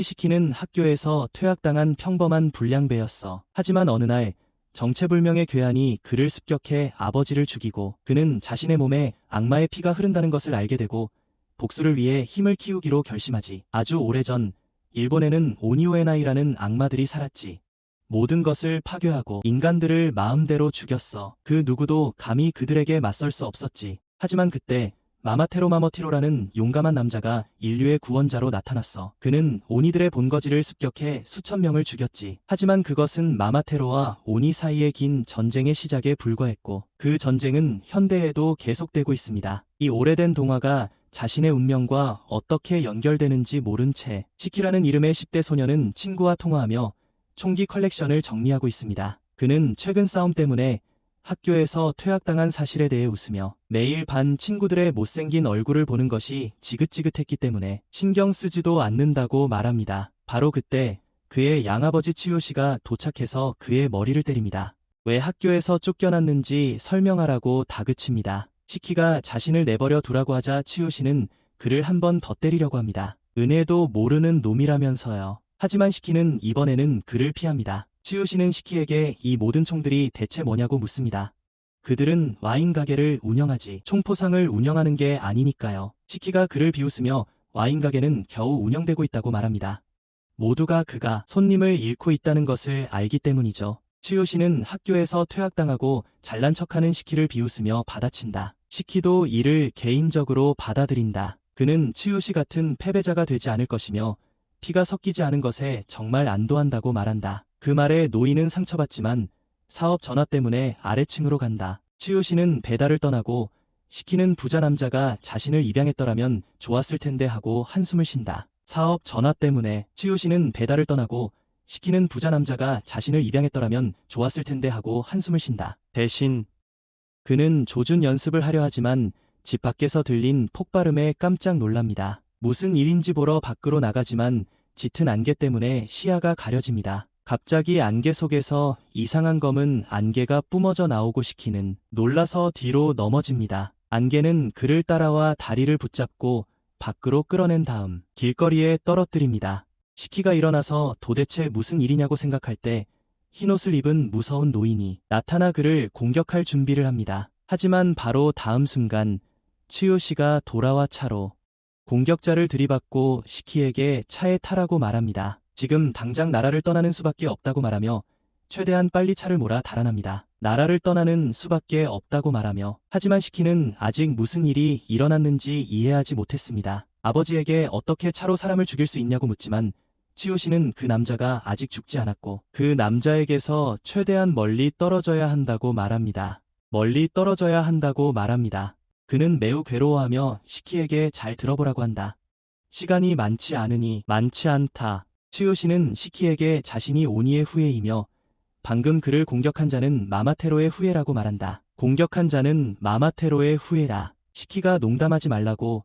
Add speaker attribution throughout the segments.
Speaker 1: 시키는 학교에서 퇴학당한 평범한 불량배였어. 하지만 어느 날 정체불명의 괴한이 그를 습격해 아버지를 죽이고 그는 자신의 몸에 악마의 피가 흐른다는 것을 알게 되고 복수를 위해 힘을 키우기로 결심하지. 아주 오래전 일본에는 오니오에나이라는 악마들이 살았지. 모든 것을 파괴하고 인간들을 마음대로 죽였어. 그 누구도 감히 그들에게 맞설 수 없었지. 하지만 그때 마마테로 마모티로라는 용감한 남자가 인류의 구원자로 나타났어. 그는 오니들의 본거지를 습격해 수천 명을 죽였지. 하지만 그것은 마마테로와 오니 사이의 긴 전쟁의 시작에 불과했고 그 전쟁은 현대에도 계속되고 있습니다. 이 오래된 동화가 자신의 운명과 어떻게 연결되는지 모른 채 시키라는 이름의 10대 소녀는 친구와 통화하며 총기 컬렉션을 정리하고 있습니다. 그는 최근 싸움 때문에 학교에서 퇴학당한 사실에 대해 웃으며 매일 반 친구들의 못생긴 얼굴을 보는 것이 지긋지긋했기 때문에 신경 쓰지도 않는다고 말합니다. 바로 그때 그의 양아버지 치요시가 도착해서 그의 머리를 때립니다. 왜 학교에서 쫓겨났는지 설명하라고 다그칩니다. 시키가 자신을 내버려 두라고 하자 치요시는 그를 한 번 더 때리려고 합니다. 은혜도 모르는 놈이라면서요. 하지만 시키는 이번에는 그를 피합니다. 치요시는 시키에게 이 모든 총들이 대체 뭐냐고 묻습니다. 그들은 와인 가게를 운영하지 총포상을 운영하는 게 아니니까요. 시키가 그를 비웃으며 와인 가게는 겨우 운영되고 있다고 말합니다. 모두가 그가 손님을 잃고 있다는 것을 알기 때문이죠. 치요시는 학교에서 퇴학당하고 잘난 척하는 시키를 비웃으며 받아친다. 시키도 이를 개인적으로 받아들인다. 그는 치요시 같은 패배자가 되지 않을 것이며 피가 섞이지 않은 것에 정말 안도한다고 말한다. 그 말에 노인은 상처받지만 사업 전화 때문에 아래층으로 간다. 치요시는 배달을 떠나고 시키는 부자 남자가 자신을 입양했더라면 좋았을 텐데 하고 한숨을 쉰다. 사업 전화 때문에 치요시는 배달을 떠나고 시키는 부자 남자가 자신을 입양했더라면 좋았을 텐데 하고 한숨을 쉰다. 대신 그는 조준 연습을 하려 하지만 집 밖에서 들린 폭발음에 깜짝 놀랍니다. 무슨 일인지 보러 밖으로 나가지만 짙은 안개 때문에 시야가 가려집니다. 갑자기 안개 속에서 이상한 검은 안개가 뿜어져 나오고 시키는 놀라서 뒤로 넘어집니다. 안개는 그를 따라와 다리를 붙잡고 밖으로 끌어낸 다음 길거리에 떨어뜨립니다. 시키가 일어나서 도대체 무슨 일이냐고 생각할 때 흰옷을 입은 무서운 노인이 나타나 그를 공격할 준비를 합니다. 하지만 바로 다음 순간 치요시가 돌아와 차로 공격자를 들이받고 시키에게 차에 타라고 말합니다. 지금 당장 나라를 떠나는 수밖에 없다고 말하며 최대한 빨리 차를 몰아 달아납니다. 나라를 떠나는 수밖에 없다고 말하며 하지만 시키는 아직 무슨 일이 일어났는지 이해하지 못했습니다. 아버지에게 어떻게 차로 사람을 죽일 수 있냐고 묻지만 치요시는 그 남자가 아직 죽지 않았고 그 남자에게서 최대한 멀리 떨어져야 한다고 말합니다. 멀리 떨어져야 한다고 말합니다. 그는 매우 괴로워하며 시키에게 잘 들어보라고 한다. 시간이 많지 않으니 많지 않다. 치요시는 시키에게 자신이 오니의 후예이며 방금 그를 공격한 자는 마마테로의 후예라고 말한다. 공격한 자는 마마테로의 후예라. 시키가 농담하지 말라고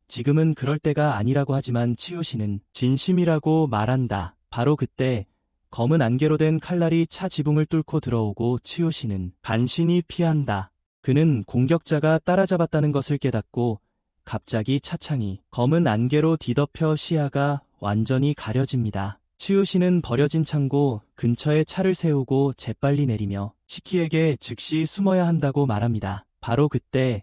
Speaker 1: 지금은 그럴 때가 아니라고 하지만 치요시는 진심이라고 말한다. 바로 그때 검은 안개로 된 칼날이 차 지붕을 뚫고 들어오고 치요시는 간신히 피한다. 그는 공격자가 따라잡았다는 것을 깨닫고 갑자기 차창이 검은 안개로 뒤덮여 시야가 완전히 가려집니다. 치요시는 버려진 창고 근처에 차를 세우고 재빨리 내리며 시키에게 즉시 숨어야 한다고 말합니다. 바로 그때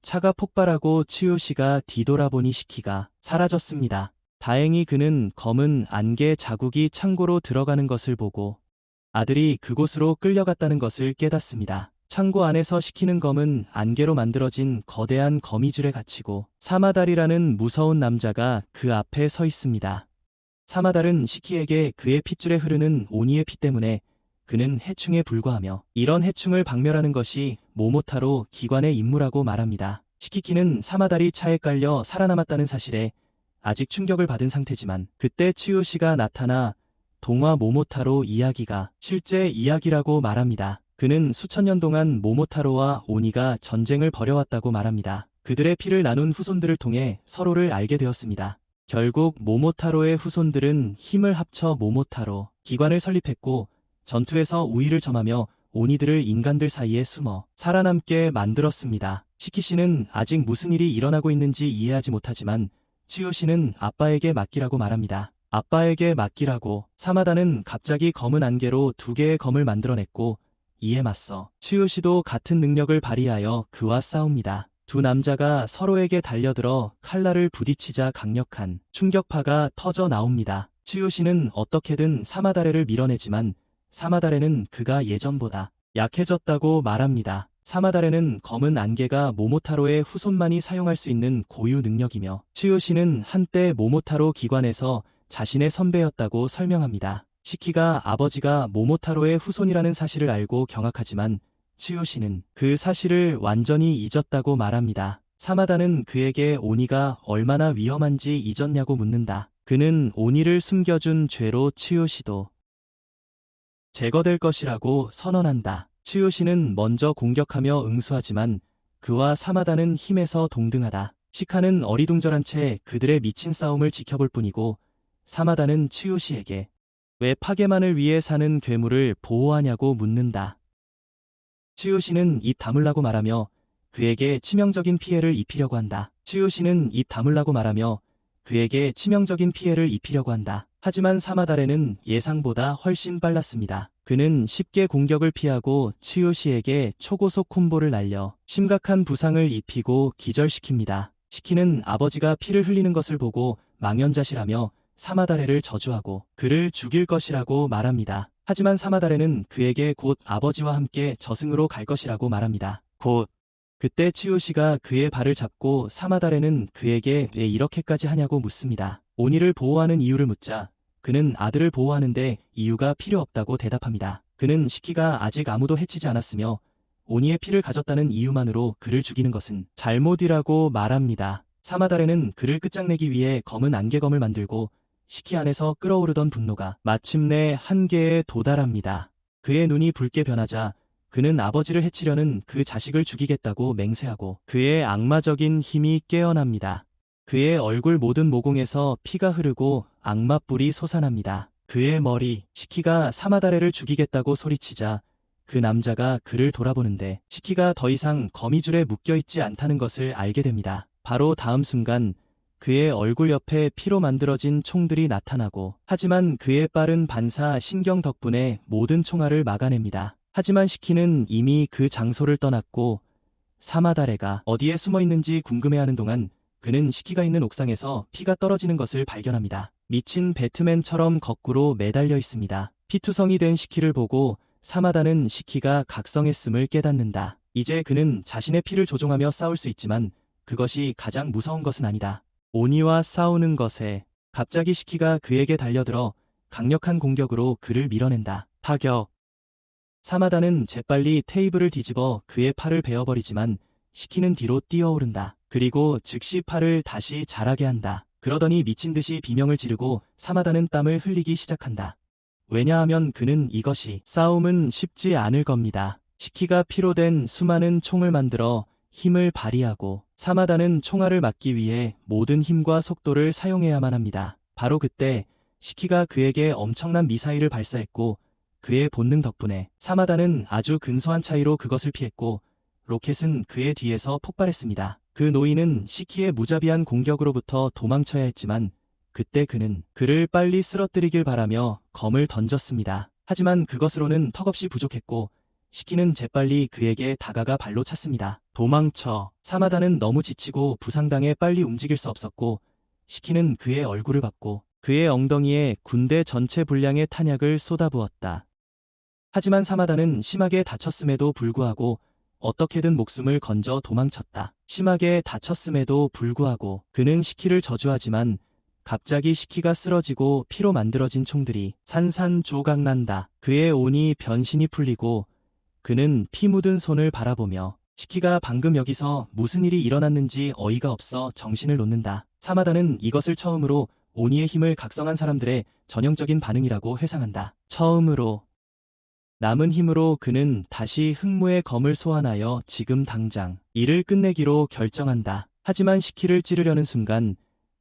Speaker 1: 차가 폭발하고 치요시가 뒤돌아보니 시키가 사라졌습니다. 다행히 그는 검은 안개 자국이 창고로 들어가는 것을 보고 아들이 그곳으로 끌려갔다는 것을 깨닫습니다. 창고 안에서 시키는 검은 안개로 만들어진 거대한 거미줄에 갇히고 사마달이라는 무서운 남자가 그 앞에 서 있습니다. 사마달은 시키에게 그의 핏줄에 흐르는 오니의 피 때문에 그는 해충에 불과하며 이런 해충을 박멸하는 것이 모모타로 기관의 임무라고 말합니다. 시키키는 사마달이 차에 깔려 살아남았다는 사실에 아직 충격을 받은 상태지만 그때 치요시가 나타나 동화 모모타로 이야기가 실제 이야기라고 말합니다. 그는 수천 년 동안 모모타로와 오니가 전쟁을 벌여왔다고 말합니다. 그들의 피를 나눈 후손들을 통해 서로를 알게 되었습니다. 결국 모모타로의 후손들은 힘을 합쳐 모모타로 기관을 설립했고 전투에서 우위를 점하며 오니들을 인간들 사이에 숨어 살아남게 만들었습니다. 시키씨는 아직 무슨 일이 일어나고 있는지 이해하지 못하지만 치요시는 아빠에게 맡기라고 말합니다. 아빠에게 맡기라고. 사마다는 갑자기 검은 안개로 2개의 검을 만들어냈고 이에 맞서 츠요시도 같은 능력을 발휘하여 그와 싸웁니다. 두 남자가 서로에게 달려들어 칼날을 부딪히자 강력한 충격파가 터져 나옵니다. 츠요시는 어떻게든 사마다레를 밀어내지만 사마다레는 그가 예전보다 약해졌다고 말합니다. 사마다레는 검은 안개가 모모타로의 후손만이 사용할 수 있는 고유 능력이며 츠요시는 한때 모모타로 기관에서 자신의 선배였다고 설명합니다. 시키가 아버지가 모모타로의 후손이라는 사실을 알고 경악하지만 츠요시는 그 사실을 완전히 잊었다고 말합니다. 사마다는 그에게 오니가 얼마나 위험한지 잊었냐고 묻는다. 그는 오니를 숨겨준 죄로 츠요시도 제거될 것이라고 선언한다. 츠요시는 먼저 공격하며 응수하지만 그와 사마다는 힘에서 동등하다. 시카는 어리둥절한 채 그들의 미친 싸움을 지켜볼 뿐이고 사마다는 츠요시에게 왜 파괴만을 위해 사는 괴물을 보호하냐고 묻는다. 츠요시는 입 다물라고 말하며 그에게 치명적인 피해를 입히려고 한다. 츠요시는 입 다물라고 말하며 그에게 치명적인 피해를 입히려고 한다. 하지만 사마다레는 예상보다 훨씬 빨랐습니다. 그는 쉽게 공격을 피하고 츠요시에게 초고속 콤보를 날려 심각한 부상을 입히고 기절시킵니다. 시키는 아버지가 피를 흘리는 것을 보고 망연자실하며 사마다레를 저주하고 그를 죽일 것이라고 말합니다. 하지만 사마다레는 그에게 곧 아버지와 함께 저승으로 갈 것이라고 말합니다. 곧 그때 츠요시가 그의 발을 잡고 사마다레는 그에게 왜 이렇게까지 하냐고 묻습니다. 오니를 보호하는 이유를 묻자 그는 아들을 보호하는데 이유가 필요 없다고 대답합니다. 그는 시키가 아직 아무도 해치지 않았으며 오니의 피를 가졌다는 이유만으로 그를 죽이는 것은 잘못이라고 말합니다. 사마다레는 그를 끝장내기 위해 검은 안개검을 만들고 시키 안에서 끓어오르던 분노가 마침내 한계에 도달합니다. 그의 눈이 붉게 변하자 그는 아버지를 해치려는 그 자식을 죽이겠다고 맹세하고 그의 악마적인 힘이 깨어납니다. 그의 얼굴 모든 모공에서 피가 흐르고 악마뿔이 솟아납니다. 그의 머리, 시키가 사마다레를 죽이겠다고 소리치자 그 남자가 그를 돌아보는데 시키가 더 이상 거미줄에 묶여있지 않다는 것을 알게 됩니다. 바로 다음 순간 그의 얼굴 옆에 피로 만들어진 총들이 나타나고 하지만 그의 빠른 반사 신경 덕분에 모든 총알을 막아냅니다. 하지만 시키는 이미 그 장소를 떠났고 사마다레가 어디에 숨어있는지 궁금해하는 동안 그는 시키가 있는 옥상에서 피가 떨어지는 것을 발견합니다. 미친 배트맨처럼 거꾸로 매달려 있습니다. 피투성이 된 시키를 보고 사마다는 시키가 각성했음을 깨닫는다. 이제 그는 자신의 피를 조종하며 싸울 수 있지만 그것이 가장 무서운 것은 아니다. 오니와 싸우는 것에 갑자기 시키가 그에게 달려들어 강력한 공격으로 그를 밀어낸다. 타격. 사마다는 재빨리 테이블을 뒤집어 그의 팔을 베어버리지만 시키는 뒤로 뛰어오른다. 그리고 즉시 팔을 다시 자라게 한다. 그러더니 미친 듯이 비명을 지르고 사마다는 땀을 흘리기 시작한다. 왜냐하면 그는 이것이 싸움은 쉽지 않을 겁니다. 시키가 피로 된 수많은 총을 만들어 힘을 발휘하고 사마다는 총알을 막기 위해 모든 힘과 속도를 사용해야만 합니다. 바로 그때 시키가 그에게 엄청난 미사일을 발사했고 그의 본능 덕분에 사마다는 아주 근소한 차이로 그것을 피했고 로켓은 그의 뒤에서 폭발했습니다. 그 노인은 시키의 무자비한 공격으로부터 도망쳐야 했지만 그때 그는 그를 빨리 쓰러뜨리길 바라며 검을 던졌습니다. 하지만 그것으로는 턱없이 부족했고 시키는 재빨리 그에게 다가가 발로 찼습니다. 도망쳐. 사마다는 너무 지치고 부상당해 빨리 움직일 수 없었고 시키는 그의 얼굴을 밟고 그의 엉덩이에 군대 전체 분량의 탄약을 쏟아부었다. 하지만 사마다는 심하게 다쳤음에도 불구하고 어떻게든 목숨을 건져 도망쳤다. 심하게 다쳤음에도 불구하고 그는 시키를 저주하지만 갑자기 시키가 쓰러지고 피로 만들어진 총들이 산산조각난다. 그의 온이 변신이 풀리고 그는 피 묻은 손을 바라보며 시키가 방금 여기서 무슨 일이 일어났는지 어이가 없어 정신을 놓는다. 사마다는 이것을 처음으로 오니의 힘을 각성한 사람들의 전형적인 반응이라고 회상한다. 처음으로 남은 힘으로 그는 다시 흑무의 검을 소환하여 지금 당장 일을 끝내기로 결정한다. 하지만 시키를 찌르려는 순간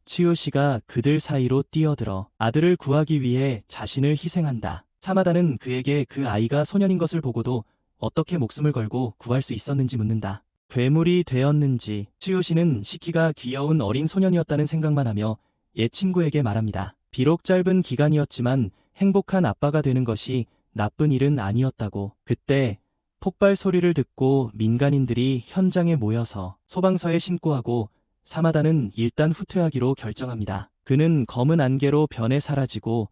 Speaker 1: 츠요시가 그들 사이로 뛰어들어 아들을 구하기 위해 자신을 희생한다. 사마다는 그에게 그 아이가 소년인 것을 보고도 어떻게 목숨을 걸고 구할 수 있었는지 묻는다. 괴물이 되었는지. 츠요시는 시키가 귀여운 어린 소년이었다는 생각만 하며 옛 친구에게 말합니다. 비록 짧은 기간이었지만 행복한 아빠가 되는 것이 나쁜 일은 아니었다고. 그때 폭발 소리를 듣고 민간인들이 현장에 모여서 소방서에 신고하고 사마다는 일단 후퇴하기로 결정합니다. 그는 검은 안개로 변해 사라지고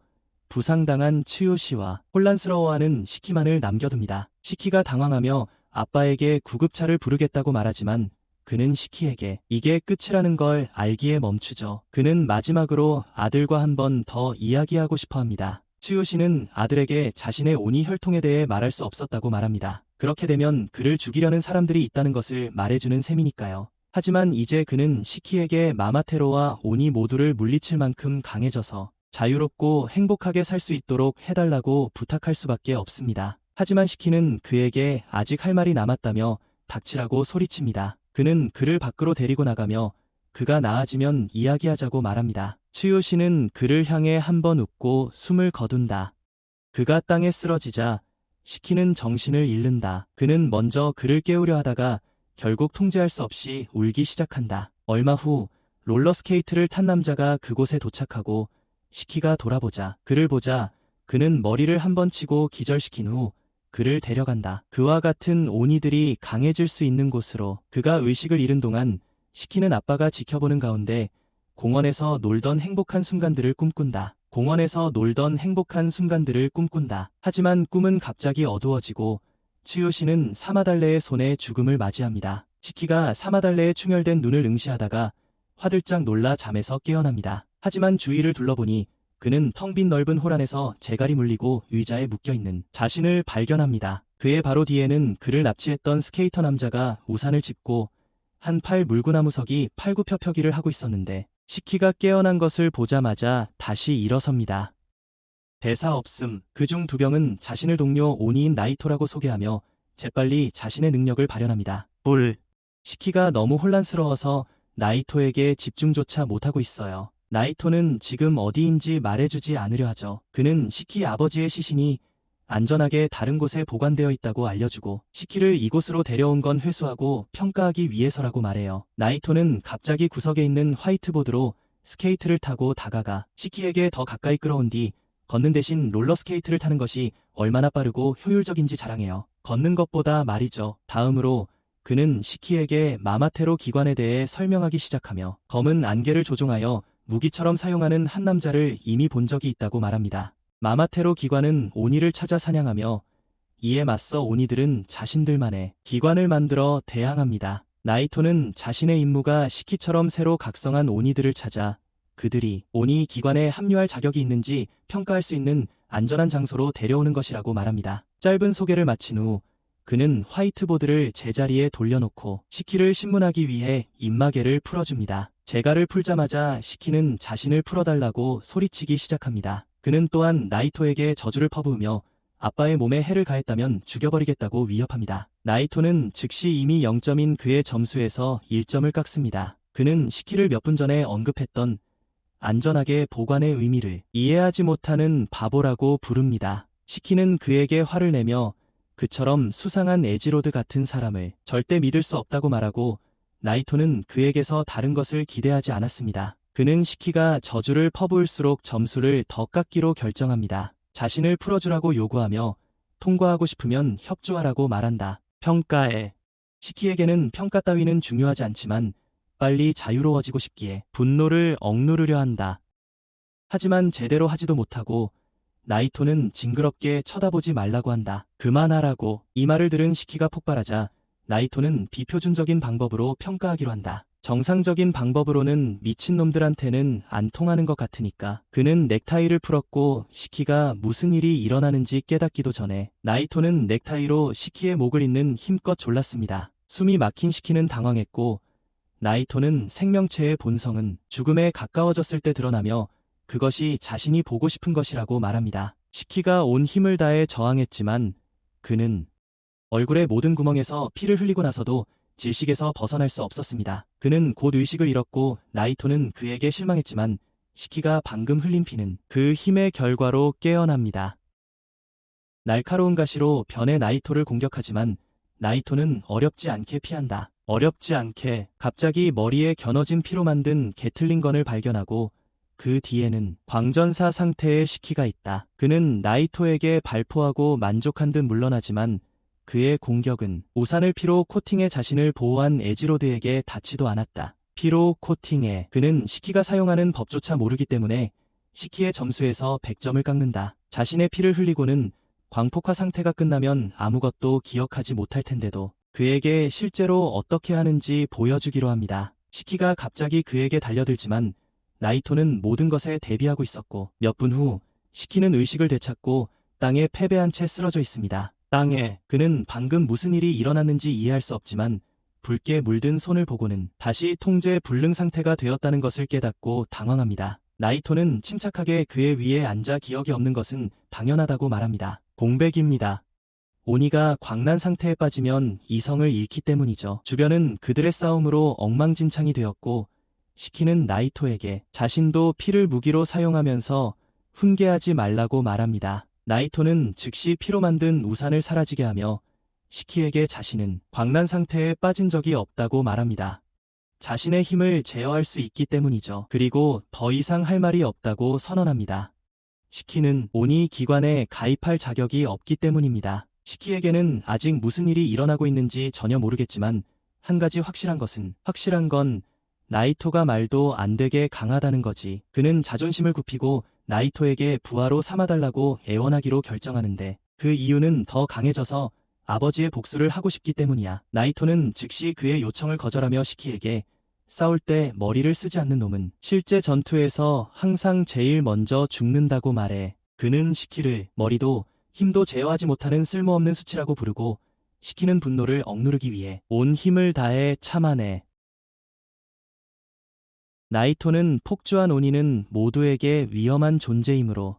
Speaker 1: 부상당한 츠요시와 혼란스러워하는 시키만을 남겨둡니다. 시키가 당황하며 아빠에게 구급차를 부르겠다고 말하지만 그는 시키에게 이게 끝이라는 걸 알기에 멈추죠. 그는 마지막으로 아들과 한 번 더 이야기하고 싶어 합니다. 츠요시는 아들에게 자신의 오니 혈통에 대해 말할 수 없었다고 말합니다. 그렇게 되면 그를 죽이려는 사람들이 있다는 것을 말해주는 셈이니까요. 하지만 이제 그는 시키에게 마마테로와 오니 모두를 물리칠 만큼 강해져서 자유롭고 행복하게 살 수 있도록 해달라고 부탁할 수밖에 없습니다. 하지만 시키는 그에게 아직 할 말이 남았다며 닥치라고 소리칩니다. 그는 그를 밖으로 데리고 나가며 그가 나아지면 이야기하자고 말합니다. 츠요시는 그를 향해 한 번 웃고 숨을 거둔다. 그가 땅에 쓰러지자 시키는 정신을 잃는다. 그는 먼저 그를 깨우려 하다가 결국 통제할 수 없이 울기 시작한다. 얼마 후 롤러스케이트를 탄 남자가 그곳에 도착하고 시키가 돌아보자 그를 보자 그는 머리를 한 번 치고 기절시킨 후 그를 데려간다. 그와 같은 오니들이 강해질 수 있는 곳으로. 그가 의식을 잃은 동안 시키는 아빠가 지켜보는 가운데 공원에서 놀던 행복한 순간들을 꿈꾼다. 공원에서 놀던 행복한 순간들을 꿈꾼다. 하지만 꿈은 갑자기 어두워지고 츠요시는 사마달레의 손에 죽음을 맞이합니다. 시키가 사마달레의 충혈된 눈을 응시하다가 화들짝 놀라 잠에서 깨어납니다. 하지만 주위를 둘러보니 그는 텅 빈 넓은 홀 안에서 재갈이 물리고 의자에 묶여있는 자신을 발견합니다. 그의 바로 뒤에는 그를 납치했던 스케이터 남자가 우산을 짚고 한 팔 물구나무서기 팔굽혀펴기를 하고 있었는데 시키가 깨어난 것을 보자마자 다시 일어섭니다. 대사 없음. 그중 두 병은 자신을 동료 오니인 나이토라고 소개하며 재빨리 자신의 능력을 발현합니다. 시키가 너무 혼란스러워서 나이토에게 집중조차 못하고 있어요. 나이토는 지금 어디인지 말해주지 않으려 하죠. 그는 시키 아버지의 시신이 안전하게 다른 곳에 보관되어 있다고 알려주고 시키를 이곳으로 데려온 건 회수하고 평가하기 위해서라고 말해요. 나이토는 갑자기 구석에 있는 화이트보드로 스케이트를 타고 다가가 시키에게 더 가까이 끌어온 뒤 걷는 대신 롤러스케이트를 타는 것이 얼마나 빠르고 효율적인지 자랑해요. 걷는 것보다 말이죠. 다음으로 그는 시키에게 마마테로 기관에 대해 설명하기 시작하며 검은 안개를 조종하여 무기처럼 사용하는 한 남자를 이미 본 적이 있다고 말합니다. 마마테로 기관은 오니를 찾아 사냥하며 이에 맞서 오니들은 자신들만의 기관을 만들어 대항합니다. 나이토는 자신의 임무가 시키처럼 새로 각성한 오니들을 찾아 그들이 오니 기관에 합류할 자격이 있는지 평가할 수 있는 안전한 장소로 데려오는 것이라고 말합니다. 짧은 소개를 마친 후 그는 화이트보드를 제자리에 돌려놓고 시키를 신문하기 위해 입마개를 풀어줍니다. 재갈을 풀자마자 시키는 자신을 풀어달라고 소리치기 시작합니다. 그는 또한 나이토에게 저주를 퍼부으며 아빠의 몸에 해를 가했다면 죽여버리겠다고 위협합니다. 나이토는 즉시 이미 0점인 그의 점수에서 1점을 깎습니다. 그는 시키를 몇 분 전에 언급했던 안전하게 보관의 의미를 이해하지 못하는 바보라고 부릅니다. 시키는 그에게 화를 내며 그처럼 수상한 에지로드 같은 사람을 절대 믿을 수 없다고 말하고 나이토는 그에게서 다른 것을 기대하지 않았습니다. 그는 시키가 저주를 퍼부을수록 점수를 더 깎기로 결정합니다. 자신을 풀어주라고 요구하며 통과하고 싶으면 협조하라고 말한다. 평가해. 시키에게는 평가 따위는 중요하지 않지만 빨리 자유로워지고 싶기에 분노를 억누르려 한다. 하지만 제대로 하지도 못하고 나이토는 징그럽게 쳐다보지 말라고 한다. 그만하라고. 이 말을 들은 시키가 폭발하자 나이토는 비표준적인 방법으로 평가하기로 한다. 정상적인 방법으로는 미친놈들한테는 안 통하는 것 같으니까. 그는 넥타이를 풀었고 시키가 무슨 일이 일어나는지 깨닫기도 전에 나이토는 넥타이로 시키의 목을 잇는 힘껏 졸랐습니다. 숨이 막힌 시키는 당황했고 나이토는 생명체의 본성은 죽음에 가까워졌을 때 드러나며 그것이 자신이 보고 싶은 것이라고 말합니다. 시키가 온 힘을 다해 저항했지만 그는 얼굴의 모든 구멍에서 피를 흘리고 나서도 질식에서 벗어날 수 없었습니다. 그는 곧 의식을 잃었고 나이토는 그에게 실망했지만 시키가 방금 흘린 피는 그 힘의 결과로 깨어납니다. 날카로운 가시로 변해 나이토를 공격하지만 나이토는 어렵지 않게 피한다. 어렵지 않게. 갑자기 머리에 겨눠진 피로 만든 게틀링건을 발견하고 그 뒤에는 광전사 상태의 시키가 있다. 그는 나이토에게 발포하고 만족한 듯 물러나지만 그의 공격은 우산을 피로 코팅해 자신을 보호한 에지로드에게 닿지도 않았다. 피로 코팅에 그는 시키가 사용하는 법조차 모르기 때문에 시키의 점수에서 100점을 깎는다. 자신의 피를 흘리고는 광폭화 상태가 끝나면 아무것도 기억하지 못할 텐데도 그에게 실제로 어떻게 하는지 보여주기로 합니다. 시키가 갑자기 그에게 달려들지만 나이토는 모든 것에 대비하고 있었고 몇 분 후 시키는 의식을 되찾고 땅에 패배한 채 쓰러져 있습니다. 땅에 그는 방금 무슨 일이 일어났는지 이해할 수 없지만 붉게 물든 손을 보고는 다시 통제 불능 상태가 되었다는 것을 깨닫고 당황합니다. 나이토는 침착하게 그의 위에 앉아 기억이 없는 것은 당연하다고 말합니다. 공백입니다. 오니가 광난 상태에 빠지면 이성을 잃기 때문이죠. 주변은 그들의 싸움으로 엉망진창이 되었고 시키는 나이토에게 자신도 피를 무기로 사용하면서 훈계하지 말라고 말합니다. 나이토는 즉시 피로 만든 우산을 사라지게 하며 시키에게 자신은 광난 상태에 빠진 적이 없다고 말합니다. 자신의 힘을 제어할 수 있기 때문이죠. 그리고 더 이상 할 말이 없다고 선언합니다. 시키는 오니 기관에 가입할 자격이 없기 때문입니다. 시키에게는 아직 무슨 일이 일어나고 있는지 전혀 모르겠지만 한 가지 확실한 건 나이토가 말도 안 되게 강하다는 거지. 그는 자존심을 굽히고 나이토에게 부하로 삼아달라고 애원하기로 결정하는데 그 이유는 더 강해져서 아버지의 복수를 하고 싶기 때문이야. 나이토는 즉시 그의 요청을 거절하며 시키에게 싸울 때 머리를 쓰지 않는 놈은 실제 전투에서 항상 제일 먼저 죽는다고 말해. 그는 시키를 머리도 힘도 제어하지 못하는 쓸모없는 수치라고 부르고 시키는 분노를 억누르기 위해 온 힘을 다해 참아내. 나이토는 폭주한 오니는 모두에게 위험한 존재이므로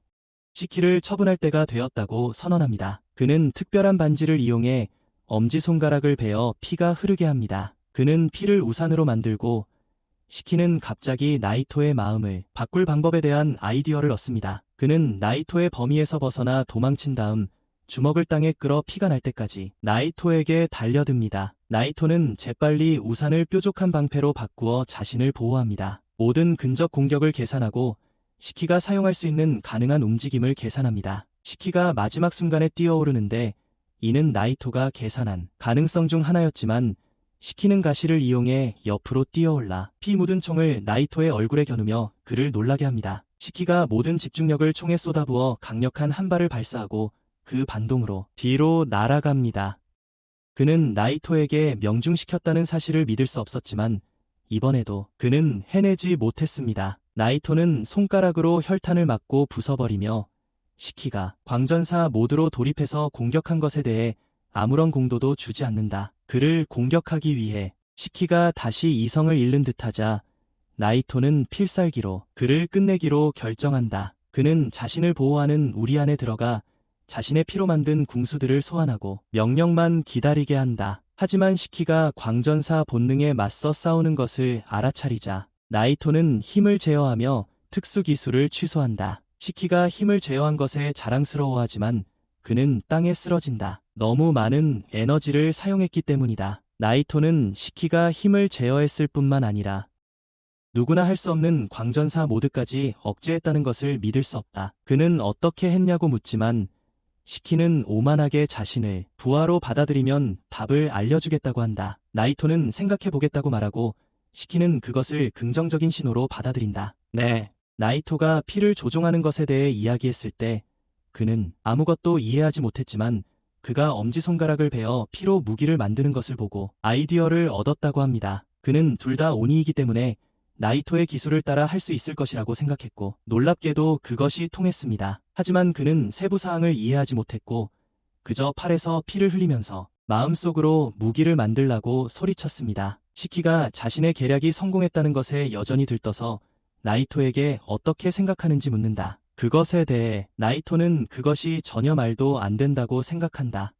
Speaker 1: 시키를 처분할 때가 되었다고 선언합니다. 그는 특별한 반지를 이용해 엄지손가락을 베어 피가 흐르게 합니다. 그는 피를 우산으로 만들고 시키는 갑자기 나이토의 마음을 바꿀 방법에 대한 아이디어를 얻습니다. 그는 나이토의 범위에서 벗어나 도망친 다음 주먹을 땅에 끌어 피가 날 때까지 나이토에게 달려듭니다. 나이토는 재빨리 우산을 뾰족한 방패로 바꾸어 자신을 보호합니다. 모든 근접 공격을 계산하고 시키가 사용할 수 있는 가능한 움직임을 계산합니다. 시키가 마지막 순간에 뛰어오르는데 이는 나이토가 계산한 가능성 중 하나였지만 시키는 가시를 이용해 옆으로 뛰어올라 피 묻은 총을 나이토의 얼굴에 겨누며 그를 놀라게 합니다. 시키가 모든 집중력을 총에 쏟아부어 강력한 한 발을 발사하고 그 반동으로 뒤로 날아갑니다. 그는 나이토에게 명중시켰다는 사실을 믿을 수 없었지만 이번에도 그는 해내지 못했습니다. 나이토는 손가락으로 혈탄을 맞고 부숴버리며 시키가 광전사 모드로 돌입해서 공격한 것에 대해 아무런 공도도 주지 않는다. 그를 공격하기 위해 시키가 다시 이성을 잃는 듯하자 나이토는 필살기로 그를 끝내기로 결정한다. 그는 자신을 보호하는 우리 안에 들어가 자신의 피로 만든 궁수들을 소환하고 명령만 기다리게 한다. 하지만 시키가 광전사 본능에 맞서 싸우는 것을 알아차리자 나이토는 힘을 제어하며 특수기술을 취소한다. 시키가 힘을 제어한 것에 자랑스러워하지만 그는 땅에 쓰러진다. 너무 많은 에너지를 사용했기 때문이다. 나이토는 시키가 힘을 제어했을 뿐만 아니라 누구나 할 수 없는 광전사 모드까지 억제했다는 것을 믿을 수 없다. 그는 어떻게 했냐고 묻지만 시키는 오만하게 자신을 부하로 받아들이면 답을 알려주겠다고 한다. 나이토는 생각해보겠다고 말하고 시키는 그것을 긍정적인 신호로 받아들인다. 네. 나이토가 피를 조종하는 것에 대해 이야기했을 때 그는 아무것도 이해하지 못했지만 그가 엄지손가락을 베어 피로 무기를 만드는 것을 보고 아이디어를 얻었다고 합니다. 그는 둘 다 오니이기 때문에 나이토의 기술을 따라 할 수 있을 것이라고 생각했고 놀랍게도 그것이 통했습니다. 하지만 그는 세부 사항을 이해하지 못했고 그저 팔에서 피를 흘리면서 마음속으로 무기를 만들라고 소리쳤습니다. 시키가 자신의 계략이 성공했다는 것에 여전히 들떠서 나이토에게 어떻게 생각하는지 묻는다. 그것에 대해 나이토는 그것이 전혀 말도 안 된다고 생각한다.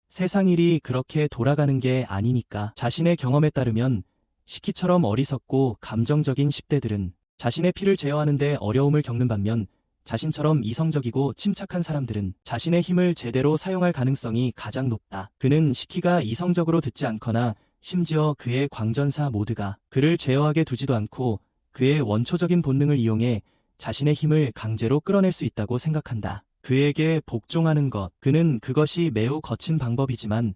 Speaker 1: 세상 일이 그렇게 돌아가는 게 아니니까. 자신의 경험에 따르면 시키처럼 어리석고 감정적인 10대들은 자신의 피를 제어하는 데 어려움을 겪는 반면 자신처럼 이성적이고 침착한 사람들은 자신의 힘을 제대로 사용할 가능성이 가장 높다. 그는 시키가 이성적으로 듣지 않거나 심지어 그의 광전사 모드가 그를 제어하게 두지도 않고 그의 원초적인 본능을 이용해 자신의 힘을 강제로 끌어낼 수 있다고 생각한다. 그에게 복종하는 것. 그는 그것이 매우 거친 방법이지만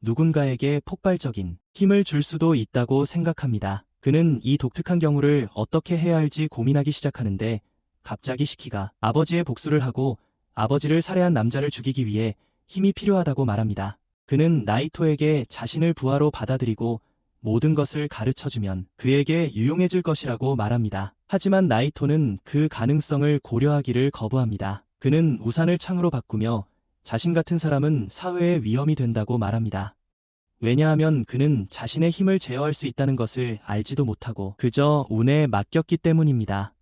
Speaker 1: 누군가에게 폭발적인 힘을 줄 수도 있다고 생각합니다. 그는 이 독특한 경우를 어떻게 해야 할지 고민하기 시작하는데 갑자기 시키가 아버지의 복수를 하고 아버지를 살해한 남자를 죽이기 위해 힘이 필요하다고 말합니다. 그는 나이토에게 자신을 부하로 받아들이고 모든 것을 가르쳐주면 그에게 유용해질 것이라고 말합니다. 하지만 나이토는 그 가능성을 고려하기를 거부합니다. 그는 우산을 창으로 바꾸며 자신 같은 사람은 사회에 위험이 된다고 말합니다. 왜냐하면 그는 자신의 힘을 제어할 수 있다는 것을 알지도 못하고 그저 운에 맡겼기 때문입니다.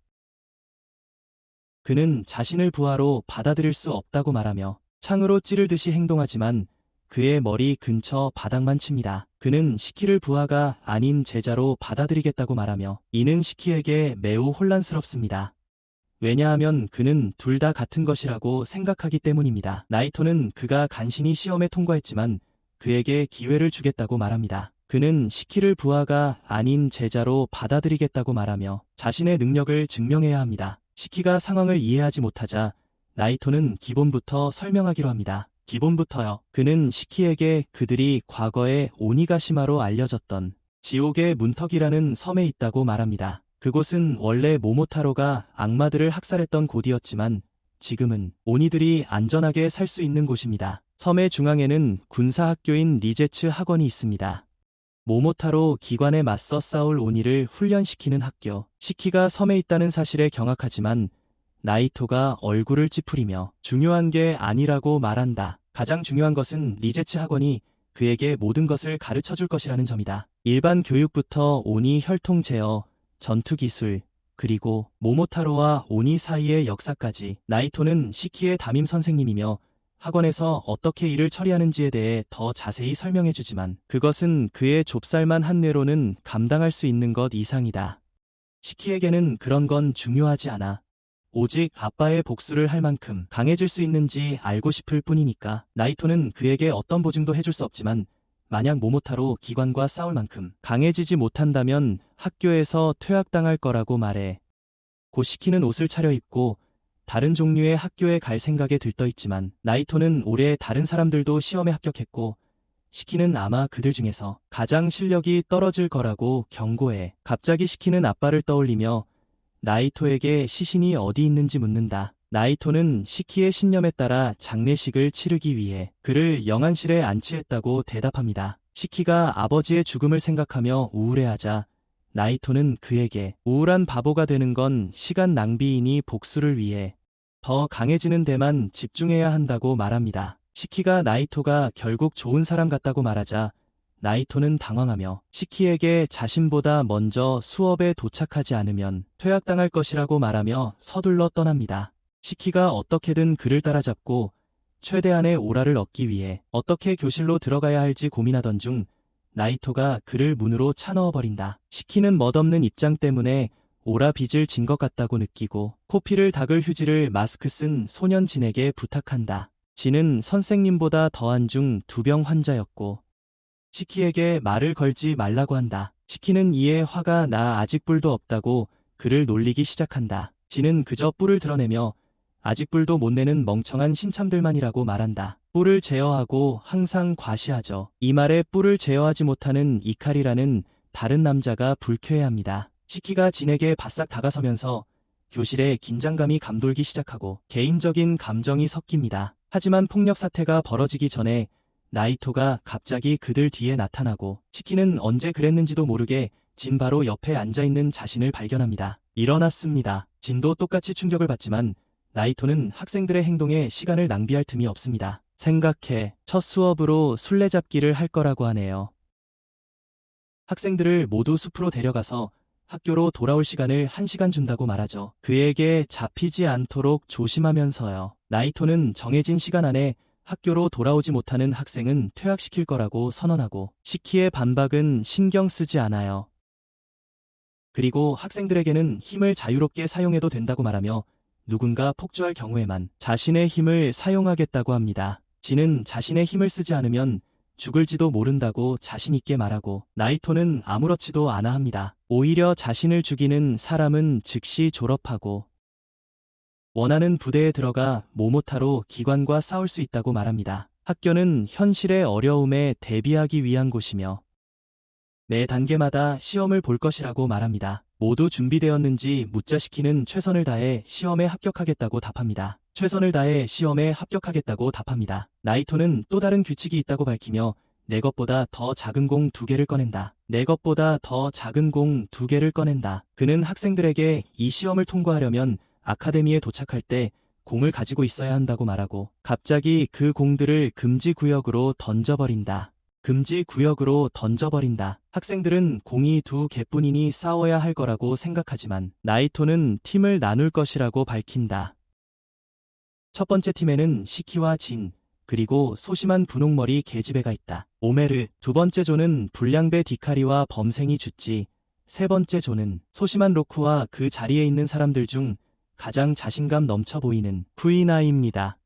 Speaker 1: 그는 자신을 부하로 받아들일 수 없다고 말하며 창으로 찌르듯이 행동하지만 그의 머리 근처 바닥만 칩니다. 그는 시키를 부하가 아닌 제자로 받아들이겠다고 말하며 이는 시키에게 매우 혼란스럽습니다. 왜냐하면 그는 둘 다 같은 것이라고 생각하기 때문입니다. 나이토는 그가 간신히 시험에 통과했지만 그에게 기회를 주겠다고 말합니다. 그는 시키를 부하가 아닌 제자로 받아들이겠다고 말하며 자신의 능력을 증명해야 합니다. 시키가 상황을 이해하지 못하자 나이토는 기본부터 설명하기로 합니다. 기본부터요. 그는 시키에게 그들이 과거에 오니가시마로 알려졌던 지옥의 문턱이라는 섬에 있다고 말합니다. 그곳은 원래 모모타로가 악마들을 학살했던 곳이었지만 지금은 오니들이 안전하게 살 수 있는 곳입니다. 섬의 중앙에는 군사학교인 리제츠 학원이 있습니다. 모모타로 기관에 맞서 싸울 오니를 훈련시키는 학교. 시키가 섬에 있다는 사실에 경악하지만 나이토가 얼굴을 찌푸리며 중요한 게 아니라고 말한다. 가장 중요한 것은 리제츠 학원이 그에게 모든 것을 가르쳐줄 것이라는 점이다. 일반 교육부터 오니 혈통 제어, 전투기술, 그리고 모모타로와 오니 사이의 역사까지. 나이토는 시키의 담임 선생님이며 학원에서 어떻게 일을 처리하는지에 대해 더 자세히 설명해주지만 그것은 그의 좁쌀만 한 뇌로는 감당할 수 있는 것 이상이다. 시키에게는 그런 건 중요하지 않아. 오직 아빠의 복수를 할 만큼 강해질 수 있는지 알고 싶을 뿐이니까. 나이토는 그에게 어떤 보증도 해줄 수 없지만 만약 모모타로 기관과 싸울 만큼 강해지지 못한다면 학교에서 퇴학당할 거라고 말해. 고 시키는 옷을 차려입고 다른 종류의 학교에 갈 생각에 들떠있지만 나이토는 올해 다른 사람들도 시험에 합격했고 시키는 아마 그들 중에서 가장 실력이 떨어질 거라고 경고해. 갑자기 시키는 아빠를 떠올리며 나이토에게 시신이 어디 있는지 묻는다. 나이토는 시키의 신념에 따라 장례식을 치르기 위해 그를 영안실에 안치했다고 대답합니다. 시키가 아버지의 죽음을 생각하며 우울해하자 나이토는 그에게 우울한 바보가 되는 건 시간 낭비이니 복수를 위해 더 강해지는 데만 집중해야 한다고 말합니다. 시키가 나이토가 결국 좋은 사람 같다고 말하자 나이토는 당황하며 시키에게 자신보다 먼저 수업에 도착하지 않으면 퇴학당할 것이라고 말하며 서둘러 떠납니다. 시키가 어떻게든 그를 따라잡고 최대한의 오라를 얻기 위해 어떻게 교실로 들어가야 할지 고민하던 중 나이토가 그를 문으로 차넣어버린다. 시키는 멋없는 입장 때문에 오라 빚을 진 것 같다고 느끼고 코피를 닦을 휴지를 마스크 쓴 소년 진에게 부탁한다. 진은 선생님보다 더한 중 2병 환자였고 시키에게 말을 걸지 말라고 한다. 시키는 이에 화가 나 아직 뿔도 없다고 그를 놀리기 시작한다. 진은 그저 뿔을 드러내며 아직 뿔도 못 내는 멍청한 신참들만이라고 말한다. 뿔을 제어하고 항상 과시하죠. 이 말에 뿔을 제어하지 못하는 이칼이라는 다른 남자가 불쾌해합니다. 시키가 진에게 바싹 다가서면서 교실에 긴장감이 감돌기 시작하고 개인적인 감정이 섞입니다. 하지만 폭력 사태가 벌어지기 전에 나이토가 갑자기 그들 뒤에 나타나고 시키는 언제 그랬는지도 모르게 진 바로 옆에 앉아있는 자신을 발견합니다. 일어났습니다. 진도 똑같이 충격을 받지만 나이토는 학생들의 행동에 시간을 낭비할 틈이 없습니다. 생각해. 첫 수업으로 술래잡기를 할 거라고 하네요. 학생들을 모두 숲으로 데려가서 학교로 돌아올 시간을 1시간 준다고 말하죠. 그에게 잡히지 않도록 조심하면서요. 나이토는 정해진 시간 안에 학교로 돌아오지 못하는 학생은 퇴학시킬 거라고 선언하고 시키의 반박은 신경 쓰지 않아요. 그리고 학생들에게는 힘을 자유롭게 사용해도 된다고 말하며 누군가 폭주할 경우에만 자신의 힘을 사용하겠다고 합니다. 진은 자신의 힘을 쓰지 않으면 죽을지도 모른다고 자신 있게 말하고 나이토는 아무렇지도 않아 합니다. 오히려 자신을 죽이는 사람은 즉시 졸업하고 원하는 부대에 들어가 모모타로 기관과 싸울 수 있다고 말합니다. 학교는 현실의 어려움에 대비하기 위한 곳이며 매 단계마다 시험을 볼 것이라고 말합니다. 모두 준비되었는지 묻자 시키는 최선을 다해 시험에 합격하겠다고 답합니다. 최선을 다해 시험에 합격하겠다고 답합니다. 나이토는 또 다른 규칙이 있다고 밝히며 내 것보다 더 작은 공 2개를 꺼낸다. 내 것보다 더 작은 공 2개를 꺼낸다. 그는 학생들에게 이 시험을 통과하려면 아카데미에 도착할 때 공을 가지고 있어야 한다고 말하고 갑자기 그 공들을 금지 구역으로 던져버린다. 금지 구역으로 던져버린다. 학생들은 공이 2개뿐이니 싸워야 할 거라고 생각하지만 나이토는 팀을 나눌 것이라고 밝힌다. 첫 번째 팀에는 시키와 진, 그리고 소심한 분홍머리 계집애가 있다. 오메르. 두 번째 조는 불량배 디카리와 범생이 주찌. 세 번째 조는 소심한 로쿠와 그 자리에 있는 사람들 중 가장 자신감 넘쳐 보이는 쿠이나이입니다.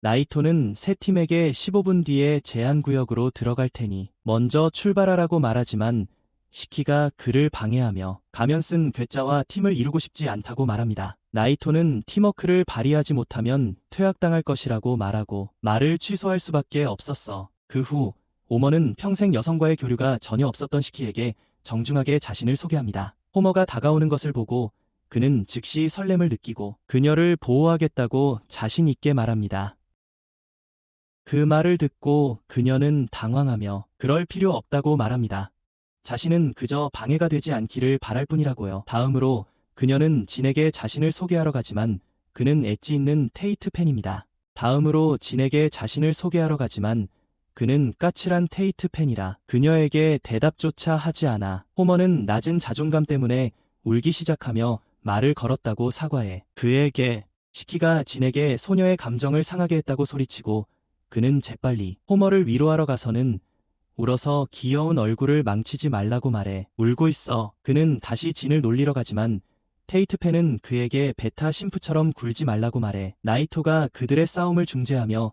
Speaker 1: 나이토는 세 팀에게 15분 뒤에 제한구역으로 들어갈 테니 먼저 출발하라고 말하지만 시키가 그를 방해하며 가면 쓴 괴짜와 팀을 이루고 싶지 않다고 말합니다. 나이토는 팀워크를 발휘하지 못하면 퇴학당할 것이라고 말하고 말을 취소할 수밖에 없었어. 그 후 오머는 평생 여성과의 교류가 전혀 없었던 시키에게 정중하게 자신을 소개합니다. 호머가 다가오는 것을 보고 그는 즉시 설렘을 느끼고 그녀를 보호하겠다고 자신 있게 말합니다. 그 말을 듣고 그녀는 당황하며 그럴 필요 없다고 말합니다. 자신은 그저 방해가 되지 않기를 바랄 뿐이라고요. 다음으로 그녀는 진에게 자신을 소개하러 가지만 그는 엣지 있는 테이트 팬입니다. 다음으로 진에게 자신을 소개하러 가지만 그는 까칠한 테이트 팬이라 그녀에게 대답조차 하지 않아. 호머는 낮은 자존감 때문에 울기 시작하며 말을 걸었다고 사과해. 그에게 시키가 진에게 소녀의 감정을 상하게 했다고 소리치고 그는 재빨리 호머를 위로하러 가서는 울어서 귀여운 얼굴을 망치지 말라고 말해. 울고 있어. 그는 다시 진을 놀리러 가지만 테이트 팬은 그에게 베타 심프처럼 굴지 말라고 말해. 나이토가 그들의 싸움을 중재하며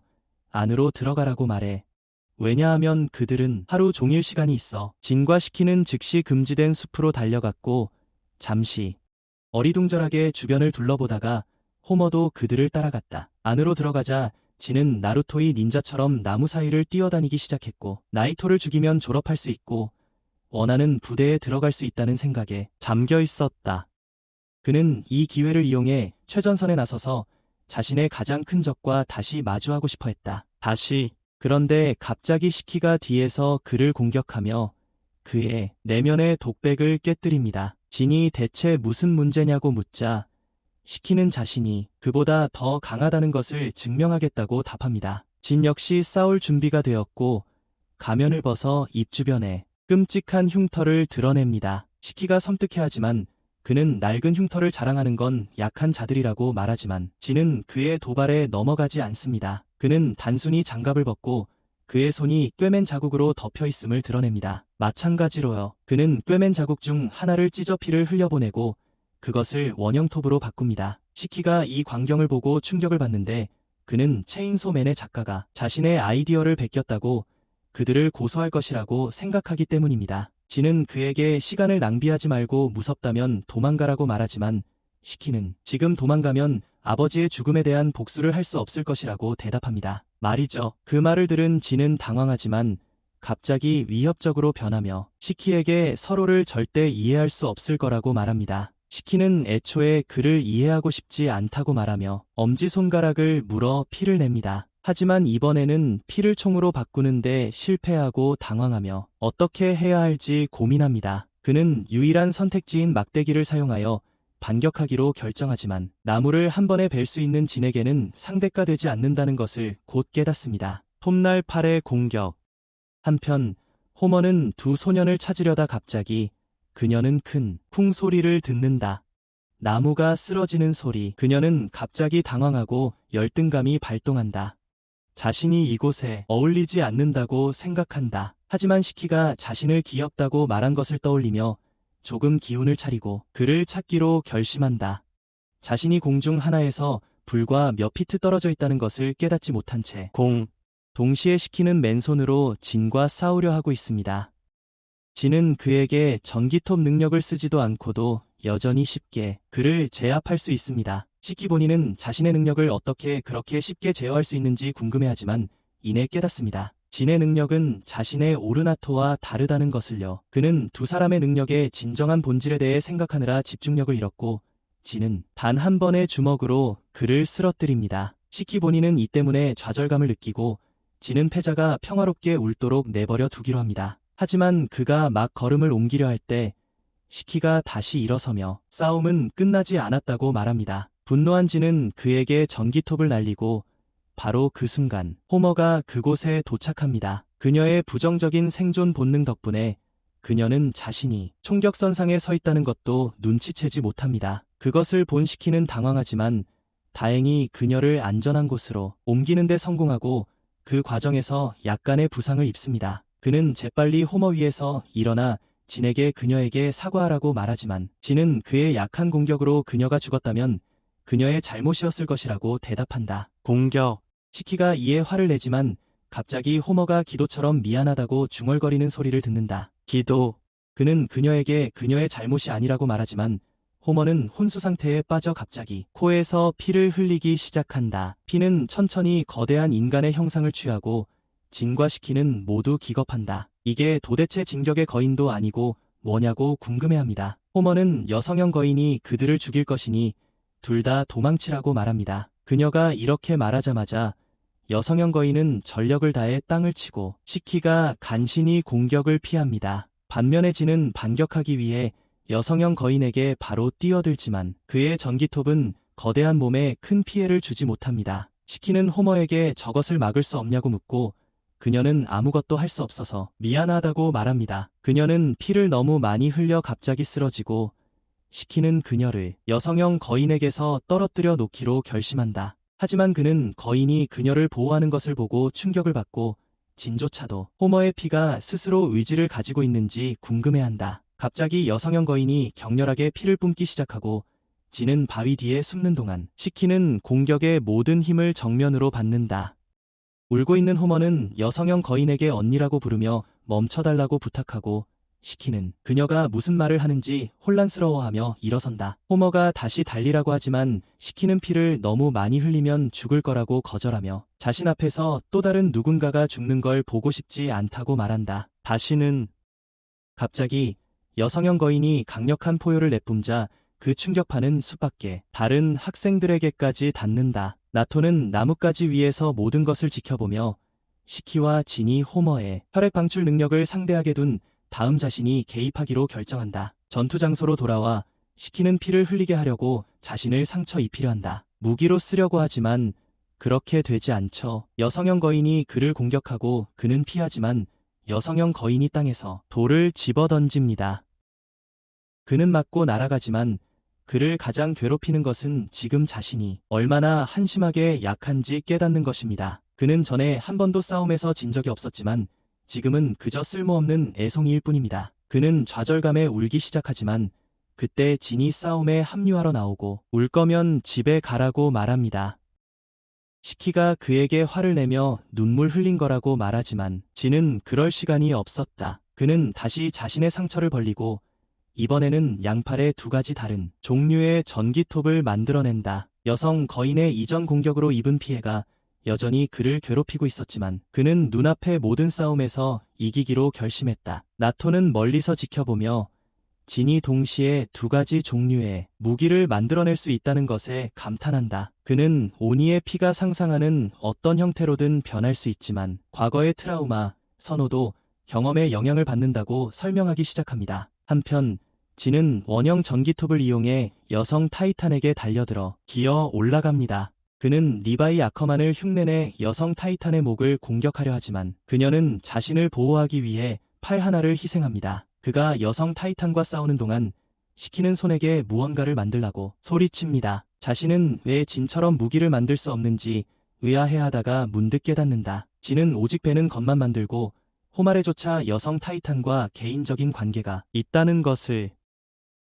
Speaker 1: 안으로 들어가라고 말해. 왜냐하면 그들은 하루 종일 시간이 있어. 진과 시키는 즉시 금지된 숲으로 달려갔고 잠시 어리둥절하게 주변을 둘러보다가 호머도 그들을 따라갔다. 안으로 들어가자 진은 나루토의 닌자처럼 나무 사이를 뛰어다니기 시작했고 나이토를 죽이면 졸업할 수 있고 원하는 부대에 들어갈 수 있다는 생각에 잠겨 있었다. 그는 이 기회를 이용해 최전선에 나서서 자신의 가장 큰 적과 다시 마주하고 싶어 했다. 그런데 갑자기 시키가 뒤에서 그를 공격하며 그의 내면의 독백을 깨뜨립니다. 진이 대체 무슨 문제냐고 묻자 시키는 자신이 그보다 더 강하다는 것을 증명하겠다고 답합니다. 진 역시 싸울 준비가 되었고 가면을 벗어 입 주변에 끔찍한 흉터를 드러냅니다. 시키가 섬뜩해하지만 그는 낡은 흉터를 자랑하는 건 약한 자들이라고 말하지만 진은 그의 도발에 넘어가지 않습니다. 그는 단순히 장갑을 벗고 그의 손이 꿰맨 자국으로 덮여 있음을 드러냅니다. 마찬가지로요. 그는 꿰맨 자국 중 하나를 찢어 피를 흘려보내고 그것을 원형톱으로 바꿉니다. 시키가 이 광경을 보고 충격을 받는데 그는 체인소맨의 작가가 자신의 아이디어를 베꼈다고 그들을 고소할 것이라고 생각하기 때문입니다. 진은 그에게 시간을 낭비하지 말고 무섭다면 도망가라고 말하지만 시키는 지금 도망가면 아버지의 죽음에 대한 복수를 할 수 없을 것이라고 대답합니다. 말이죠. 그 말을 들은 진은 당황하지만 갑자기 위협적으로 변하며 시키에게 서로를 절대 이해할 수 없을 거라고 말합니다. 시키는 애초에 그를 이해하고 싶지 않다고 말하며 엄지손가락을 물어 피를 냅니다. 하지만 이번에는 피를 총으로 바꾸는데 실패하고 당황하며 어떻게 해야 할지 고민합니다. 그는 유일한 선택지인 막대기를 사용하여 반격하기로 결정하지만 나무를 한 번에 벨 수 있는 진에게는 상대가 되지 않는다는 것을 곧 깨닫습니다. 톱날 팔의 공격. 한편 호머는 두 소년을 찾으려다 갑자기 그녀는 큰 쿵 소리를 듣는다. 나무가 쓰러지는 소리. 그녀는 갑자기 당황하고 열등감이 발동한다. 자신이 이곳에 어울리지 않는다고 생각한다. 하지만 시키가 자신을 귀엽다고 말한 것을 떠올리며 조금 기운을 차리고 그를 찾기로 결심한다. 자신이 공중 하나에서 불과 몇 피트 떨어져 있다는 것을 깨닫지 못한 채 동시에 시키는 맨손으로 진과 싸우려 하고 있습니다. 진은 그에게 전기톱 능력을 쓰지도 않고도 여전히 쉽게 그를 제압할 수 있습니다. 시키 본인은 자신의 능력을 어떻게 그렇게 쉽게 제어할 수 있는지 궁금해하지만 이내 깨닫습니다. 진의 능력은 자신의 오르나토와 다르다는 것을요. 그는 두 사람의 능력의 진정한 본질에 대해 생각하느라 집중력을 잃었고 진은 단 한 번의 주먹으로 그를 쓰러뜨립니다. 시키 본인은 이 때문에 좌절감을 느끼고 진은 패자가 평화롭게 울도록 내버려 두기로 합니다. 하지만 그가 막 걸음을 옮기려 할 때 시키가 다시 일어서며 싸움은 끝나지 않았다고 말합니다. 분노한 진은 그에게 전기톱을 날리고 바로 그 순간 호머가 그곳에 도착합니다. 그녀의 부정적인 생존 본능 덕분에 그녀는 자신이 총격선상에 서 있다는 것도 눈치채지 못합니다. 그것을 본 시키는 당황하지만 다행히 그녀를 안전한 곳으로 옮기는 데 성공하고 그 과정에서 약간의 부상을 입습니다. 그는 재빨리 호머 위에서 일어나 진에게 그녀에게 사과하라고 말하지만 진은 그의 약한 공격으로 그녀가 죽었다면 그녀의 잘못이었을 것이라고 대답한다. 공격. 시키가 이에 화를 내지만 갑자기 호머가 기도처럼 미안하다고 중얼거리는 소리를 듣는다. 기도. 그는 그녀에게 그녀의 잘못이 아니라고 말하지만 호머는 혼수 상태에 빠져 갑자기 코에서 피를 흘리기 시작한다. 피는 천천히 거대한 인간의 형상을 취하고 진과 시키는 모두 기겁한다. 이게 도대체 진격의 거인도 아니고 뭐냐고 궁금해합니다. 호머는 여성형 거인이 그들을 죽일 것이니 둘 다 도망치라고 말합니다. 그녀가 이렇게 말하자마자 여성형 거인은 전력을 다해 땅을 치고 시키가 간신히 공격을 피합니다. 반면에 진은 반격하기 위해 여성형 거인에게 바로 뛰어들지만 그의 전기톱은 거대한 몸에 큰 피해를 주지 못합니다. 시키는 호머에게 저것을 막을 수 없냐고 묻고 그녀는 아무것도 할 수 없어서 미안하다고 말합니다. 그녀는 피를 너무 많이 흘려 갑자기 쓰러지고 시키는 그녀를 여성형 거인에게서 떨어뜨려 놓기로 결심한다. 하지만 그는 거인이 그녀를 보호하는 것을 보고 충격을 받고 진조차도 호머의 피가 스스로 의지를 가지고 있는지 궁금해한다. 갑자기 여성형 거인이 격렬하게 피를 뿜기 시작하고 진은 바위 뒤에 숨는 동안 시키는 공격의 모든 힘을 정면으로 받는다. 울고 있는 호머는 여성형 거인에게 언니라고 부르며 멈춰달라고 부탁하고 시키는 그녀가 무슨 말을 하는지 혼란스러워하며 일어선다. 호머가 다시 달리라고 하지만 시키는 피를 너무 많이 흘리면 죽을 거라고 거절하며 자신 앞에서 또 다른 누군가가 죽는 걸 보고 싶지 않다고 말한다. 다시는. 갑자기 여성형 거인이 강력한 포효를 내뿜자 그 충격파는 숲밖에 다른 학생들에게까지 닿는다. 나토는 나뭇가지 위에서 모든 것을 지켜보며 시키와 진이 호머의 혈액 방출 능력을 상대하게 둔 다음 자신이 개입하기로 결정한다. 전투 장소로 돌아와 시키는 피를 흘리게 하려고 자신을 상처 입히려 한다. 무기로 쓰려고 하지만 그렇게 되지 않죠. 여성형 거인이 그를 공격하고 그는 피하지만 여성형 거인이 땅에서 돌을 집어던집니다. 그는 맞고 날아가지만 그를 가장 괴롭히는 것은 지금 자신이 얼마나 한심하게 약한지 깨닫는 것입니다. 그는 전에 한 번도 싸움에서 진 적이 없었지만 지금은 그저 쓸모없는 애송이일 뿐입니다. 그는 좌절감에 울기 시작하지만 그때 진이 싸움에 합류하러 나오고 울 거면 집에 가라고 말합니다. 시키가 그에게 화를 내며 눈물 흘린 거라고 말하지만 진은 그럴 시간이 없었다. 그는 다시 자신의 상처를 벌리고 이번에는 양팔에 두 가지 다른 종류의 전기톱을 만들어낸다. 여성 거인의 이전 공격으로 입은 피해가 여전히 그를 괴롭히고 있었지만 그는 눈앞의 모든 싸움에서 이기기로 결심했다. 나토는 멀리서 지켜보며 진이 동시에 두 가지 종류의 무기를 만들어낼 수 있다는 것에 감탄한다. 그는 오니의 피가 상상하는 어떤 형태로든 변할 수 있지만 과거의 트라우마, 선호도, 경험에 영향을 받는다고 설명하기 시작합니다. 한편 진은 원형 전기톱을 이용해 여성 타이탄에게 달려들어 기어 올라갑니다. 그는 리바이 아커만을 흉내내 여성 타이탄의 목을 공격하려 하지만 그녀는 자신을 보호하기 위해 팔 하나를 희생합니다. 그가 여성 타이탄과 싸우는 동안 시키는 손에게 무언가를 만들라고 소리칩니다. 자신은 왜 진처럼 무기를 만들 수 없는지 의아해하다가 문득 깨닫는다. 진은 오직 배는 것만 만들고 호말에조차 여성 타이탄과 개인적인 관계가 있다는 것을.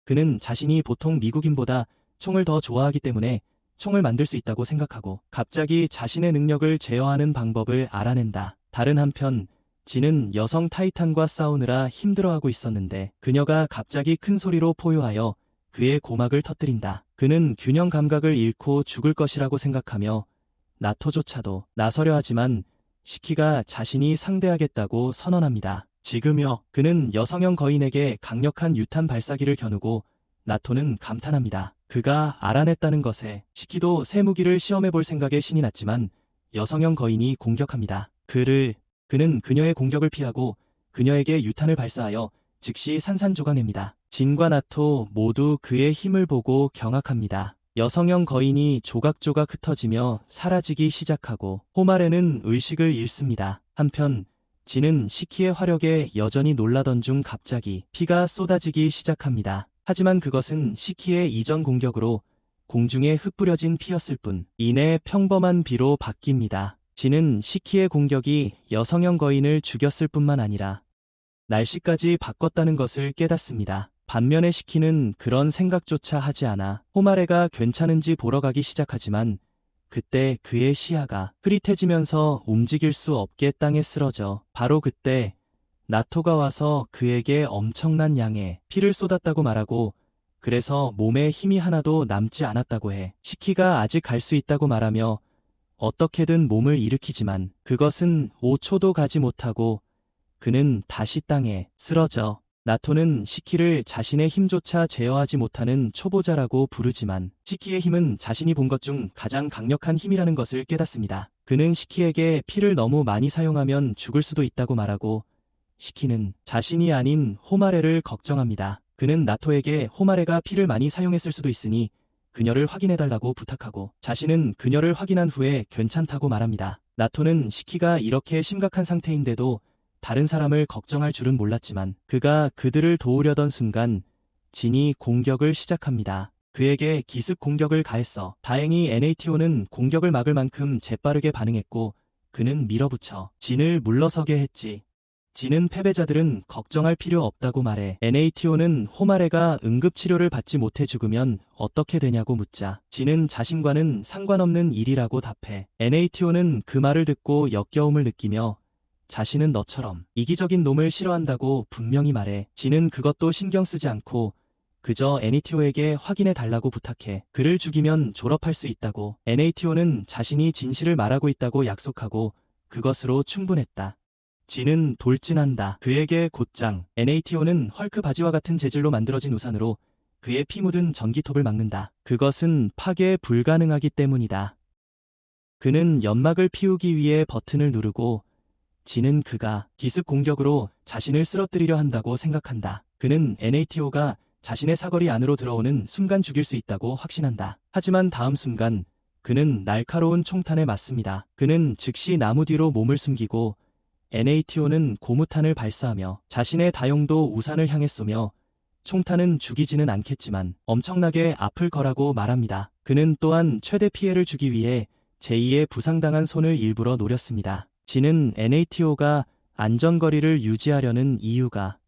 Speaker 1: 그는 자신이 보통 미국인보다 총을 더 좋아하기 때문에 총을 만들 수 있다고 생각하고 갑자기 자신의 능력을 제어하는 방법을 알아낸다. 다른 한편 진은 여성 타이탄과 싸우느라 힘들어하고 있었는데 그녀가 갑자기 큰 소리로 포효하여 그의 고막을 터뜨린다. 그는 균형 감각을 잃고 죽을 것이라고 생각하며 나토조차도 나서려 하지만 시키가 자신이 상대하겠다고 선언합니다. 지금요. 그는 여성형 거인에게 강력한 유탄 발사기를 겨누고 나토는 감탄합니다. 그가 알아냈다는 것에 시키도 새 무기를 시험해볼 생각에 신이 났지만 여성형 거인이 공격합니다. 그는 그녀의 공격을 피하고 그녀에게 유탄을 발사하여 즉시 산산조각냅니다. 진과 나토 모두 그의 힘을 보고 경악합니다. 여성형 거인이 조각조각 흩어지며 사라지기 시작하고 호마레는 의식을 잃습니다. 한편 진은 시키의 화력에 여전히 놀라던 중 갑자기 피가 쏟아지기 시작합니다. 하지만 그것은 시키의 이전 공격으로 공중에 흩뿌려진 피였을 뿐 이내 평범한 비로 바뀝니다. 진은 시키의 공격이 여성형 거인을 죽였을 뿐만 아니라 날씨까지 바꿨다는 것을 깨닫습니다. 반면에 시키는 그런 생각조차 하지 않아 호마레가 괜찮은지 보러 가기 시작하지만 그때 그의 시야가 흐릿해지면서 움직일 수 없게 땅에 쓰러져 바로 그때 나토가 와서 그에게 엄청난 양의 피를 쏟았다고 말하고 그래서 몸에 힘이 하나도 남지 않았다고 해. 시키가 아직 갈 수 있다고 말하며 어떻게든 몸을 일으키지만 그것은 5초도 가지 못하고 그는 다시 땅에 쓰러져. 나토는 시키를 자신의 힘조차 제어하지 못하는 초보자라고 부르지만 시키의 힘은 자신이 본 것 중 가장 강력한 힘이라는 것을 깨닫습니다. 그는 시키에게 피를 너무 많이 사용하면 죽을 수도 있다고 말하고 시키는 자신이 아닌 호마레를 걱정합니다. 그는 나토에게 호마레가 피를 많이 사용했을 수도 있으니 그녀를 확인해달라고 부탁하고 자신은 그녀를 확인한 후에 괜찮다고 말합니다. 나토는 시키가 이렇게 심각한 상태인데도 다른 사람을 걱정할 줄은 몰랐지만 그가 그들을 도우려던 순간 진이 공격을 시작합니다. 그에게 기습 공격을 가했어. 다행히 NATO는 공격을 막을 만큼 재빠르게 반응했고 그는 밀어붙여 진을 물러서게 했지. 진은 패배자들은 걱정할 필요 없다고 말해. NATO는 호마레가 응급치료를 받지 못해 죽으면 어떻게 되냐고 묻자 진은 자신과는 상관없는 일이라고 답해. NATO는 그 말을 듣고 역겨움을 느끼며 자신은 너처럼 이기적인 놈을 싫어한다고 분명히 말해. 진은 그것도 신경 쓰지 않고 그저 NATO에게 확인해 달라고 부탁해. 그를 죽이면 졸업할 수 있다고. NATO는 자신이 진실을 말하고 있다고 약속하고 그것으로 충분했다. 진은 돌진한다. 그에게 곧장 NATO는 헐크 바지와 같은 재질로 만들어진 우산으로 그의 피 묻은 전기톱을 막는다. 그것은 파괴 불가능하기 때문이다. 그는 연막을 피우기 위해 버튼을 누르고 진은 그가 기습 공격으로 자신을 쓰러뜨리려 한다고 생각한다. 그는 NATO가 자신의 사거리 안으로 들어오는 순간 죽일 수 있다고 확신한다. 하지만 다음 순간 그는 날카로운 총탄에 맞습니다. 그는 즉시 나무 뒤로 몸을 숨기고 NATO는 고무탄을 발사하며 자신의 다용도 우산을 향해 쏘며 총탄은 죽이지는 않겠지만 엄청나게 아플 거라고 말합니다. 그는 또한 최대 피해를 주기 위해 제2의 부상당한 손을 일부러 노렸습니다. 진은 NATO가 안전거리를 유지하려는 이유가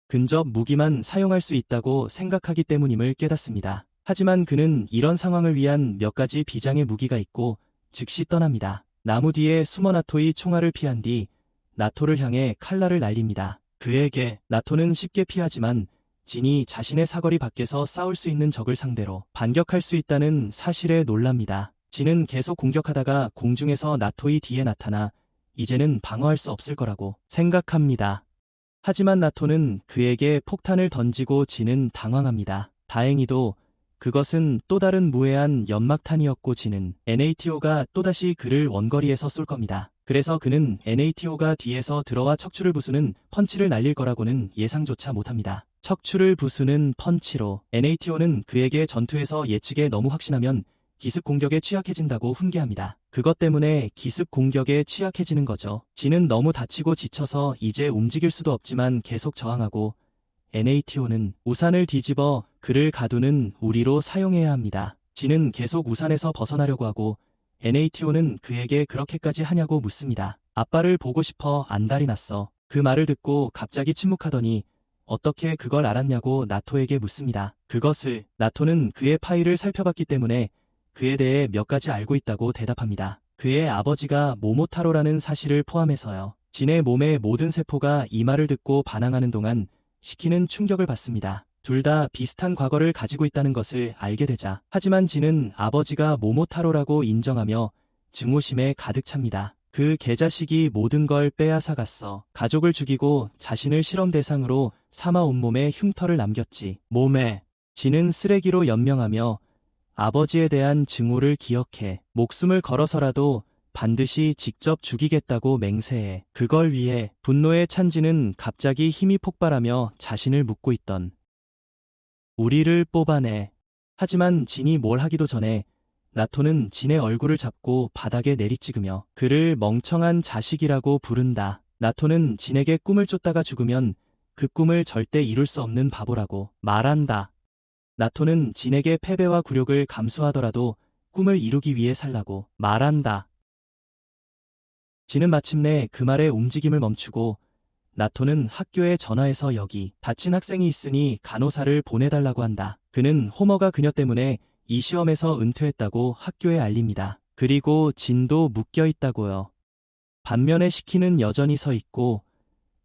Speaker 1: 근접 무기만 사용할 수 있다고 생각하기 때문임을 깨닫습니다. 하지만 그는 이런 상황을 위한 몇 가지 비장의 무기가 있고 즉시 떠납니다. 나무 뒤에 숨어 나토의 총알을 피한 뒤 나토를 향해 칼날을 날립니다. 그에게 나토는 쉽게 피하지만 진이 자신의 사거리 밖에서 싸울 수 있는 적을 상대로 반격할 수 있다는 사실에 놀랍니다. 진은 계속 공격하다가 공중에서 나토의 뒤에 나타나 이제는 방어할 수 없을 거라고 생각합니다. 하지만 나토는 그에게 폭탄을 던지고 진은 당황합니다. 다행히도 그것은 또 다른 무해한 연막탄이었고 진은 NATO가 또다시 그를 원거리에서 쏠 겁니다. 그래서 그는 NATO가 뒤에서 들어와 척추를 부수는 펀치를 날릴 거라고는 예상조차 못합니다. 척추를 부수는 펀치로 NATO는 그에게 전투에서 예측에 너무 확신하면 기습 공격에 취약해진다고 훈계합니다. 그것 때문에 기습 공격에 취약해지는 거죠. 진은 너무 다치고 지쳐서 이제 움직일 수도 없지만 계속 저항하고 NATO는 우산을 뒤집어 그를 가두는 우리로 사용해야 합니다. 진은 계속 우산에서 벗어나려고 하고 NATO는 그에게 그렇게까지 하냐고 묻습니다. 아빠를 보고 싶어 안달이 났어. 그 말을 듣고 갑자기 침묵하더니 어떻게 그걸 알았냐고 나토에게 묻습니다. 그것을 나토는 그의 파일을 살펴봤기 때문에 그에 대해 몇 가지 알고 있다고 대답합니다. 그의 아버지가 모모타로라는 사실을 포함해서요. 진의 몸의 모든 세포가 이 말을 듣고 반항하는 동안 시키는 충격을 받습니다. 둘 다 비슷한 과거를 가지고 있다는 것을 알게 되자. 하지만 진은 아버지가 모모타로라고 인정하며 증오심에 가득 찹니다. 그 개자식이 모든 걸 빼앗아갔어. 가족을 죽이고 자신을 실험 대상으로 삼아 온몸에 흉터를 남겼지. 몸에. 진은 쓰레기로 연명하며 아버지에 대한 증오를 기억해 목숨을 걸어서라도 반드시 직접 죽이겠다고 맹세해. 그걸 위해 분노에 찬 진은 갑자기 힘이 폭발하며 자신을 묶고 있던 우리를 뽑아내. 하지만 진이 뭘 하기도 전에 나토는 진의 얼굴을 잡고 바닥에 내리찍으며 그를 멍청한 자식이라고 부른다. 나토는 진에게 꿈을 쫓다가 죽으면 그 꿈을 절대 이룰 수 없는 바보라고 말한다. 나토는 진에게 패배와 굴욕을 감수하더라도 꿈을 이루기 위해 살라고 말한다. 진은 마침내 그 말에 움직임을 멈추고 나토는 학교에 전화해서 여기 다친 학생이 있으니 간호사를 보내달라고 한다. 그는 호머가 그녀 때문에 이 시험에서 은퇴했다고 학교에 알립니다. 그리고 진도 묶여 있다고요. 반면에 시키는 여전히 서 있고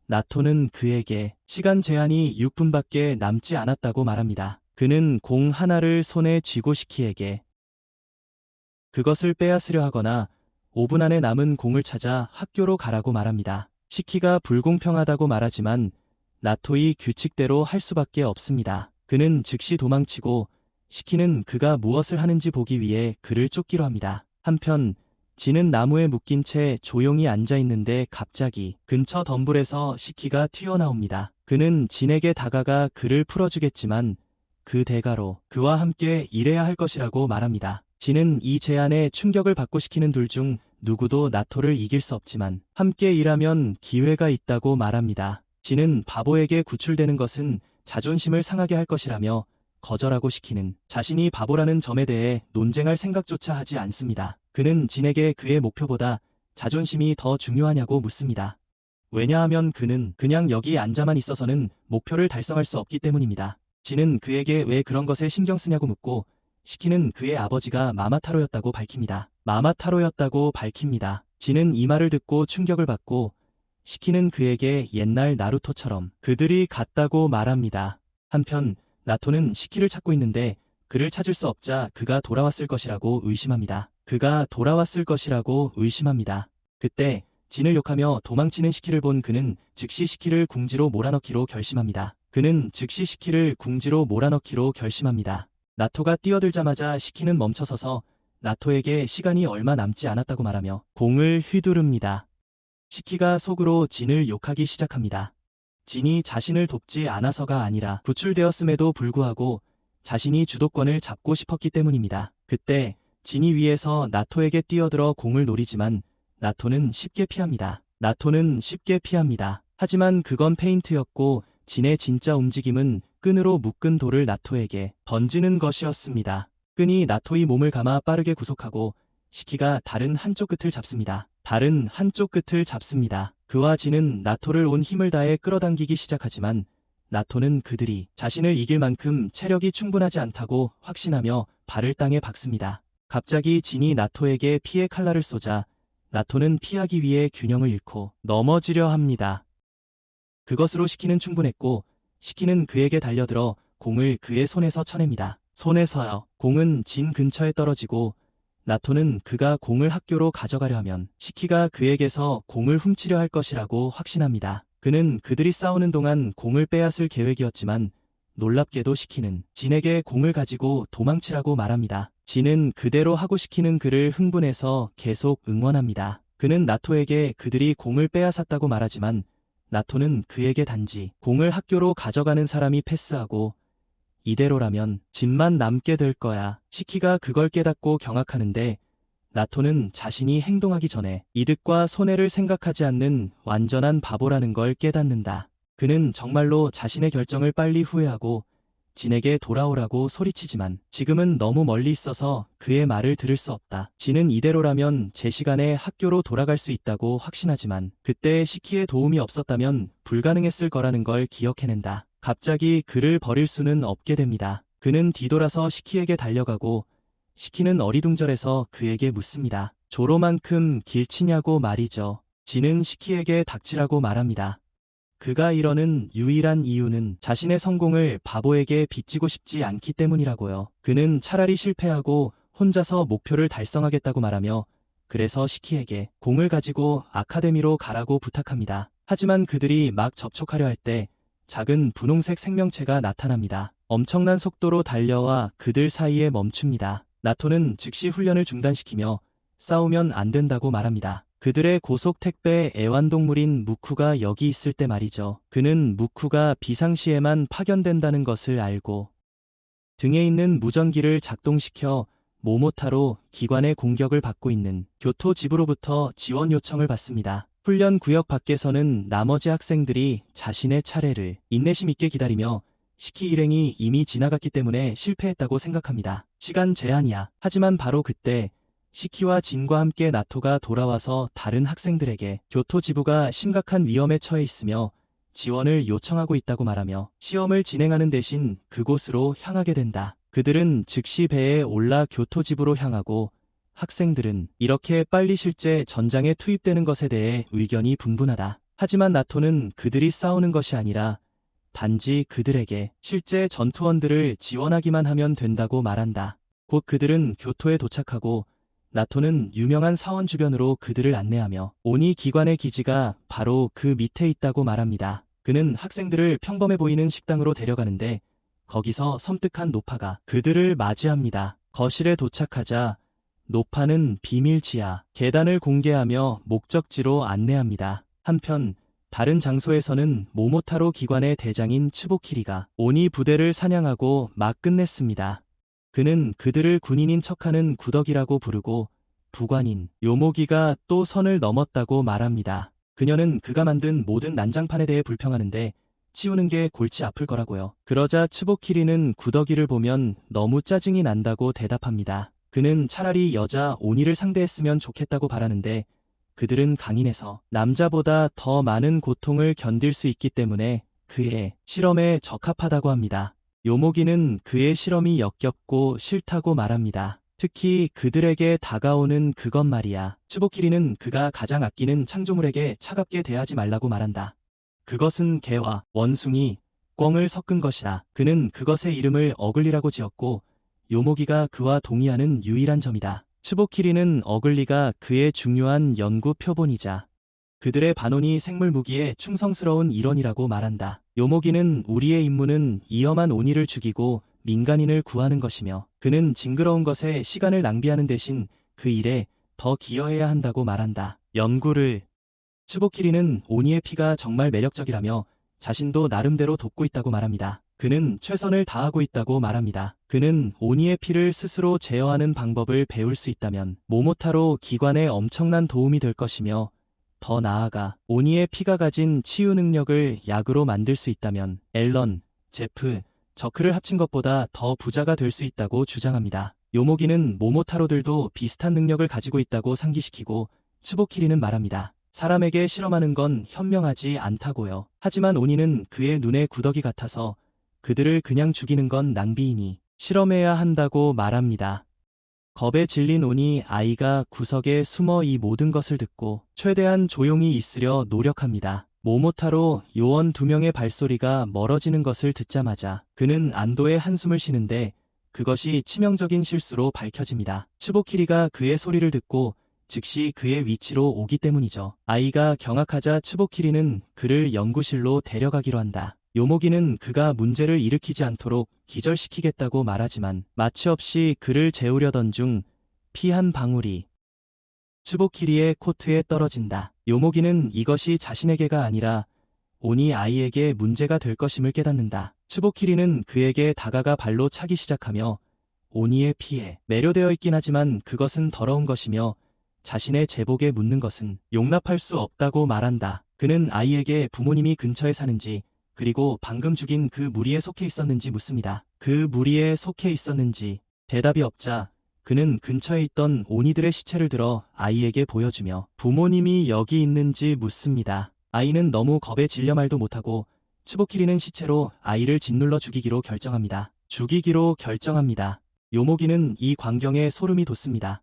Speaker 1: 나토는 그에게 시간 제한이 6분밖에 남지 않았다고 말합니다. 그는 공 하나를 손에 쥐고 시키에게 그것을 빼앗으려 하거나 5분 안에 남은 공을 찾아 학교로 가라고 말합니다. 시키가 불공평하다고 말하지만 나토의 규칙대로 할 수밖에 없습니다. 그는 즉시 도망치고 시키는 그가 무엇을 하는지 보기 위해 그를 쫓기로 합니다. 한편 진은 나무에 묶인 채 조용히 앉아 있는데 갑자기 근처 덤불에서 시키가 튀어나옵니다. 그는 진에게 다가가 그를 풀어주겠지만 그 대가로 그와 함께 일해야 할 것이라고 말합니다. 진은 이 제안에 충격을 받고 시키는 둘 중 누구도 나토를 이길 수 없지만 함께 일하면 기회가 있다고 말합니다. 진은 바보에게 구출되는 것은 자존심을 상하게 할 것이라며 거절하고 시키는 자신이 바보라는 점에 대해 논쟁할 생각조차 하지 않습니다. 그는 진에게 그의 목표보다 자존심이 더 중요하냐고 묻습니다. 왜냐하면 그는 그냥 여기 앉아만 있어서는 목표를 달성할 수 없기 때문입니다. 진은 그에게 왜 그런 것에 신경 쓰냐고 묻고 시키는 그의 아버지가 마마타로였다고 밝힙니다. 마마타로였다고 밝힙니다. 진은 이 말을 듣고 충격을 받고 시키는 그에게 옛날 나루토처럼 그들이 같다고 말합니다. 한편 나토는 시키를 찾고 있는데 그를 찾을 수 없자 그가 돌아왔을 것이라고 의심합니다. 그가 돌아왔을 것이라고 의심합니다. 그때 진을 욕하며 도망치는 시키를 본 그는 즉시 시키를 궁지로 몰아넣기로 결심합니다. 그는 즉시 시키를 궁지로 몰아넣기로 결심합니다. 나토가 뛰어들자마자 시키는 멈춰서서 나토에게 시간이 얼마 남지 않았다고 말하며 공을 휘두릅니다. 시키가 속으로 진을 욕하기 시작합니다. 진이 자신을 돕지 않아서가 아니라 구출되었음에도 불구하고 자신이 주도권을 잡고 싶었기 때문입니다. 그때 진이 위에서 나토에게 뛰어들어 공을 노리지만 나토는 쉽게 피합니다. 나토는 쉽게 피합니다. 하지만 그건 페인트였고 진의 진짜 움직임은 끈으로 묶은 돌을 나토에게 던지는 것이었습니다. 끈이 나토의 몸을 감아 빠르게 구속하고 시키가 다른 한쪽 끝을 잡습니다. 다른 한쪽 끝을 잡습니다. 그와 진은 나토를 온 힘을 다해 끌어당기기 시작하지만 나토는 그들이 자신을 이길 만큼 체력이 충분하지 않다고 확신하며 발을 땅에 박습니다. 갑자기 진이 나토에게 피해 칼날을 쏘자 나토는 피하기 위해 균형을 잃고 넘어지려 합니다. 그것으로 시키는 충분했고 시키는 그에게 달려들어 공을 그의 손에서 쳐냅니다. 손에서요. 공은 진 근처에 떨어지고 나토는 그가 공을 학교로 가져가려 하면 시키가 그에게서 공을 훔치려 할 것이라고 확신합니다. 그는 그들이 싸우는 동안 공을 빼앗을 계획이었지만 놀랍게도 시키는 진에게 공을 가지고 도망치라고 말합니다. 진은 그대로 하고 시키는 그를 흥분해서 계속 응원합니다. 그는 나토에게 그들이 공을 빼앗았다고 말하지만 나토는 그에게 단지 공을 학교로 가져가는 사람이 패스하고 이대로라면 진만 남게 될 거야. 시키가 그걸 깨닫고 경악하는데 나토는 자신이 행동하기 전에 이득과 손해를 생각하지 않는 완전한 바보라는 걸 깨닫는다. 그는 정말로 자신의 결정을 빨리 후회하고 진에게 돌아오라고 소리치지만 지금은 너무 멀리 있어서 그의 말을 들을 수 없다. 진은 이대로라면 제 시간에 학교로 돌아갈 수 있다고 확신하지만 그때 시키의 도움이 없었다면 불가능했을 거라는 걸 기억해낸다. 갑자기 그를 버릴 수는 없게 됩니다. 그는 뒤돌아서 시키에게 달려가고 시키는 어리둥절해서 그에게 묻습니다. 조로만큼 길치냐고 말이죠. 진은 시키에게 닥치라고 말합니다. 그가 이러는 유일한 이유는 자신의 성공을 바보에게 빚지고 싶지 않기 때문이라고요. 그는 차라리 실패하고 혼자서 목표를 달성하겠다고 말하며 그래서 시키에게 공을 가지고 아카데미로 가라고 부탁합니다. 하지만 그들이 막 접촉하려 할 때 작은 분홍색 생명체가 나타납니다. 엄청난 속도로 달려와 그들 사이에 멈춥니다. 나토는 즉시 훈련을 중단시키며 싸우면 안 된다고 말합니다. 그들의 고속 택배 애완동물인 무쿠가 여기 있을 때 말이죠. 그는 무쿠가 비상시에만 파견된다는 것을 알고 등에 있는 무전기를 작동시켜 모모타로 기관의 공격을 받고 있는 교토 지부로부터 지원 요청을 받습니다. 훈련 구역 밖에서는 나머지 학생들이 자신의 차례를 인내심 있게 기다리며 시키 일행이 이미 지나갔기 때문에 실패했다고 생각합니다. 시간 제한이야. 하지만 바로 그때 시키와 진과 함께 나토가 돌아와서 다른 학생들에게 교토 지부가 심각한 위험에 처해 있으며 지원을 요청하고 있다고 말하며 시험을 진행하는 대신 그곳으로 향하게 된다. 그들은 즉시 배에 올라 교토 지부로 향하고 학생들은 이렇게 빨리 실제 전장에 투입되는 것에 대해 의견이 분분하다. 하지만 나토는 그들이 싸우는 것이 아니라 단지 그들에게 실제 전투원들을 지원하기만 하면 된다고 말한다. 곧 그들은 교토에 도착하고 나토는 유명한 사원 주변으로 그들을 안내하며 오니 기관의 기지가 바로 그 밑에 있다고 말합니다. 그는 학생들을 평범해 보이는 식당으로 데려가는데 거기서 섬뜩한 노파가 그들을 맞이합니다. 거실에 도착하자 노파는 비밀 지하 계단을 공개하며 목적지로 안내합니다. 한편 다른 장소에서는 모모타로 기관의 대장인 츠보키리가 오니 부대를 사냥하고 막 끝냈습니다. 그는 그들을 군인인 척하는 구덕이라고 부르고 부관인 요모기가 또 선을 넘었다고 말합니다. 그녀는 그가 만든 모든 난장판에 대해 불평하는데 치우는 게 골치 아플 거라고요. 그러자 츠보키리는 구덕이를 보면 너무 짜증이 난다고 대답합니다. 그는 차라리 여자 오니를 상대했으면 좋겠다고 바라는데 그들은 강인해서 남자보다 더 많은 고통을 견딜 수 있기 때문에 그의 실험에 적합하다고 합니다. 요모기는 그의 실험이 역겹고 싫다고 말합니다. 특히 그들에게 다가오는 그것 말이야. 츠보키리는 그가 가장 아끼는 창조물에게 차갑게 대하지 말라고 말한다. 그것은 개와 원숭이, 꿩을 섞은 것이다. 그는 그것의 이름을 어글리라고 지었고 요모기가 그와 동의하는 유일한 점이다. 츠보키리는 어글리가 그의 중요한 연구 표본이자 그들의 반원이 생물 무기에 충성스러운 일원이라고 말한다. 요모기는 우리의 임무는 위험한 오니를 죽이고 민간인을 구하는 것이며 그는 징그러운 것에 시간을 낭비하는 대신 그 일에 더 기여해야 한다고 말한다. 연구를 츠보키리는 오니의 피가 정말 매력적이라며 자신도 나름대로 돕고 있다고 말합니다. 그는 최선을 다하고 있다고 말합니다. 그는 오니의 피를 스스로 제어하는 방법을 배울 수 있다면 모모타로 기관에 엄청난 도움이 될 것이며 더 나아가 오니의 피가 가진 치유 능력을 약으로 만들 수 있다면 앨런, 제프, 저크를 합친 것보다 더 부자가 될 수 있다고 주장합니다. 요모기는 모모타로들도 비슷한 능력을 가지고 있다고 상기시키고 츠보키리는 말합니다. 사람에게 실험하는 건 현명하지 않다고요. 하지만 오니는 그의 눈에 구더기 같아서 그들을 그냥 죽이는 건 낭비이니 실험해야 한다고 말합니다. 겁에 질린 오니 아이가 구석에 숨어 이 모든 것을 듣고 최대한 조용히 있으려 노력합니다. 모모타로 요원 2명의 발소리가 멀어지는 것을 듣자마자 그는 안도의 한숨을 쉬는데 그것이 치명적인 실수로 밝혀집니다. 츠보키리가 그의 소리를 듣고 즉시 그의 위치로 오기 때문이죠. 아이가 경악하자 츠보키리는 그를 연구실로 데려가기로 한다. 요모기는 그가 문제를 일으키지 않도록 기절시키겠다고 말하지만 마취 없이 그를 재우려던 중 피 한 방울이 츠보키리의 코트에 떨어진다. 요모기는 이것이 자신에게가 아니라 오니 아이에게 문제가 될 것임을 깨닫는다. 츠보키리는 그에게 다가가 발로 차기 시작하며 오니의 피에 매료되어 있긴 하지만 그것은 더러운 것이며 자신의 제복에 묻는 것은 용납할 수 없다고 말한다. 그는 아이에게 부모님이 근처에 사는지 그리고 방금 죽인 그 무리에 속해 있었는지 묻습니다. 그 무리에 속해 있었는지 대답이 없자 그는 근처에 있던 오니들의 시체를 들어 아이에게 보여주며 부모님이 여기 있는지 묻습니다. 아이는 너무 겁에 질려 말도 못하고 츠보키리는 시체로 아이를 짓눌러 죽이기로 결정합니다. 요모기는 이 광경에 소름이 돋습니다.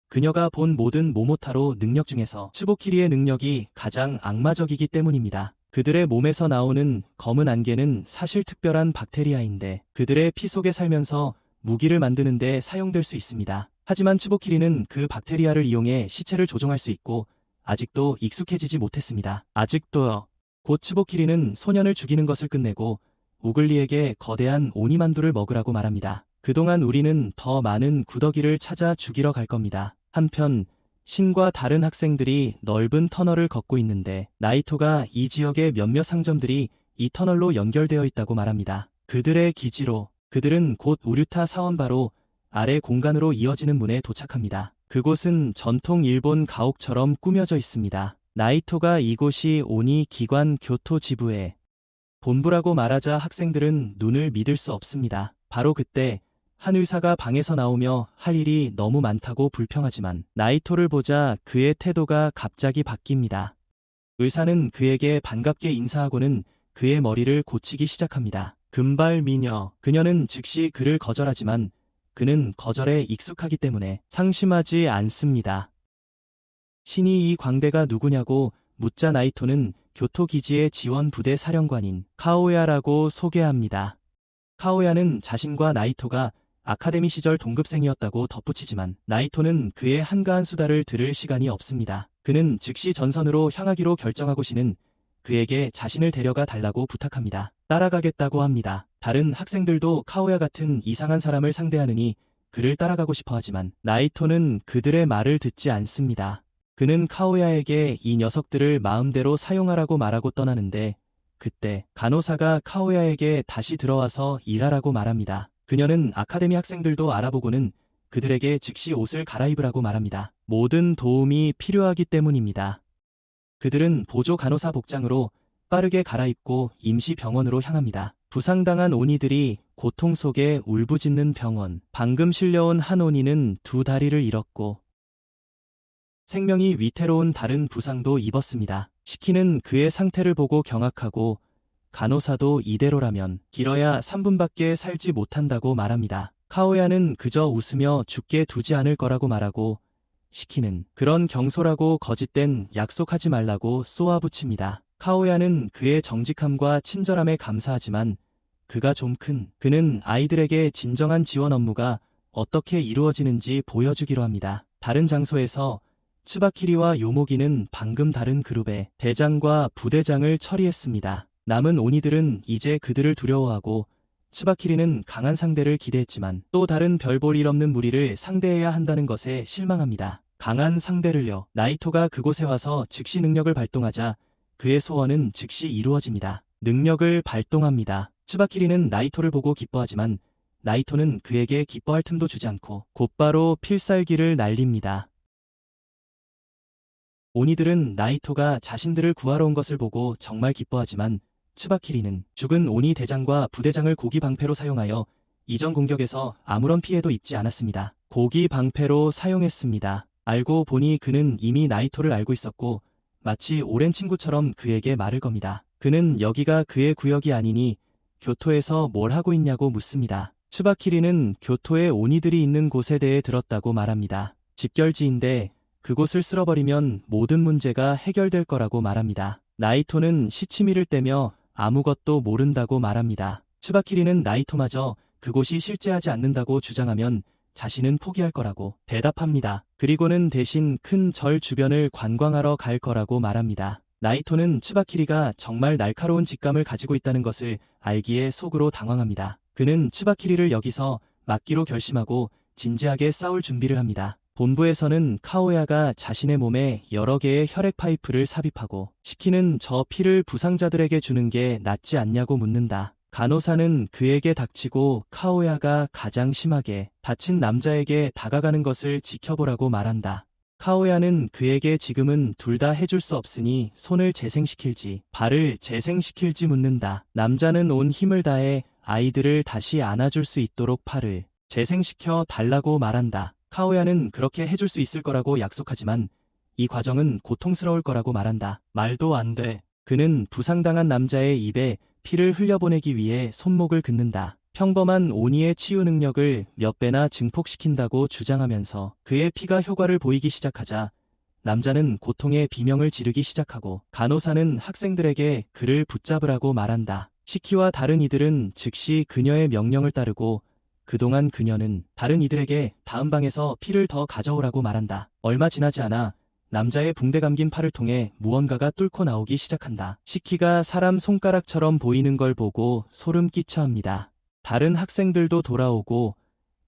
Speaker 1: 그녀가 본 모든 모모타로 능력 중에서 츠보키리의 능력이 가장 악마적이기 때문입니다. 그들의 몸에서 나오는 검은 안개는 사실 특별한 박테리아인데 그들의 피 속에 살면서 무기를 만드는 데 사용될 수 있습니다. 하지만 츠보키리는 그 박테리아를 이용해 시체를 조종할 수 있고 아직도 익숙해지지 못했습니다. 아직도요. 곧 츠보키리는 소년을 죽이는 것을 끝내고 우글리에게 거대한 오니만두를 먹으라고 말합니다. 그동안 우리는 더 많은 구더기를 찾아 죽이러 갈 겁니다. 한편 신과 다른 학생들이 넓은 터널을 걷고 있는데 나이토가 이 지역의 몇몇 상점들이 이 터널로 연결되어 있다고 말합니다. 그들의 기지로 그들은 곧 우류타 사원바로 아래 공간으로 이어지는 문에 도착합니다. 그곳은 전통 일본 가옥처럼 꾸며져 있습니다. 나이토가 이곳이 오니 기관 교토 지부의 본부라고 말하자 학생들은 눈을 믿을 수 없습니다. 바로 그때 한 의사가 방에서 나오며 할 일이 너무 많다고 불평하지만 나이토를 보자 그의 태도가 갑자기 바뀝니다. 의사는 그에게 반갑게 인사하고는 그의 머리를 고치기 시작합니다. 금발 미녀. 그녀는 즉시 그를 거절하지만 그는 거절에 익숙하기 때문에 상심하지 않습니다. 신이 이 광대가 누구냐고 묻자 나이토는 교토기지의 지원부대 사령관인 카오야라고 소개합니다. 카오야는 자신과 나이토가 아카데미 시절 동급생이었다고 덧붙이지만 나이토는 그의 한가한 수다를 들을 시간이 없습니다. 그는 즉시 전선으로 향하기로 결정하고 신은 그에게 자신을 데려가 달라고 부탁합니다. 따라가겠다고 합니다. 다른 학생들도 카오야 같은 이상한 사람을 상대하느니 그를 따라가고 싶어 하지만 나이토는 그들의 말을 듣지 않습니다. 그는 카오야에게 이 녀석들을 마음대로 사용하라고 말하고 떠나는데 그때 간호사가 카오야에게 다시 들어와서 일하라고 말합니다. 그녀는 아카데미 학생들도 알아보고는 그들에게 즉시 옷을 갈아입으라고 말합니다. 모든 도움이 필요하기 때문입니다. 그들은 보조 간호사 복장으로 빠르게 갈아입고 임시 병원으로 향합니다. 부상당한 오니들이 고통 속에 울부짖는 병원. 방금 실려온 한 오니는 두 다리를 잃었고 생명이 위태로운 다른 부상도 입었습니다. 시키는 그의 상태를 보고 경악하고 간호사도 이대로라면 길어야 3분밖에 살지 못한다고 말합니다. 카오야는 그저 웃으며 죽게 두지 않을 거라고 말하고 시키는 그런 경솔하고 거짓된 약속하지 말라고 쏘아붙입니다. 카오야는 그의 정직함과 친절함에 감사하지만 그가 좀 그는 아이들에게 진정한 지원 업무가 어떻게 이루어지는지 보여주기로 합니다. 다른 장소에서 츠바키리와 요모기는 방금 다른 그룹의 대장과 부대장을 처리했습니다. 남은 오니들은 이제 그들을 두려워하고 츠바키리는 강한 상대를 기대했지만 또 다른 별볼 일 없는 무리를 상대해야 한다는 것에 실망합니다. 강한 상대를요. 나이토가 그곳에 와서 즉시 능력을 발동하자 그의 소원은 즉시 이루어집니다. 능력을 발동합니다. 츠바키리는 나이토를 보고 기뻐하지만 나이토는 그에게 기뻐할 틈도 주지 않고 곧바로 필살기를 날립니다. 오니들은 나이토가 자신들을 구하러 온 것을 보고 정말 기뻐하지만 츠바키리는 죽은 오니 대장과 부대장을 고기 방패로 사용하여 이전 공격에서 아무런 피해도 입지 않았습니다. 고기 방패로 사용했습니다. 알고 보니 그는 이미 나이토를 알고 있었고 마치 오랜 친구처럼 그에게 말을 겁니다. 그는 여기가 그의 구역이 아니니 교토에서 뭘 하고 있냐고 묻습니다. 츠바키리는 교토에 오니들이 있는 곳에 대해 들었다고 말합니다. 집결지인데 그곳을 쓸어버리면 모든 문제가 해결될 거라고 말합니다. 나이토는 시치미를 떼며 아무것도 모른다고 말합니다. 츠바키리는 나이토마저 그곳이 실제하지 않는다고 주장하면 자신은 포기할 거라고 대답합니다. 그리고는 대신 큰 절 주변을 관광하러 갈 거라고 말합니다. 나이토는 츠바키리가 정말 날카로운 직감을 가지고 있다는 것을 알기에 속으로 당황합니다. 그는 츠바키리를 여기서 막기로 결심하고 진지하게 싸울 준비를 합니다. 본부에서는 카오야가 자신의 몸에 여러 개의 혈액 파이프를 삽입하고 시키는 저 피를 부상자들에게 주는 게 낫지 않냐고 묻는다. 간호사는 그에게 닥치고 카오야가 가장 심하게 다친 남자에게 다가가는 것을 지켜보라고 말한다. 카오야는 그에게 지금은 둘 다 해줄 수 없으니 손을 재생시킬지 발을 재생시킬지 묻는다. 남자는 온 힘을 다해 아이들을 다시 안아줄 수 있도록 팔을 재생시켜 달라고 말한다. 카오야는 그렇게 해줄 수 있을 거라고 약속하지만 이 과정은 고통스러울 거라고 말한다. 말도 안 돼. 그는 부상당한 남자의 입에 피를 흘려보내기 위해 손목을 긋는다. 평범한 오니의 치유 능력을 몇 배나 증폭시킨다고 주장하면서 그의 피가 효과를 보이기 시작하자 남자는 고통의 비명을 지르기 시작하고 간호사는 학생들에게 그를 붙잡으라고 말한다. 시키와 다른 이들은 즉시 그녀의 명령을 따르고 그동안 그녀는 다른 이들에게 다음 방에서 피를 더 가져오라고 말한다. 얼마 지나지 않아 남자의 붕대 감긴 팔을 통해 무언가가 뚫고 나오기 시작한다. 시키가 사람 손가락처럼 보이는 걸 보고 소름 끼쳐 합니다. 다른 학생들도 돌아오고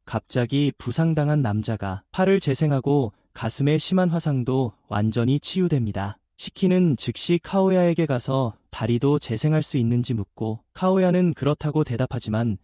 Speaker 1: 갑자기 부상당한 남자가 팔을 재생하고 가슴에 심한 화상도 완전히 치유됩니다. 시키는 즉시 카오야에게 가서 다리도 재생할 수 있는지 묻고 카오야는 그렇다고 대답하지만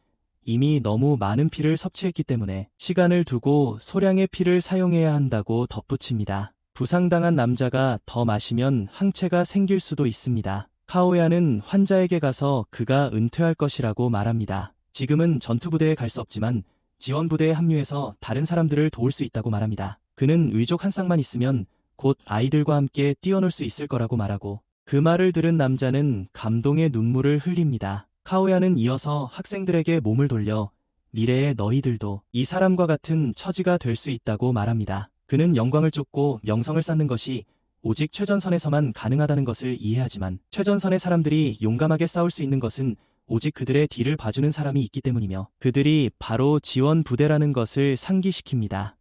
Speaker 1: 이미 너무 많은 피를 섭취했기 때문에 시간을 두고 소량의 피를 사용해야 한다고 덧붙입니다. 부상당한 남자가 더 마시면 항체가 생길 수도 있습니다. 카오야는 환자에게 가서 그가 은퇴할 것이라고 말합니다. 지금은 전투부대에 갈 수 없지만 지원부대에 합류해서 다른 사람들을 도울 수 있다고 말합니다. 그는 의족 한 쌍만 있으면 곧 아이들과 함께 뛰어놀 수 있을 거라고 말하고 그 말을 들은 남자는 감동의 눈물을 흘립니다. 카오야는 이어서 학생들에게 몸을 돌려 미래의 너희들도 이 사람과 같은 처지가 될 수 있다고 말합니다. 그는 영광을 쫓고 명성을 쌓는 것이 오직 최전선에서만 가능하다는 것을 이해하지만 최전선의 사람들이 용감하게 싸울 수 있는 것은 오직 그들의 뒤를 봐주는 사람이 있기 때문이며 그들이 바로 지원 부대라는 것을 상기시킵니다.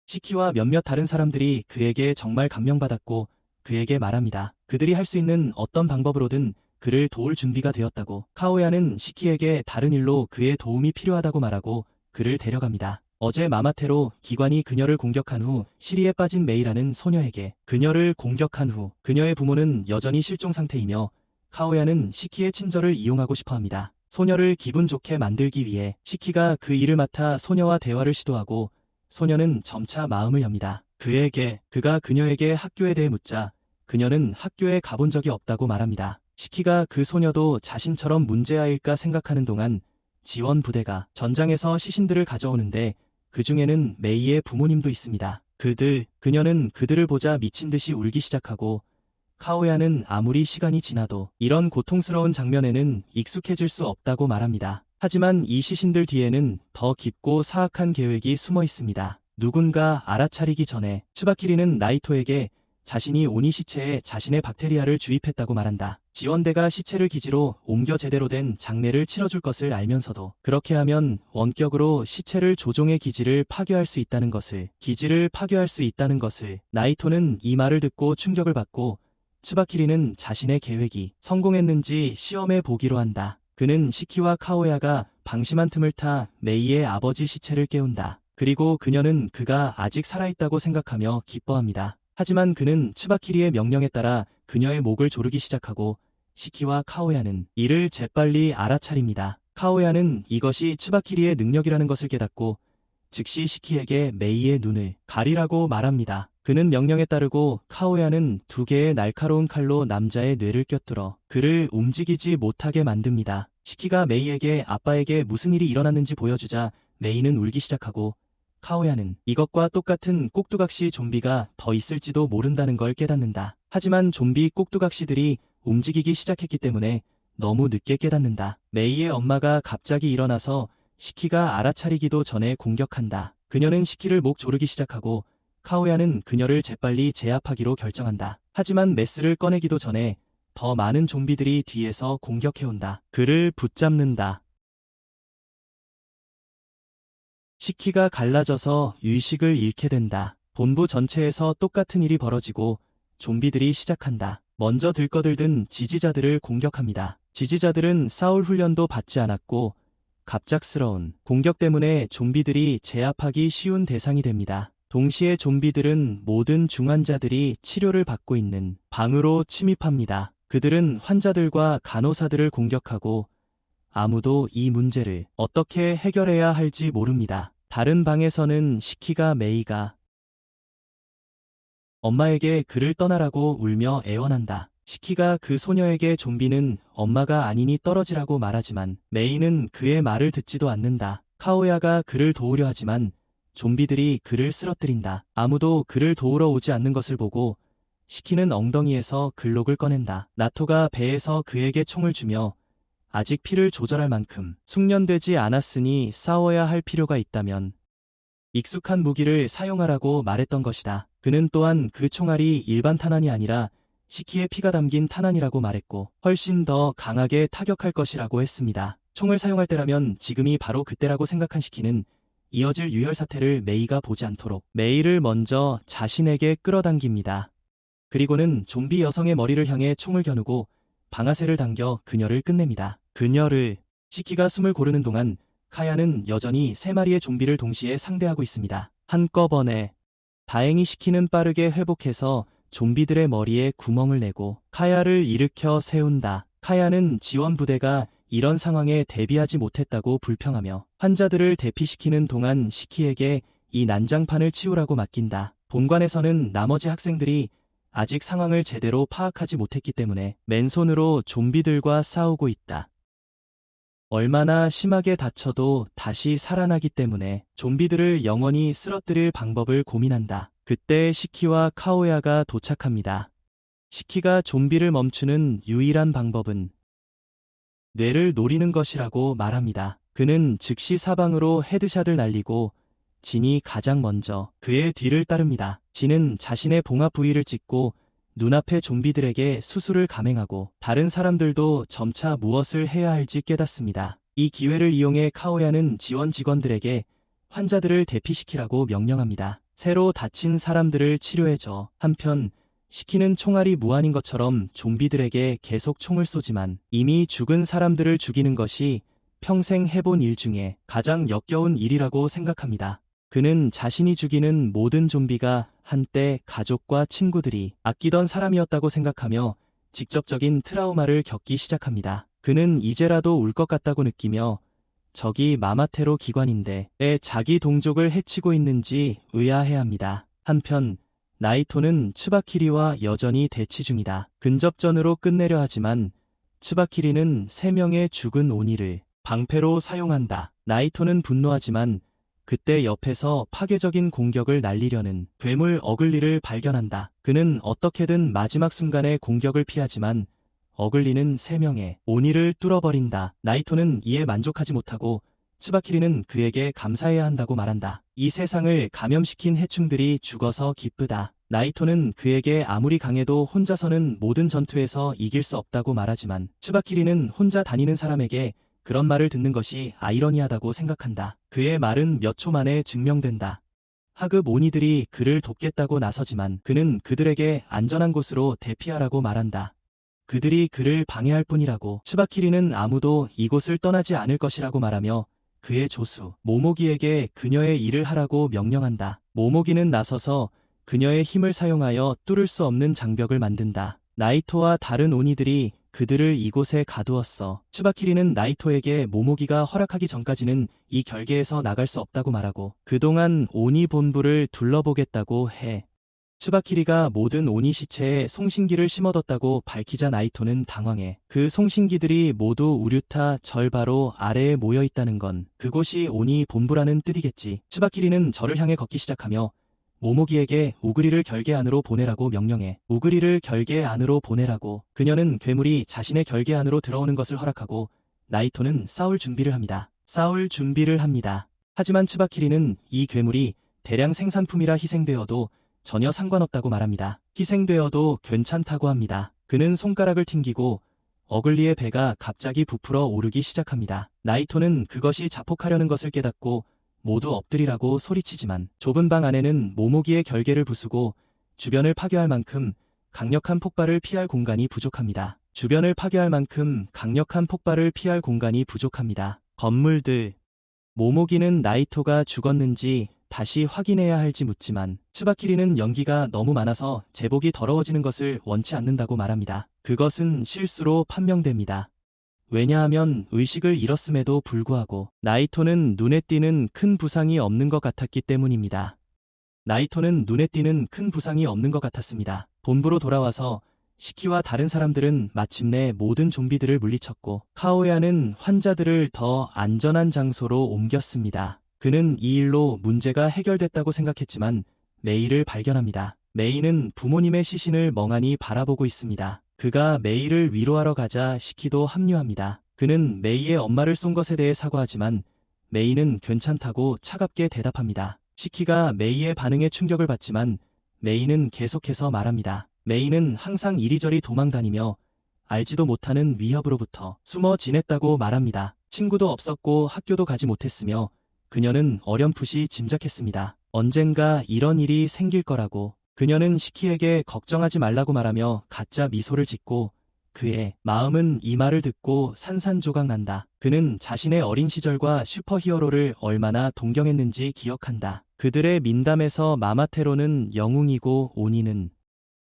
Speaker 1: 시키와 몇몇 다른 사람들이 그에게 정말 감명받았고 그에게 말합니다. 그들이 할 수 있는 어떤 방법으로든 그를 도울 준비가 되었다고. 카오야는 시키에게 다른 일로 그의 도움이 필요하다고 말하고 그를 데려갑니다. 어제 마마테로 기관이 그녀를 공격한 후 시리에 빠진 메이라는 소녀에게 그녀를 공격한 후 그녀의 부모는 여전히 실종 상태이며 카오야는 시키의 친절을 이용하고 싶어 합니다. 소녀를 기분 좋게 만들기 위해 시키가 그 일을 맡아 소녀와 대화를 시도하고 소녀는 점차 마음을 엽니다. 그가 그녀에게 학교에 대해 묻자 그녀는 학교에 가본 적이 없다고 말합니다. 시키가 그 소녀도 자신처럼 문제아일까 생각하는 동안 지원 부대가 전장에서 시신들을 가져오는데 그 중에는 메이의 부모님도 있습니다. 그녀는 그들을 보자 미친 듯이 울기 시작하고 카오야는 아무리 시간이 지나도 이런 고통스러운 장면에는 익숙해질 수 없다고 말합니다. 하지만 이 시신들 뒤에는 더 깊고 사악한 계획이 숨어 있습니다. 누군가 알아차리기 전에 츠바키리는 나이토에게 자신이 오니 시체에 자신의 박테리아를 주입했다고 말한다. 지원대가 시체를 기지로 옮겨 제대로 된 장례를 치러줄 것을 알면서도 그렇게 하면 원격으로 시체를 조종의 기지를 파괴할 수 있다는 것을 나이토는 이 말을 듣고 충격을 받고 츠바키리는 자신의 계획이 성공했는지 시험해 보기로 한다. 그는 시키와 카오야가 방심한 틈을 타 메이의 아버지 시체를 깨운다. 그리고 그녀는 그가 아직 살아있다고 생각하며 기뻐합니다. 하지만 그는 츠바키리의 명령에 따라 그녀의 목을 조르기 시작하고 시키와 카오야는 이를 재빨리 알아차립니다. 카오야는 이것이 츠바키리의 능력이라는 것을 깨닫고 즉시 시키에게 메이의 눈을 가리라고 말합니다. 그는 명령에 따르고 카오야는 2개의 날카로운 칼로 남자의 뇌를 꿰뚫어 그를 움직이지 못하게 만듭니다. 시키가 메이에게 아빠에게 무슨 일이 일어났는지 보여주자 메이는 울기 시작하고 카오야는 이것과 똑같은 꼭두각시 좀비가 더 있을지도 모른다는 걸 깨닫는다. 하지만 좀비 꼭두각시들이 움직이기 시작했기 때문에 너무 늦게 깨닫는다. 메이의 엄마가 갑자기 일어나서 시키가 알아차리기도 전에 공격한다. 그녀는 시키를 목 조르기 시작하고 카오야는 그녀를 재빨리 제압하기로 결정한다. 하지만 메스를 꺼내기도 전에 더 많은 좀비들이 뒤에서 공격해온다. 그를 붙잡는다. 시키가 갈라져서 의식을 잃게 된다. 본부 전체에서 똑같은 일이 벌어지고 좀비들이 시작한다. 먼저 들꺼들든 지지자들을 공격합니다. 지지자들은 싸울 훈련도 받지 않았고 갑작스러운 공격 때문에 좀비들이 제압하기 쉬운 대상이 됩니다. 동시에 좀비들은 모든 중환자들이 치료를 받고 있는 방으로 침입합니다. 그들은 환자들과 간호사들을 공격하고 아무도 이 문제를 어떻게 해결해야 할지 모릅니다. 다른 방에서는 시키가 메이가 엄마에게 그를 떠나라고 울며 애원한다. 시키가 그 소녀에게 좀비는 엄마가 아니니 떨어지라고 말하지만 메이는 그의 말을 듣지도 않는다. 카오야가 그를 도우려 하지만 좀비들이 그를 쓰러뜨린다. 아무도 그를 도우러 오지 않는 것을 보고 시키는 엉덩이에서 글록을 꺼낸다. 나토가 배에서 그에게 총을 주며 아직 피를 조절할 만큼 숙련되지 않았으니 싸워야 할 필요가 있다면 익숙한 무기를 사용하라고 말했던 것이다. 그는 또한 그 총알이 일반 탄환이 아니라 시키의 피가 담긴 탄환이라고 말했고 훨씬 더 강하게 타격할 것이라고 했습니다. 총을 사용할 때라면 지금이 바로 그때라고 생각한 시키는 이어질 유혈 사태를 메이가 보지 않도록 메이를 먼저 자신에게 끌어당깁니다. 그리고는 좀비 여성의 머리를 향해 총을 겨누고 방아쇠를 당겨 그녀를 끝냅니다. 그녀를 시키가 숨을 고르는 동안 카야는 여전히 3마리의 좀비를 동시에 상대하고 있습니다. 한꺼번에 다행히 시키는 빠르게 회복해서 좀비들의 머리에 구멍을 내고 카야를 일으켜 세운다. 카야는 지원 부대가 이런 상황에 대비하지 못했다고 불평하며 환자들을 대피시키는 동안 시키에게 이 난장판을 치우라고 맡긴다. 본관에서는 나머지 학생들이 아직 상황을 제대로 파악하지 못했기 때문에 맨손으로 좀비들과 싸우고 있다. 얼마나 심하게 다쳐도 다시 살아나기 때문에 좀비들을 영원히 쓰러뜨릴 방법을 고민한다. 그때 시키와 카오야가 도착합니다. 시키가 좀비를 멈추는 유일한 방법은 뇌를 노리는 것이라고 말합니다. 그는 즉시 사방으로 헤드샷을 날리고 진이 가장 먼저 그의 뒤를 따릅니다. 진은 자신의 봉합 부위를 찍고 눈앞의 좀비들에게 수술을 감행하고 다른 사람들도 점차 무엇을 해야 할지 깨닫습니다. 이 기회를 이용해 카오야는 지원 직원들에게 환자들을 대피시키라고 명령합니다. 새로 다친 사람들을 치료해줘. 한편 시키는 총알이 무한인 것처럼 좀비들에게 계속 총을 쏘지만 이미 죽은 사람들을 죽이는 것이 평생 해본 일 중에 가장 역겨운 일이라고 생각합니다. 그는 자신이 죽이는 모든 좀비가 한때 가족과 친구들이 아끼던 사람이었다고 생각하며 직접적인 트라우마를 겪기 시작합니다. 그는 이제라도 울 것 같다고 느끼며 저기 마마테로 기관인데 왜 자기 동족을 해치고 있는지 의아해합니다. 한편 나이토는 츠바키리와 여전히 대치 중이다. 근접전으로 끝내려 하지만 츠바키리는 3명의 죽은 오니를 방패로 사용한다. 나이토는 분노하지만 그때 옆에서 파괴적인 공격을 날리려는 괴물 어글리를 발견한다. 그는 어떻게든 마지막 순간에 공격을 피하지만 어글리는 3명의 오니를 뚫어버린다. 나이토는 이에 만족하지 못하고 츠바키리는 그에게 감사해야 한다고 말한다. 이 세상을 감염시킨 해충들이 죽어서 기쁘다. 나이토는 그에게 아무리 강해도 혼자서는 모든 전투에서 이길 수 없다고 말하지만 츠바키리는 혼자 다니는 사람에게 그런 말을 듣는 것이 아이러니하다고 생각한다. 그의 말은 몇 초 만에 증명된다. 하급 오니들이 그를 돕겠다고 나서지만 그는 그들에게 안전한 곳으로 대피하라고 말한다. 그들이 그를 방해할 뿐이라고. 츠바키리는 아무도 이곳을 떠나지 않을 것이라고 말하며 그의 조수 모모기에게 그녀의 일을 하라고 명령한다. 모모기는 나서서 그녀의 힘을 사용하여 뚫을 수 없는 장벽을 만든다. 나이토와 다른 오니들이 그들을 이곳에 가두었어. 츠바키리는 나이토에게 모모기가 허락하기 전까지는 이 결계에서 나갈 수 없다고 말하고 그동안 오니 본부를 둘러보겠다고 해. 츠바키리가 모든 오니 시체에 송신기를 심어뒀다고 밝히자 나이토는 당황해. 그 송신기들이 모두 우류타 절 바로 아래에 모여있다는 건 그곳이 오니 본부라는 뜻이겠지. 츠바키리는 절을 향해 걷기 시작하며 모모기에게 우그리를 결계 안으로 보내라고 명령해. 우그리를 결계 안으로 보내라고. 그녀는 괴물이 자신의 결계 안으로 들어오는 것을 허락하고 나이토는 싸울 준비를 합니다. 하지만 츠바키리는 이 괴물이 대량 생산품이라 희생되어도 전혀 상관없다고 말합니다. 희생되어도 괜찮다고 합니다. 그는 손가락을 튕기고 어글리의 배가 갑자기 부풀어 오르기 시작합니다. 나이토는 그것이 자폭하려는 것을 깨닫고 모두 엎드리라고 소리치지만 좁은 방 안에는 모모기의 결계를 부수고 주변을 파괴할 만큼 강력한 폭발을 피할 공간이 부족합니다. 건물들. 모모기는 나이토가 죽었는지 다시 확인해야 할지 묻지만 츠바키리는 연기가 너무 많아서 제복이 더러워지는 것을 원치 않는다고 말합니다. 그것은 실수로 판명됩니다. 왜냐하면 의식을 잃었음에도 불구하고 나이토는 눈에 띄는 큰 부상이 없는 것 같았기 때문입니다. 본부로 돌아와서 시키와 다른 사람들은 마침내 모든 좀비들을 물리쳤고 카오야는 환자들을 더 안전한 장소로 옮겼습니다. 그는 이 일로 문제가 해결됐다고 생각했지만 메이를 발견합니다. 메이는 부모님의 시신을 멍하니 바라보고 있습니다. 그가 메이를 위로하러 가자 시키도 합류합니다. 그는 메이의 엄마를 쏜 것에 대해 사과하지만 메이는 괜찮다고 차갑게 대답합니다. 시키가 메이의 반응에 충격을 받지만 메이는 계속해서 말합니다. 메이는 항상 이리저리 도망다니며 알지도 못하는 위협으로부터 숨어 지냈다고 말합니다. 친구도 없었고 학교도 가지 못했으며 그녀는 어렴풋이 짐작했습니다. 언젠가 이런 일이 생길 거라고. 그녀는 시키에게 걱정하지 말라고 말하며 가짜 미소를 짓고 그의 마음은 이 말을 듣고 산산조각난다. 그는 자신의 어린 시절과 슈퍼히어로를 얼마나 동경했는지 기억한다. 그들의 민담에서 마마테로는 영웅이고 오니는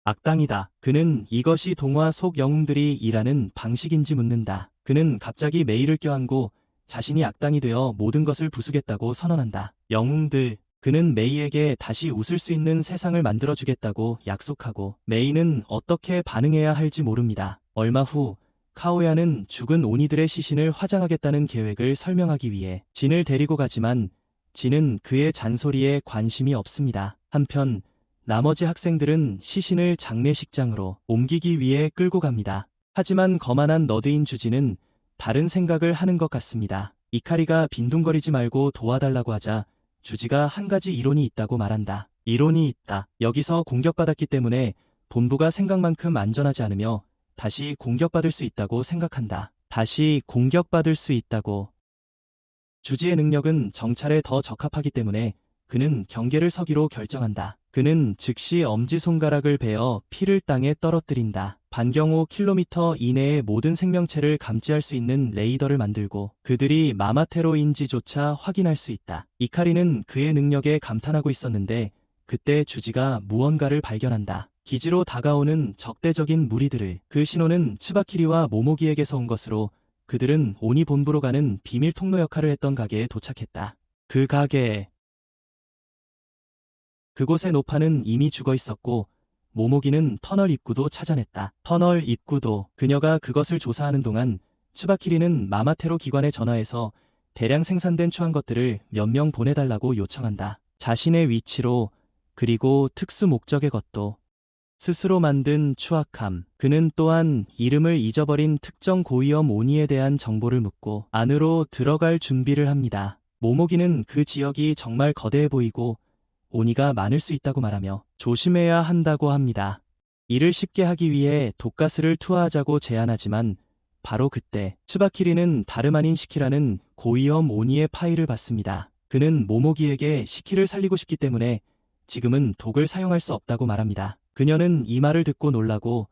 Speaker 1: 악당이다. 그는 이것이 동화 속 영웅들이 일하는 방식인지 묻는다. 그는 갑자기 메이를 껴안고 자신이 악당이 되어 모든 것을 부수겠다고 선언한다. 영웅들. 그는 메이에게 다시 웃을 수 있는 세상을 만들어주겠다고 약속하고 메이는 어떻게 반응해야 할지 모릅니다. 얼마 후 카오야는 죽은 오니들의 시신을 화장하겠다는 계획을 설명하기 위해 진을 데리고 가지만 진은 그의 잔소리에 관심이 없습니다. 한편 나머지 학생들은 시신을 장례식장으로 옮기기 위해 끌고 갑니다. 하지만 거만한 너드인 주진은 다른 생각을 하는 것 같습니다. 이카리가 빈둥거리지 말고 도와달라고 하자 주지가 한 가지 이론이 있다고 말한다. 이론이 있다. 여기서 공격받았기 때문에 본부가 생각만큼 안전하지 않으며 다시 공격받을 수 있다고 생각한다. 다시 공격받을 수 있다고. 주지의 능력은 정찰에 더 적합하기 때문에 그는 경계를 서기로 결정한다. 그는 즉시 엄지손가락을 베어 피를 땅에 떨어뜨린다. 반경 5km 이내의 모든 생명체를 감지할 수 있는 레이더를 만들고 그들이 마마테로인지조차 확인할 수 있다. 이카리는 그의 능력에 감탄하고 있었는데 그때 주지가 무언가를 발견한다. 기지로 다가오는 적대적인 무리들을. 그 신호는 츠바키리와 모모기에게서 온 것으로 그들은 오니 본부로 가는 비밀 통로 역할을 했던 가게에 도착했다. 그 가게에 그곳의 노파는 이미 죽어 있었고 모모기는 터널 입구도 찾아냈다. 터널 입구도. 그녀가 그것을 조사하는 동안 츠바키리는 마마테로 기관에 전화해서 대량 생산된 추한 것들을 몇 명 보내달라고 요청한다. 자신의 위치로 그리고 특수 목적의 것도. 스스로 만든 추악함. 그는 또한 이름을 잊어버린 특정 고위험 오니에 대한 정보를 묻고 안으로 들어갈 준비를 합니다. 모모기는 그 지역이 정말 거대해 보이고 오니가 많을 수 있다고 말하며 조심해야 한다고 합니다. 이를 쉽게 하기 위해 독가스를 투하하자고 제안하지만 바로 그때 츠바키리는 다름 아닌 시키라는 고위험 오니의 파일을 받습니다. 그는 모모기에게 시키를 살리고 싶기 때문에 지금은 독을 사용할 수 없다고 말합니다. 그녀는 이 말을 듣고 놀라고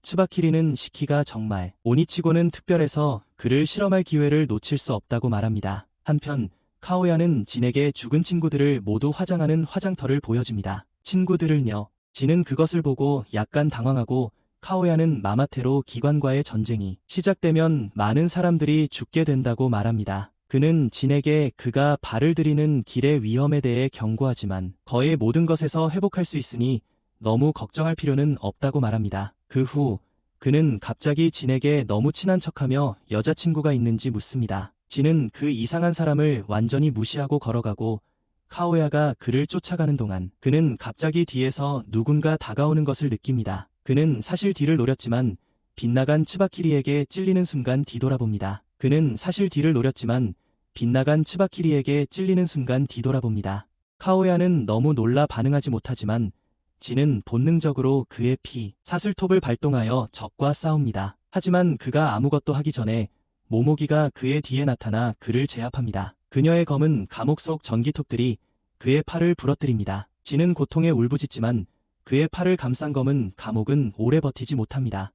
Speaker 1: 츠바키리는 시키가 정말 오니치고는 특별해서 그를 실험할 기회를 놓칠 수 없다고 말합니다. 한편 카오야는 진에게 죽은 친구들을 모두 화장하는 화장터를 보여줍니다. 친구들을요. 진은 그것을 보고 약간 당황하고 카오야는 마마테로 기관과의 전쟁이 시작되면 많은 사람들이 죽게 된다고 말합니다. 그는 진에게 그가 발을 들이는 길의 위험에 대해 경고하지만 거의 모든 것에서 회복할 수 있으니 너무 걱정할 필요는 없다고 말합니다. 그 후 그는 갑자기 진에게 너무 친한 척하며 여자친구가 있는지 묻습니다. 진은 그 이상한 사람을 완전히 무시하고 걸어가고 카오야가 그를 쫓아가는 동안 그는 갑자기 뒤에서 누군가 다가오는 것을 느낍니다. 그는 사실 뒤를 노렸지만 빗나간 츠바키리에게 찔리는 순간 뒤돌아봅니다. 그는 사실 뒤를 노렸지만 빗나간 츠바키리에게 찔리는 순간 뒤돌아봅니다. 카오야는 너무 놀라 반응하지 못하지만 진은 본능적으로 그의 사슬톱을 발동하여 적과 싸웁니다. 하지만 그가 아무것도 하기 전에 모모기가 그의 뒤에 나타나 그를 제압합니다. 그녀의 검은 감옥 속 전기톱들이 그의 팔을 부러뜨립니다. 진은 고통에 울부짖지만 그의 팔을 감싼 검은 감옥은 오래 버티지 못합니다.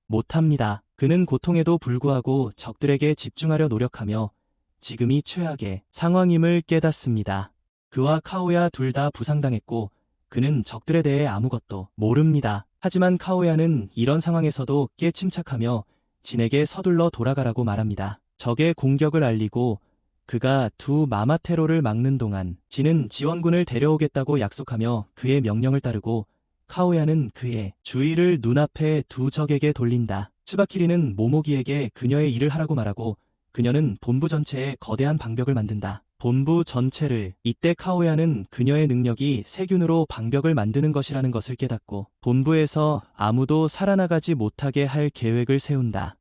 Speaker 1: 그는 고통에도 불구하고 적들에게 집중하려 노력하며 지금이 최악의 상황임을 깨닫습니다. 그와 카오야 둘 다 부상당했고 그는 적들에 대해 아무것도 모릅니다. 하지만 카오야는 이런 상황에서도 꽤 침착하며 진에게 서둘러 돌아가라고 말합니다. 적의 공격을 알리고 그가 두 마마테로를 막는 동안 진은 지원군을 데려오겠다고 약속하며 그의 명령을 따르고 카오야는 그의 주의를 눈앞에 두 적에게 돌린다. 츠바키리는 모모기에게 그녀의 일을 하라고 말하고 그녀는 본부 전체에 거대한 방벽을 만든다. 본부 전체를. 이때 카오야는 그녀의 능력이 세균으로 방벽을 만드는 것이라는 것을 깨닫고 본부에서 아무도 살아나가지 못하게 할 계획을 세운다.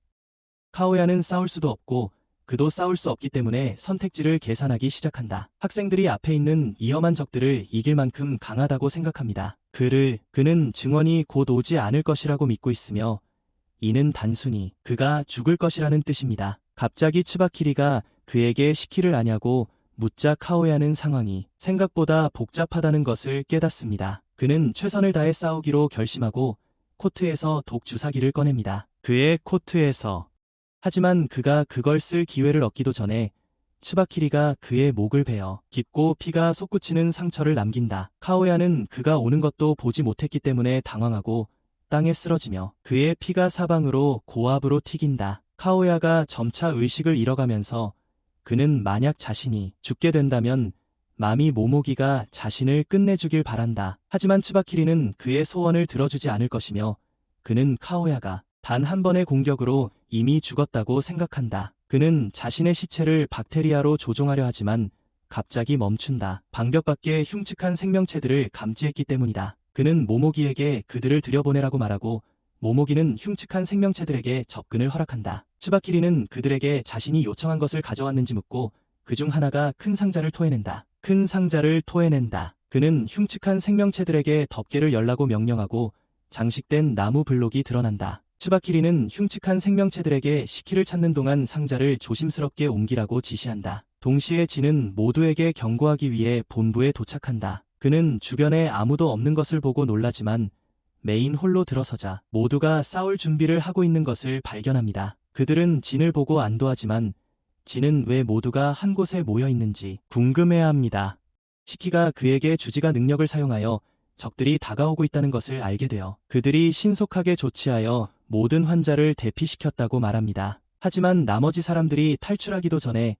Speaker 1: 카오야는 싸울 수도 없고 그도 싸울 수 없기 때문에 선택지를 계산하기 시작한다. 학생들이 앞에 있는 위험한 적들을 이길 만큼 강하다고 생각합니다. 그는 증언이 곧 오지 않을 것이라고 믿고 있으며 이는 단순히 그가 죽을 것이라는 뜻입니다. 갑자기 츠바키리가 그에게 시키를 아냐고 묻자 카오야는 상황이 생각보다 복잡하다는 것을 깨닫습니다. 그는 최선을 다해 싸우기로 결심하고 코트에서 독 주사기를 꺼냅니다. 그의 코트에서. 하지만 그가 그걸 쓸 기회를 얻기도 전에 츠바키리가 그의 목을 베어 깊고 피가 솟구치는 상처를 남긴다. 카오야는 그가 오는 것도 보지 못했기 때문에 당황하고 땅에 쓰러지며 그의 피가 사방으로 고압으로 튀긴다. 카오야가 점차 의식을 잃어가면서 그는 만약 자신이 죽게 된다면 마미 모모기가 자신을 끝내주길 바란다. 하지만 츠바키리는 그의 소원을 들어주지 않을 것이며 그는 카오야가 단 한 번의 공격으로 이미 죽었다고 생각한다. 그는 자신의 시체를 박테리아로 조종하려 하지만 갑자기 멈춘다. 방벽 밖에 흉측한 생명체들을 감지했기 때문이다. 그는 모모기에게 그들을 들여보내라고 말하고 모모기는 흉측한 생명체들에게 접근을 허락한다. 츠바키리는 그들에게 자신이 요청한 것을 가져왔는지 묻고 그중 하나가 큰 상자를 토해낸다. 큰 상자를 토해낸다. 그는 흉측한 생명체들에게 덮개를 열라고 명령하고 장식된 나무 블록이 드러난다. 츠바키리는 흉측한 생명체들에게 시키를 찾는 동안 상자를 조심스럽게 옮기라고 지시한다. 동시에 진은 모두에게 경고하기 위해 본부에 도착한다. 그는 주변에 아무도 없는 것을 보고 놀라지만 메인 홀로 들어서자 모두가 싸울 준비를 하고 있는 것을 발견합니다. 그들은 진을 보고 안도하지만 진은 왜 모두가 한 곳에 모여 있는지 궁금해합니다. 시키가 그에게 주지가 능력을 사용하여 적들이 다가오고 있다는 것을 알게 되어 그들이 신속하게 조치하여 모든 환자를 대피시켰다고 말합니다. 하지만 나머지 사람들이 탈출하기도 전에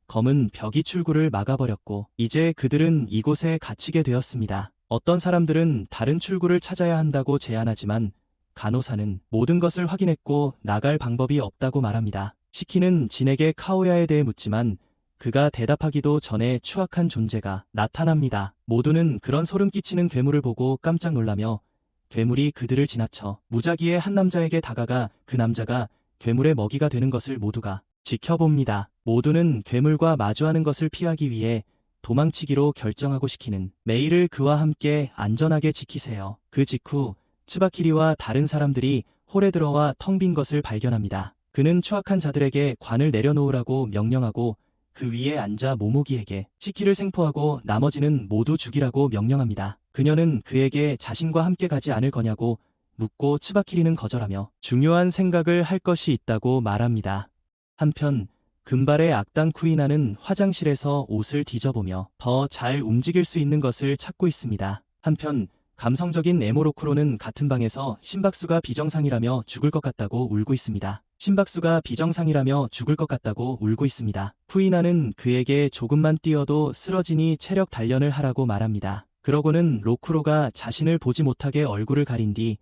Speaker 1: 검은 벽이 출구를 막아버렸고 이제 그들은 이곳에 갇히게 되었습니다. 어떤 사람들은 다른 출구를 찾아야 한다고 제안하지만 간호사는 모든 것을 확인했고 나갈 방법이 없다고 말합니다. 시키는 진에게 카오야에 대해 묻지만 그가 대답하기도 전에 추악한 존재가 나타납니다. 모두는 그런 소름 끼치는 괴물을 보고 깜짝 놀라며 괴물이 그들을 지나쳐 무작위의 한 남자에게 다가가 그 남자가 괴물의 먹이가 되는 것을 모두가 지켜봅니다. 모두는 괴물과 마주하는 것을 피하기 위해 도망치기로 결정하고 시키는 메이를 그와 함께 안전하게 지키세요. 그 직후 츠바키리와 다른 사람들이 홀에 들어와 텅 빈 것을 발견합니다. 그는 추악한 자들에게 관을 내려놓으라고 명령하고 그 위에 앉아 모모기에게 시키를 생포하고 나머지는 모두 죽이라고 명령합니다. 그녀는 그에게 자신과 함께 가지 않을 거냐고 묻고 츠바키리는 거절하며 중요한 생각을 할 것이 있다고 말합니다. 한편 금발의 악당 쿠이나는 화장실에서 옷을 뒤져보며 더 잘 움직일 수 있는 것을 찾고 있습니다. 한편 감성적인 에모로크로는 같은 방에서 심박수가 비정상이라며 죽을 것 같다고 울고 있습니다. 심박수가 비정상이라며 죽을 것 같다고 울고 있습니다. 쿠이나는 그에게 조금만 뛰어도 쓰러지니 체력 단련을 하라고 말합니다. 그러고는 로크로가 자신을 보지 못하게 얼굴을 가린 뒤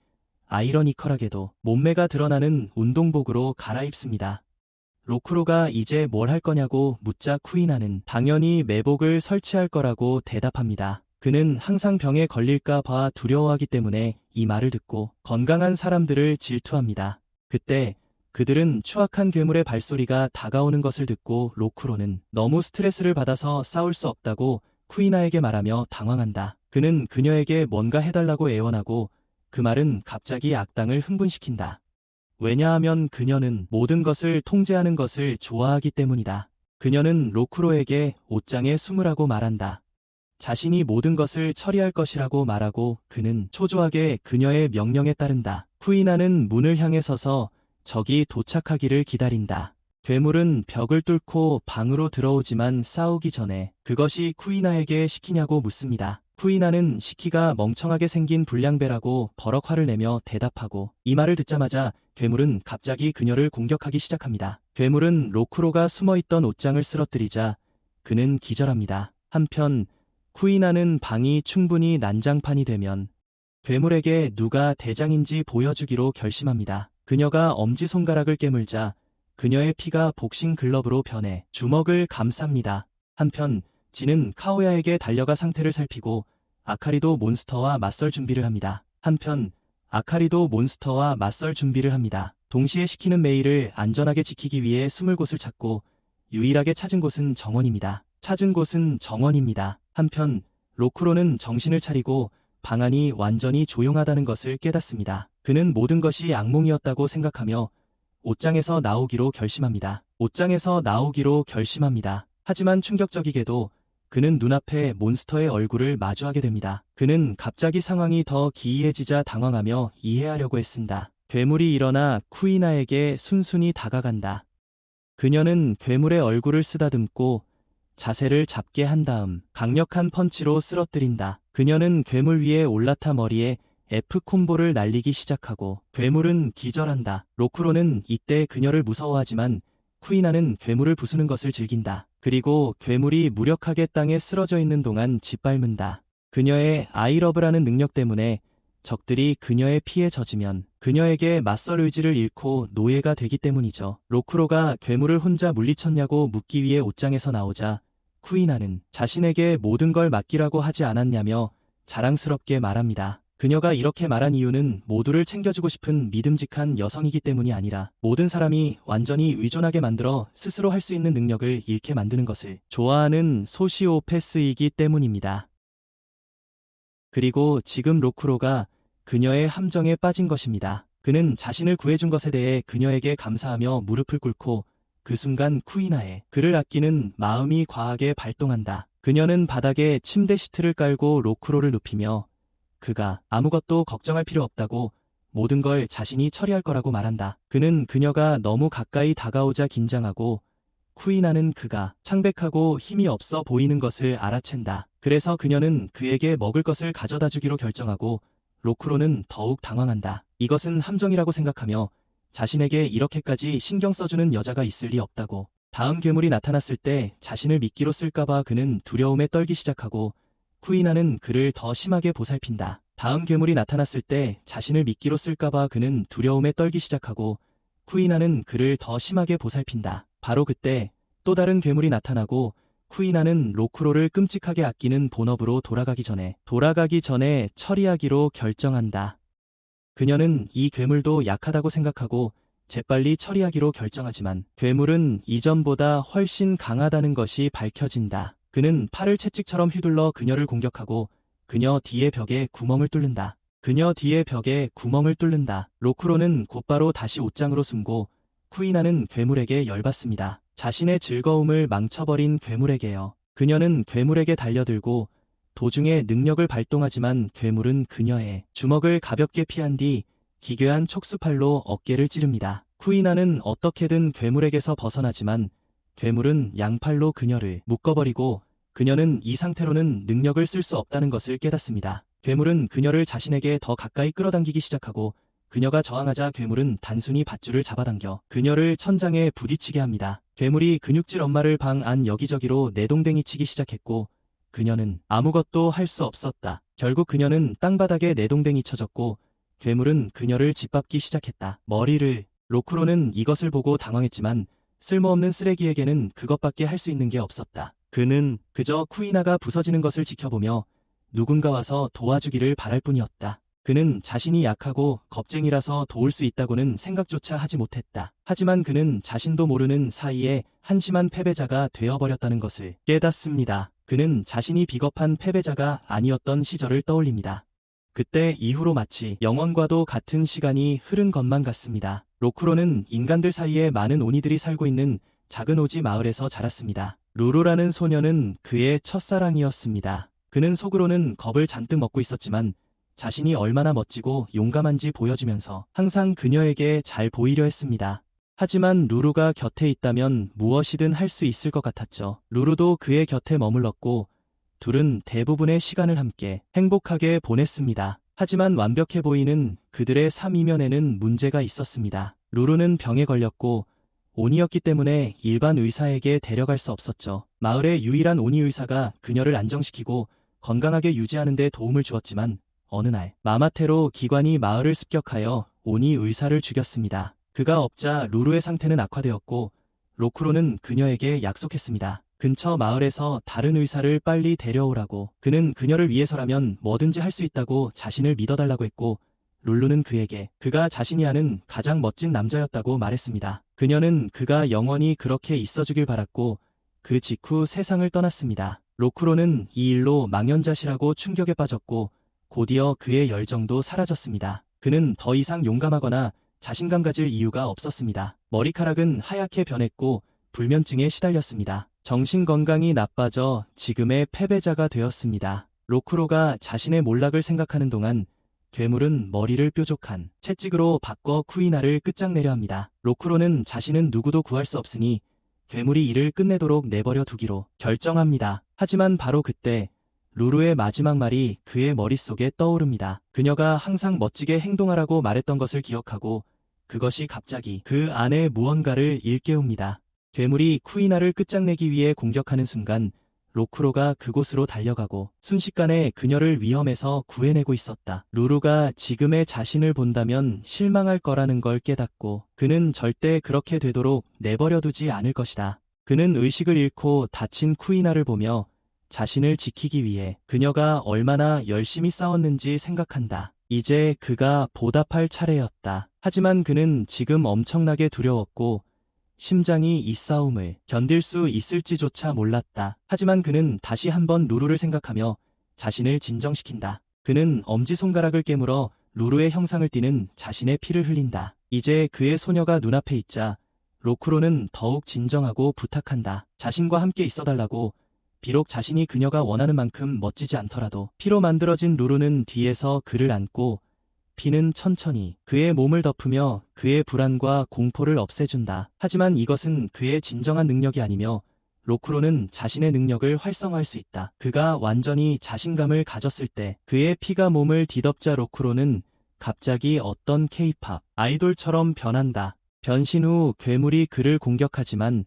Speaker 1: 아이러니컬하게도 몸매가 드러나는 운동복으로 갈아입습니다. 로크로가 이제 뭘 할 거냐고 묻자 쿠이나는 당연히 매복을 설치할 거라고 대답합니다. 그는 항상 병에 걸릴까 봐 두려워하기 때문에 이 말을 듣고 건강한 사람들을 질투합니다. 그때 그들은 추악한 괴물의 발소리가 다가오는 것을 듣고 로크로는 너무 스트레스를 받아서 싸울 수 없다고 쿠이나에게 말하며 당황한다. 그는 그녀에게 뭔가 해달라고 애원하고 그 말은 갑자기 악당을 흥분시킨다. 왜냐하면 그녀는 모든 것을 통제하는 것을 좋아하기 때문이다. 그녀는 로크로에게 옷장에 숨으라고 말한다. 자신이 모든 것을 처리할 것이라고 말하고 그는 초조하게 그녀의 명령에 따른다. 쿠이나는 문을 향해 서서 적이 도착하기를 기다린다. 괴물은 벽을 뚫고 방으로 들어오지만 싸우기 전에 그것이 쿠이나에게 시키냐고 묻습니다. 쿠이나는 시키가 멍청하게 생긴 불량배라고 버럭 화를 내며 대답하고 이 말을 듣자마자 괴물은 갑자기 그녀를 공격하기 시작합니다. 괴물은 로크로가 숨어있던 옷장을 쓰러뜨리자 그는 기절합니다. 한편 쿠이나는 방이 충분히 난장판이 되면 괴물에게 누가 대장인지 보여주기로 결심합니다. 그녀가 엄지손가락을 깨물자 그녀의 피가 복싱 글러브로 변해 주먹을 감쌉니다. 한편 진은 카오야에게 달려가 상태를 살피고 아카리도 몬스터와 맞설 준비를 합니다. 동시에 시키는 메이를 안전하게 지키기 위해 숨을 곳을 찾고 유일하게 찾은 곳은 정원입니다. 한편 로크로는 정신을 차리고 방 안이 완전히 조용하다는 것을 깨닫습니다. 그는 모든 것이 악몽이었다고 생각하며 옷장에서 나오기로 결심합니다. 옷장에서 나오기로 결심합니다. 하지만 충격적이게도 그는 눈앞에 몬스터의 얼굴을 마주하게 됩니다. 그는 갑자기 상황이 더 기이해지자 당황하며 이해하려고 애쓴다. 괴물이 일어나 쿠이나에게 순순히 다가간다. 그녀는 괴물의 얼굴을 쓰다듬고 자세를 잡게 한 다음 강력한 펀치로 쓰러뜨린다. 그녀는 괴물 위에 올라타 머리에 F 콤보를 날리기 시작하고 괴물은 기절한다. 로크로는 이때 그녀를 무서워하지만 쿠이나는 괴물을 부수는 것을 즐긴다. 그리고 괴물이 무력하게 땅에 쓰러져 있는 동안 짓밟는다. 그녀의 아이러브라는 능력 때문에 적들이 그녀의 피에 젖으면 그녀에게 맞설 의지를 잃고 노예가 되기 때문이죠. 로크로가 괴물을 혼자 물리쳤냐고 묻기 위해 옷장에서 나오자 쿠이나는 자신에게 모든 걸 맡기라고 하지 않았냐며 자랑스럽게 말합니다. 그녀가 이렇게 말한 이유는 모두를 챙겨주고 싶은 믿음직한 여성이기 때문이 아니라 모든 사람이 완전히 의존하게 만들어 스스로 할 수 있는 능력을 잃게 만드는 것을 좋아하는 소시오패스이기 때문입니다. 그리고 지금 로크로가 그녀의 함정에 빠진 것입니다. 그는 자신을 구해준 것에 대해 그녀에게 감사하며 무릎을 꿇고 그 순간 쿠이나의 그를 아끼는 마음이 과하게 발동한다. 그녀는 바닥에 침대 시트를 깔고 로크로를 눕히며 그가 아무것도 걱정할 필요 없다고 모든 걸 자신이 처리할 거라고 말한다. 그는 그녀가 너무 가까이 다가오자 긴장하고 쿠이나는 그가 창백하고 힘이 없어 보이는 것을 알아챈다. 그래서 그녀는 그에게 먹을 것을 가져다 주기로 결정하고 로크로는 더욱 당황한다. 이것은 함정이라고 생각하며 자신에게 이렇게까지 신경 써주는 여자가 있을 리 없다고. 다음 괴물이 나타났을 때 자신을 미끼로 쓸까봐 그는 두려움에 떨기 시작하고 쿠이나는 그를 더 심하게 보살핀다. 다음 괴물이 나타났을 때 자신을 미끼로 쓸까봐 그는 두려움에 떨기 시작하고 쿠이나는 그를 더 심하게 보살핀다. 바로 그때 또 다른 괴물이 나타나고 쿠이나는 로크로를 끔찍하게 아끼는 본업으로 돌아가기 전에 처리하기로 결정한다. 그녀는 이 괴물도 약하다고 생각하고 재빨리 처리하기로 결정하지만 괴물은 이전보다 훨씬 강하다는 것이 밝혀진다. 그는 팔을 채찍처럼 휘둘러 그녀를 공격하고 그녀 뒤의 벽에 구멍을 뚫는다. 로크로는 곧바로 다시 옷장으로 숨고 쿠이나는 괴물에게 열받습니다. 자신의 즐거움을 망쳐버린 괴물에게요. 그녀는 괴물에게 달려들고 도중에 능력을 발동하지만 괴물은 그녀의 주먹을 가볍게 피한 뒤 기괴한 촉수팔로 어깨를 찌릅니다. 쿠이나는 어떻게든 괴물에게서 벗어나지만 괴물은 양팔로 그녀를 묶어버리고 그녀는 이 상태로는 능력을 쓸 수 없다는 것을 깨닫습니다. 괴물은 그녀를 자신에게 더 가까이 끌어당기기 시작하고 그녀가 저항하자 괴물은 단순히 밧줄을 잡아당겨 그녀를 천장에 부딪히게 합니다. 괴물이 근육질 엄마를 방 안 여기저기로 내동댕이 치기 시작했고 그녀는 아무것도 할 수 없었다. 결국 그녀는 땅바닥에 내동댕이 쳐졌고 괴물은 그녀를 짓밟기 시작했다. 로크로는 이것을 보고 당황했지만 쓸모없는 쓰레기에게는 그것밖에 할 수 있는 게 없었다. 그는 그저 쿠이나가 부서지는 것을 지켜보며 누군가 와서 도와주기를 바랄 뿐이었다. 그는 자신이 약하고 겁쟁이라서 도울 수 있다고는 생각조차 하지 못했다. 하지만 그는 자신도 모르는 사이에 한심한 패배자가 되어버렸다는 것을 깨닫습니다. 그는 자신이 비겁한 패배자가 아니었던 시절을 떠올립니다. 그때 이후로 마치 영원과도 같은 시간이 흐른 것만 같습니다. 로크로는 인간들 사이에 많은 오니들이 살고 있는 작은 오지 마을에서 자랐습니다. 루루라는 소녀는 그의 첫사랑이었습니다. 그는 속으로는 겁을 잔뜩 먹고 있었지만 자신이 얼마나 멋지고 용감한지 보여주면서 항상 그녀에게 잘 보이려 했습니다. 하지만 루루가 곁에 있다면 무엇이든 할 수 있을 것 같았죠. 루루도 그의 곁에 머물렀고 둘은 대부분의 시간을 함께 행복하게 보냈습니다. 하지만 완벽해 보이는 그들의 삶 이면에는 문제가 있었습니다. 루루는 병에 걸렸고 오니였기 때문에 일반 의사에게 데려갈 수 없었죠. 마을의 유일한 오니 의사가 그녀를 안정시키고 건강하게 유지하는 데 도움을 주었지만 어느 날 마마테로 기관이 마을을 습격하여 오니 의사를 죽였습니다. 그가 없자 루루의 상태는 악화되었고 로크로는 그녀에게 약속했습니다. 근처 마을에서 다른 의사를 빨리 데려오라고. 그는 그녀를 위해서라면 뭐든지 할 수 있다고 자신을 믿어달라고 했고 룰루는 그에게 그가 자신이 아는 가장 멋진 남자였다고 말했습니다. 그녀는 그가 영원히 그렇게 있어주길 바랐고 그 직후 세상을 떠났습니다. 로크로는 이 일로 망연자실하고 충격에 빠졌고 곧이어 그의 열정도 사라졌습니다. 그는 더 이상 용감하거나 자신감 가질 이유가 없었습니다. 머리카락은 하얗게 변했고 불면증에 시달렸습니다. 정신 건강이 나빠져 지금의 패배자가 되었습니다. 로크로가 자신의 몰락을 생각하는 동안 괴물은 머리를 뾰족한 채찍으로 바꿔 쿠이나를 끝장내려 합니다. 로크로는 자신은 누구도 구할 수 없으니 괴물이 이를 끝내도록 내버려 두기로 결정합니다. 하지만 바로 그때 루루의 마지막 말이 그의 머릿속에 떠오릅니다. 그녀가 항상 멋지게 행동하라고 말했던 것을 기억하고 그것이 갑자기 그 안에 무언가를 일깨웁니다. 괴물이 쿠이나를 끝장내기 위해 공격하는 순간 로크로가 그곳으로 달려가고 순식간에 그녀를 위험에서 구해내고 있었다. 루루가 지금의 자신을 본다면 실망할 거라는 걸 깨닫고 그는 절대 그렇게 되도록 내버려두지 않을 것이다. 그는 의식을 잃고 다친 쿠이나를 보며 자신을 지키기 위해 그녀가 얼마나 열심히 싸웠는지 생각한다. 이제 그가 보답할 차례였다. 하지만 그는 지금 엄청나게 두려웠고 심장이 이 싸움을 견딜 수 있을지조차 몰랐다. 하지만 그는 다시 한번 루루를 생각하며 자신을 진정시킨다. 그는 엄지손가락을 깨물어 루루의 형상을 띠는 자신의 피를 흘린다. 이제 그의 소녀가 눈앞에 있자 로크로는 더욱 진정하고 부탁한다. 자신과 함께 있어달라고. 비록 자신이 그녀가 원하는 만큼 멋지지 않더라도. 피로 만들어진 루루는 뒤에서 그를 안고 피는 천천히 그의 몸을 덮으며 그의 불안과 공포를 없애준다. 하지만 이것은 그의 진정한 능력이 아니며 로크로는 자신의 능력을 활성화할 수 있다. 그가 완전히 자신감을 가졌을 때 그의 피가 몸을 뒤덮자 로크로는 갑자기 어떤 K-팝 아이돌처럼 변한다. 변신 후 괴물이 그를 공격하지만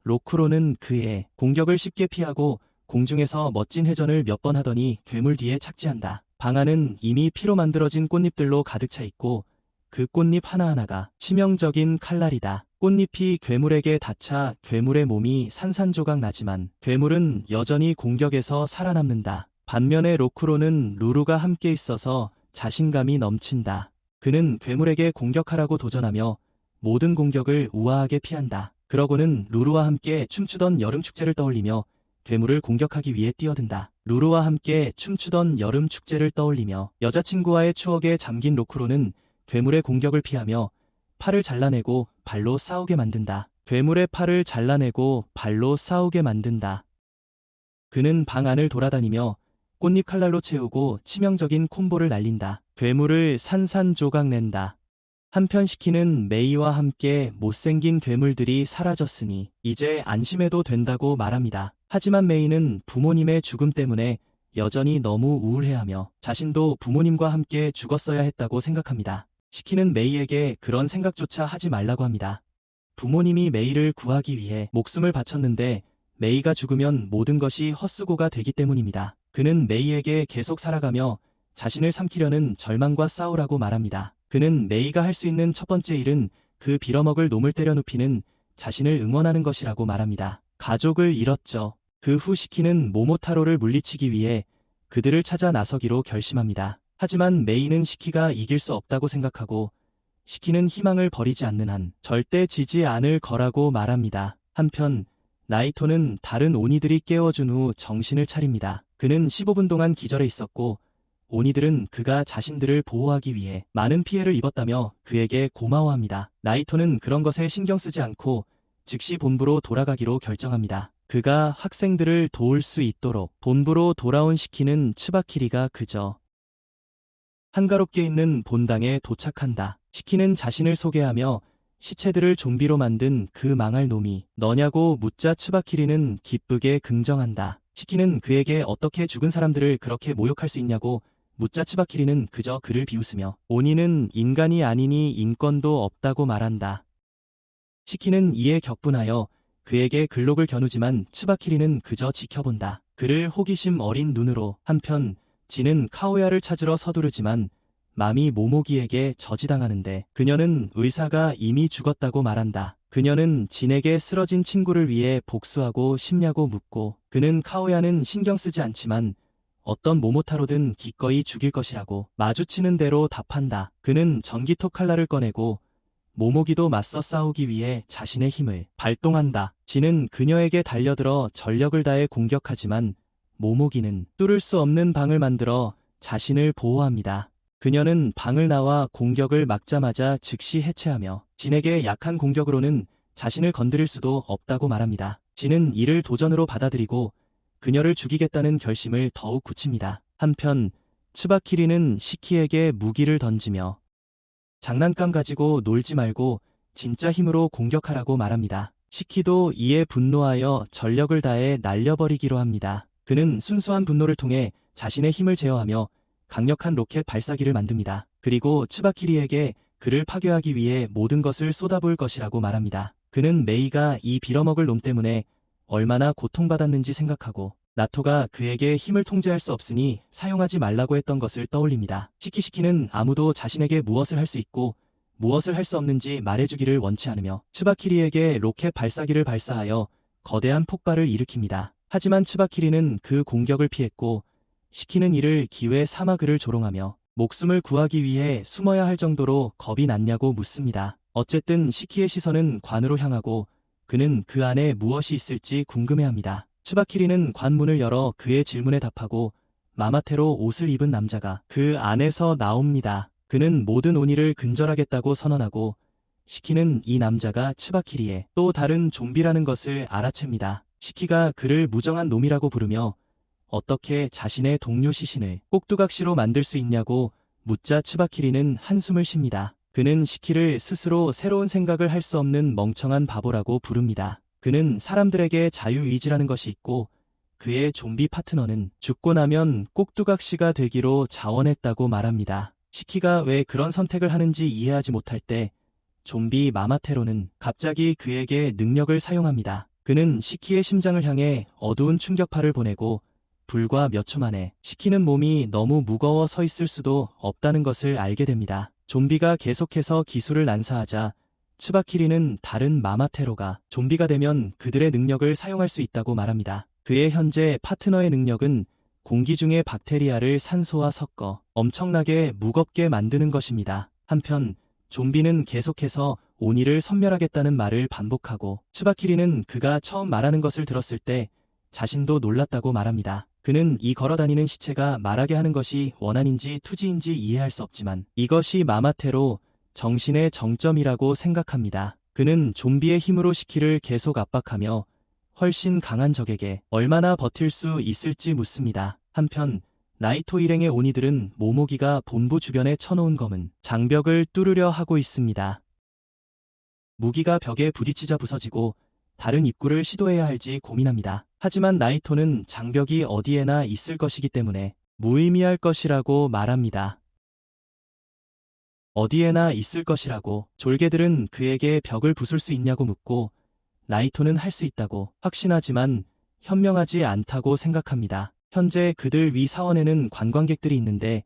Speaker 1: 로크로는 그의 공격을 쉽게 피하고 공중에서 멋진 회전을 몇 번 하더니 괴물 뒤에 착지한다. 방 안은 이미 피로 만들어진 꽃잎들로 가득 차 있고 그 꽃잎 하나하나가 치명적인 칼날이다. 꽃잎이 괴물에게 닿자 괴물의 몸이 산산조각 나지만 괴물은 여전히 공격에서 살아남는다. 반면에 로크로는 루루가 함께 있어서 자신감이 넘친다. 그는 괴물에게 공격하라고 도전하며 모든 공격을 우아하게 피한다. 그러고는 루루와 함께 춤추던 여름축제를 떠올리며 괴물을 공격하기 위해 뛰어든다. 루루와 함께 춤추던 여름축제를 떠올리며 여자친구와의 추억에 잠긴 로크로는 괴물의 공격을 피하며 팔을 잘라내고 발로 싸우게 만든다. 괴물의 팔을 잘라내고 발로 싸우게 만든다. 그는 방 안을 돌아다니며 꽃잎 칼날로 채우고 치명적인 콤보를 날린다. 괴물을 산산조각 낸다. 한편 시키는 메이와 함께 못생긴 괴물들이 사라졌으니 이제 안심해도 된다고 말합니다. 하지만 메이는 부모님의 죽음 때문에 여전히 너무 우울해하며 자신도 부모님과 함께 죽었어야 했다고 생각합니다. 시키는 메이에게 그런 생각조차 하지 말라고 합니다. 부모님이 메이를 구하기 위해 목숨을 바쳤는데 메이가 죽으면 모든 것이 헛수고가 되기 때문입니다. 그는 메이에게 계속 살아가며 자신을 삼키려는 절망과 싸우라고 말합니다. 그는 메이가 할 수 있는 첫 번째 일은 그 빌어먹을 놈을 때려 눕히는 자신을 응원하는 것이라고 말합니다. 가족을 잃었죠. 그 후 시키는 모모타로를 물리치기 위해 그들을 찾아 나서기로 결심합니다. 하지만 메이는 시키가 이길 수 없다고 생각하고 시키는 희망을 버리지 않는 한 절대 지지 않을 거라고 말합니다. 한편 나이토는 다른 오니들이 깨워준 후 정신을 차립니다. 그는 15분 동안 기절해 있었고 오니들은 그가 자신들을 보호하기 위해 많은 피해를 입었다며 그에게 고마워합니다. 나이토는 그런 것에 신경 쓰지 않고 즉시 본부로 돌아가기로 결정합니다. 그가 학생들을 도울 수 있도록. 본부로 돌아온 시키는 츠바키리가 그저 한가롭게 있는 본당에 도착한다. 시키는 자신을 소개하며 시체들을 좀비로 만든 그 망할 놈이 너냐고 묻자 츠바키리는 기쁘게 긍정한다. 시키는 그에게 어떻게 죽은 사람들을 그렇게 모욕할 수 있냐고 묻자 츠바키리는 그저 그를 비웃으며 오니는 인간이 아니니 인권도 없다고 말한다. 시키는 이에 격분하여 그에게 글록을 겨누지만 츠바키리는 그저 지켜본다. 그를 호기심 어린 눈으로. 한편 진은 카오야를 찾으러 서두르지만 맘이 모모기에게 저지당하는데 그녀는 의사가 이미 죽었다고 말한다. 그녀는 진에게 쓰러진 친구를 위해 복수하고 싶냐고 묻고 그는 카오야는 신경 쓰지 않지만 어떤 모모타로든 기꺼이 죽일 것이라고 마주치는 대로 답한다. 그는 전기톱 칼날을 꺼내고 모모기도 맞서 싸우기 위해 자신의 힘을 발동한다. 진은 그녀에게 달려들어 전력을 다해 공격하지만 모모기는 뚫을 수 없는 방을 만들어 자신을 보호합니다. 그녀는 방을 나와 공격을 막자마자 즉시 해체하며 진에게 약한 공격으로는 자신을 건드릴 수도 없다고 말합니다. 진은 이를 도전으로 받아들이고 그녀를 죽이겠다는 결심을 더욱 굳힙니다. 한편 츠바키리는 시키에게 무기를 던지며 장난감 가지고 놀지 말고 진짜 힘으로 공격하라고 말합니다. 시키도 이에 분노하여 전력을 다해 날려버리기로 합니다. 그는 순수한 분노를 통해 자신의 힘을 제어하며 강력한 로켓 발사기를 만듭니다. 그리고 츠바키리에게 그를 파괴하기 위해 모든 것을 쏟아부을 것이라고 말합니다. 그는 메이가 이 빌어먹을 놈 때문에 얼마나 고통받았는지 생각하고 나토가 그에게 힘을 통제할 수 없으니 사용하지 말라고 했던 것을 떠올립니다. 시키는 아무도 자신에게 무엇을 할 수 있고 무엇을 할 수 없는지 말해주기를 원치 않으며 츠바키리에게 로켓 발사기를 발사하여 거대한 폭발을 일으킵니다. 하지만 츠바키리는 그 공격을 피했고 시키는 이를 기회 삼아 그를 조롱하며 목숨을 구하기 위해 숨어야 할 정도로 겁이 났냐고 묻습니다. 어쨌든 시키의 시선은 관으로 향하고 그는 그 안에 무엇이 있을지 궁금해합니다. 츠바키리는 관 문을 열어 그의 질문에 답하고 마마테로 옷을 입은 남자가 그 안에서 나옵니다. 그는 모든 오니를 근절하겠다고 선언하고 시키는 이 남자가 츠바키리의 또 다른 좀비라는 것을 알아챕니다. 시키가 그를 무정한 놈이라고 부르며 어떻게 자신의 동료 시신을 꼭두각시로 만들 수 있냐고 묻자 츠바키리는 한숨을 쉽니다. 그는 시키를 스스로 새로운 생각을 할 수 없는 멍청한 바보라고 부릅니다. 그는 사람들에게 자유의지라는 것이 있고 그의 좀비 파트너는 죽고 나면 꼭두각시가 되기로 자원했다고 말합니다. 시키가 왜 그런 선택을 하는지 이해하지 못할 때 좀비 마마테로는 갑자기 그에게 능력을 사용합니다. 그는 시키의 심장을 향해 어두운 충격파를 보내고 불과 몇 초 만에 시키는 몸이 너무 무거워 서 있을 수도 없다는 것을 알게 됩니다. 좀비가 계속해서 기술을 난사하자 츠바키리는 다른 마마테로가 좀비가 되면 그들의 능력을 사용할 수 있다고 말합니다. 그의 현재 파트너의 능력은 공기 중의 박테리아를 산소와 섞어 엄청나게 무겁게 만드는 것입니다. 한편 좀비는 계속해서 오니를 섬멸하겠다는 말을 반복하고 츠바키리는 그가 처음 말하는 것을 들었을 때 자신도 놀랐다고 말합니다. 그는 이 걸어다니는 시체가 말하게 하는 것이 원한인지 투지인지 이해할 수 없지만 이것이 마마테로 정신의 정점이라고 생각합니다. 그는 좀비의 힘으로 시키를 계속 압박하며 훨씬 강한 적에게 얼마나 버틸 수 있을지 묻습니다. 한편 나이토 일행의 오니들은 모모기가 본부 주변에 쳐놓은 검은 장벽을 뚫으려 하고 있습니다. 무기가 벽에 부딪히자 부서지고 다른 입구를 시도해야 할지 고민합니다. 하지만 나이토는 장벽이 어디에나 있을 것이기 때문에 무의미할 것이라고 말합니다. 어디에나 있을 것이라고 졸개들은 그에게 벽을 부술 수 있냐고 묻고 나이토는 할 수 있다고 확신하지만 현명하지 않다고 생각합니다. 현재 그들 위 사원에는 관광객들이 있는데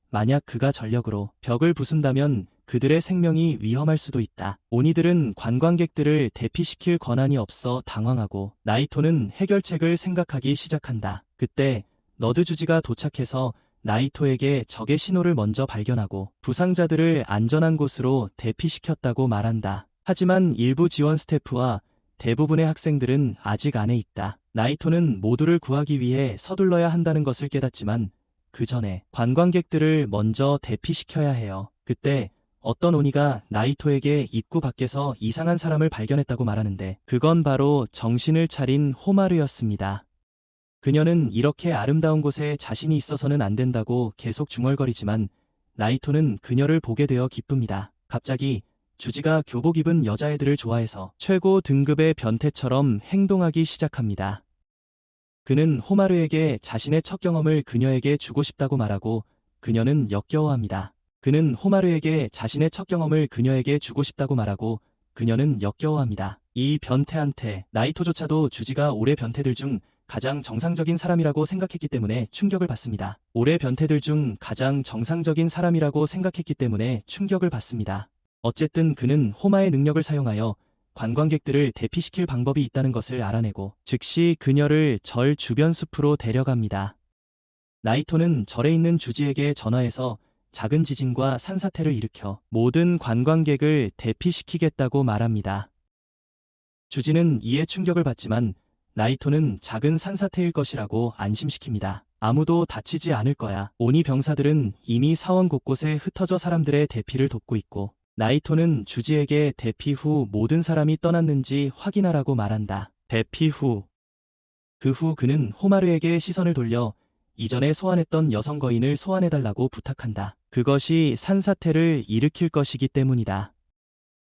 Speaker 1: 만약 그가 전력으로 벽을 부순다면 그들의 생명이 위험할 수도 있다. 오니들은 관광객들을 대피시킬 권한이 없어 당황하고 나이토는 해결책을 생각하기 시작한다. 그때 너드 주지가 도착해서 나이토에게 적의 신호를 먼저 발견하고 부상자들을 안전한 곳으로 대피시켰다고 말한다. 하지만 일부 지원 스태프와 대부분의 학생들은 아직 안에 있다. 나이토는 모두를 구하기 위해 서둘러야 한다는 것을 깨닫지만 그 전에 관광객들을 먼저 대피시켜야 해요. 그때 어떤 오니가 나이토에게 입구 밖에서 이상한 사람을 발견했다고 말하는데 그건 바로 정신을 차린 호마르였습니다. 그녀는 이렇게 아름다운 곳에 자신이 있어서는 안 된다고 계속 중얼거리지만 나이토는 그녀를 보게 되어 기쁩니다. 갑자기 주지가 교복 입은 여자애들을 좋아해서 최고 등급의 변태처럼 행동하기 시작합니다. 그는 호마르에게 자신의 첫 경험을 그녀에게 주고 싶다고 말하고 그녀는 역겨워합니다. 그는 호마르에게 자신의 첫 경험을 그녀에게 주고 싶다고 말하고 그녀는 역겨워합니다. 이 변태한테 나이토조차도 주지가 올해 변태들 중 가장 정상적인 사람이라고 생각했기 때문에 충격을 받습니다. 올해 변태들 중 가장 정상적인 사람이라고 생각했기 때문에 충격을 받습니다. 어쨌든 그는 호마의 능력을 사용하여 관광객들을 대피시킬 방법이 있다는 것을 알아내고 즉시 그녀를 절 주변 숲으로 데려갑니다. 나이토는 절에 있는 주지에게 전화해서 작은 지진과 산사태를 일으켜 모든 관광객을 대피시키겠다고 말합니다. 주지는 이에 충격을 받지만 나이토는 작은 산사태일 것이라고 안심시킵니다. 아무도 다치지 않을 거야. 오니 병사들은 이미 사원 곳곳에 흩어져 사람들의 대피를 돕고 있고, 나이토는 주지에게 대피 후 모든 사람이 떠났는지 확인하라고 말한다. 대피 후. 그 후 그는 호마르에게 시선을 돌려 이전에 소환했던 여성 거인을 소환해달라고 부탁한다. 그것이 산사태를 일으킬 것이기 때문이다.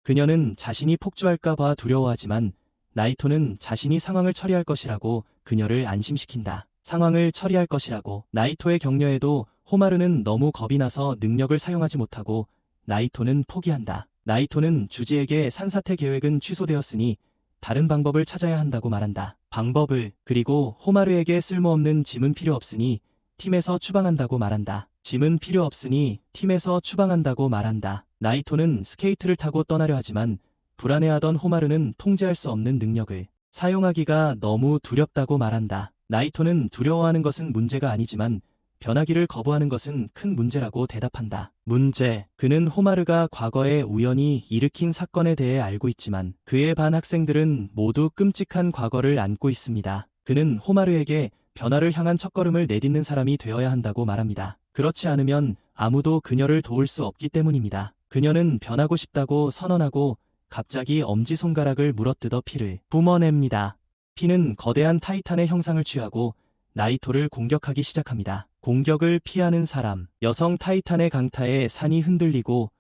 Speaker 1: 그녀는 자신이 폭주할까봐 두려워하지만 나이토는 자신이 상황을 처리할 것이라고 그녀를 안심시킨다. 상황을 처리할 것이라고. 나이토의 격려에도 호마르는 너무 겁이 나서 능력을 사용하지 못하고 나이토는 포기한다. 나이토는 주지에게 산사태 계획은 취소되었으니 다른 방법을 찾아야 한다고 말한다. 방법을. 그리고 호마르에게 쓸모없는 짐은 필요 없으니 팀에서 추방한다고 말한다. 짐은 필요 없으니 팀에서 추방한다고 말한다. 나이토는 스케이트를 타고 떠나려 하지만 불안해하던 호마르는 통제할 수 없는 능력을 사용하기가 너무 두렵다고 말한다. 나이토는 두려워하는 것은 문제가 아니지만 변하기를 거부하는 것은 큰 문제라고 대답한다. 문제. 그는 호마르가 과거에 우연히 일으킨 사건에 대해 알고 있지만 그의 반 학생들은 모두 끔찍한 과거를 안고 있습니다. 그는 호마르에게 변화를 향한 첫걸음을 내딛는 사람이 되어야 한다고 말합니다. 그렇지 않으면 아무도 그녀를 도울 수 없기 때문입니다. 그녀는 변하고 싶다고 선언하고 갑자기 엄지손가락을 물어뜯어 피를 뿜어냅니다. 피는 거대한 타이탄의 형상을 취하고 나이토를 공격하기 시작합니다. 공격을 피하는 사람. 여성 타이탄의 강타에 산이 흔들리고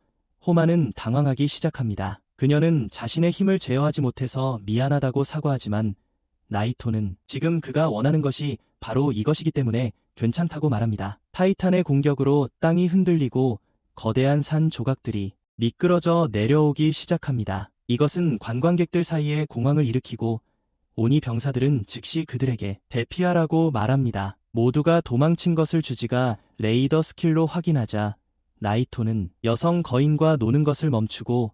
Speaker 1: 호마는 당황하기 시작합니다. 그녀는 자신의 힘을 제어하지 못해서 미안하다고 사과하지만 나이토는 지금 그가 원하는 것이 바로 이것이기 때문에 괜찮다고 말합니다. 타이탄의 공격으로 땅이 흔들리고 거대한 산 조각들이 미끄러져 내려오기 시작합니다. 이것은 관광객들 사이에 공황을 일으키고 오니 병사들은 즉시 그들에게 대피하라고 말합니다. 모두가 도망친 것을 주지가 레이더 스킬로 확인하자 나이토는 여성 거인과 노는 것을 멈추고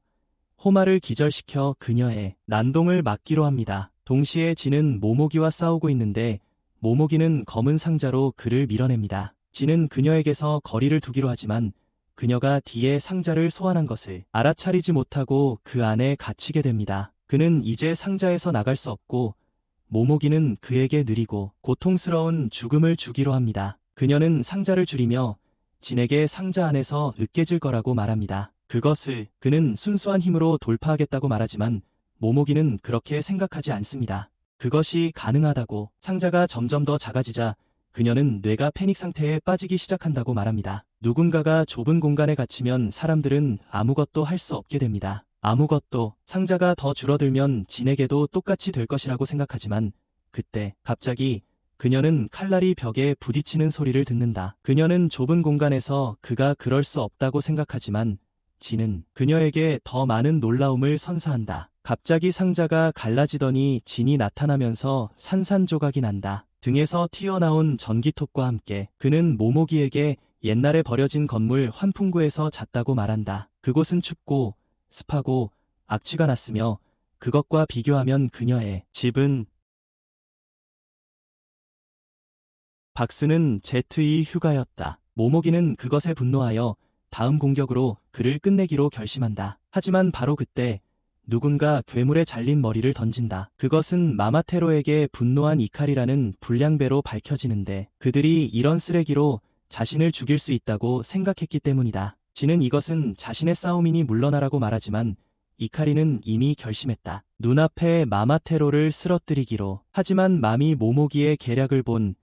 Speaker 1: 호마를 기절시켜 그녀의 난동을 막기로 합니다. 동시에 진은 모모기와 싸우고 있는데 모모기는 검은 상자로 그를 밀어냅니다. 진은 그녀에게서 거리를 두기로 하지만 그녀가 뒤에 상자를 소환한 것을 알아차리지 못하고 그 안에 갇히게 됩니다. 그는 이제 상자에서 나갈 수 없고 모모기는 그에게 느리고 고통스러운 죽음을 주기로 합니다. 그녀는 상자를 줄이며 진에게 상자 안에서 으깨질 거라고 말합니다. 그것을 그는 순수한 힘으로 돌파하겠다고 말하지만 모모기는 그렇게 생각하지 않습니다. 그것이 가능하다고. 상자가 점점 더 작아지자 그녀는 뇌가 패닉 상태에 빠지기 시작한다고 말합니다. 누군가가 좁은 공간에 갇히면 사람들은 아무것도 할 수 없게 됩니다. 아무것도. 상자가 더 줄어들면 진에게도 똑같이 될 것이라고 생각하지만 그때 갑자기 그녀는 칼날이 벽에 부딪히는 소리를 듣는다. 그녀는 좁은 공간에서 그가 그럴 수 없다고 생각하지만 진은 그녀에게 더 많은 놀라움을 선사한다. 갑자기 상자가 갈라지더니 진이 나타나면서 산산조각이 난다. 등에서 튀어나온 전기톱과 함께 그는 모모기에게 옛날에 버려진 건물 환풍구에서 잤다고 말한다. 그곳은 춥고 습하고 악취가 났으며 그것과 비교하면 그녀의 집은 박스는 Z2 휴가였다. 모모기는 그것에 분노하여 다음 공격으로 그를 끝내기로 결심한다. 하지만 바로 그때 누군가 괴물에 잘린 머리를 던진다. 그것은 마마테로에게 분노한 이칼이라는 불량배로 밝혀지는데 그들이 이런 쓰레기로 자신을 죽일 수 있다고 생각했기 때문이다. 진은 이것은 자신의 싸움이니 물러나라고 말하지만 이카리는 이미 결심했다. 눈앞에 마마테로를 쓰러뜨리기로. 하지만 맘이 모모기의 계략을 본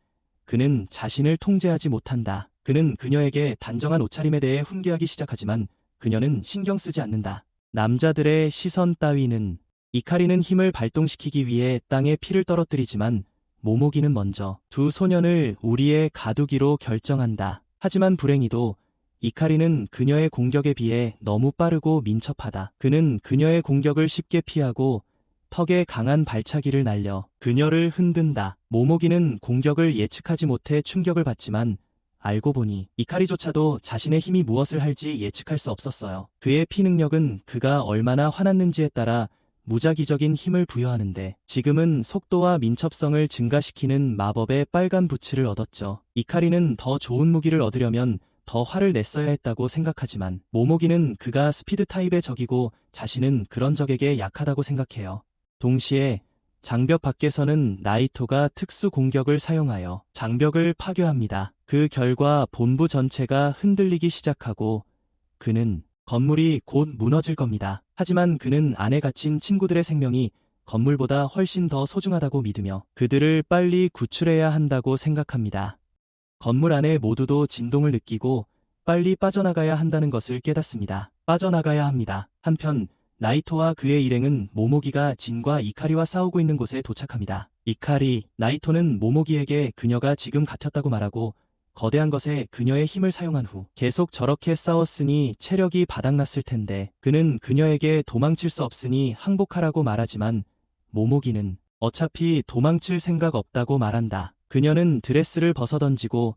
Speaker 1: 그는 자신을 통제하지 못한다. 그는 그녀에게 단정한 옷차림에 대해 훈계하기 시작하지만 그녀는 신경 쓰지 않는다. 남자들의 시선 따위는. 이카리는 힘을 발동시키기 위해 땅에 피를 떨어뜨리지만 모모기는 먼저 두 소년을 우리에 가두기로 결정한다. 하지만 불행히도 이카리는 그녀의 공격에 비해 너무 빠르고 민첩하다. 그는 그녀의 공격을 쉽게 피하고 턱에 강한 발차기를 날려 그녀를 흔든다. 모모기는 공격을 예측하지 못해 충격을 받지만 알고 보니 이카리조차도 자신의 힘이 무엇을 할지 예측할 수 없었어요. 그의 피 능력은 그가 얼마나 화났는지에 따라 무작위적인 힘을 부여하는데 지금은 속도와 민첩성을 증가시키는 마법의 빨간 부츠를 얻었죠. 이카리는 더 좋은 무기를 얻으려면 더 화를 냈어야 했다고 생각하지만 모모기는 그가 스피드 타입의 적이고 자신은 그런 적에게 약하다고 생각해요. 동시에 장벽 밖에서는 나이토가 특수 공격을 사용하여 장벽을 파괴합니다. 그 결과 본부 전체가 흔들리기 시작하고 그는 건물이 곧 무너질 겁니다. 하지만 그는 안에 갇힌 친구들의 생명이 건물보다 훨씬 더 소중하다고 믿으며 그들을 빨리 구출해야 한다고 생각합니다. 건물 안에 모두도 진동을 느끼고 빨리 빠져나가야 한다는 것을 깨닫습니다. 빠져나가야 합니다. 한편 나이토와 그의 일행은 모모기가 진과 이카리와 싸우고 있는 곳에 도착합니다. 나이토는 모모기에게 그녀가 지금 갇혔다고 말하고 거대한 것에 그녀의 힘을 사용한 후 계속 저렇게 싸웠으니 체력이 바닥났을 텐데 그는 그녀에게 도망칠 수 없으니 항복하라고 말하지만 모모기는 어차피 도망칠 생각 없다고 말한다. 그녀는 드레스를 벗어던지고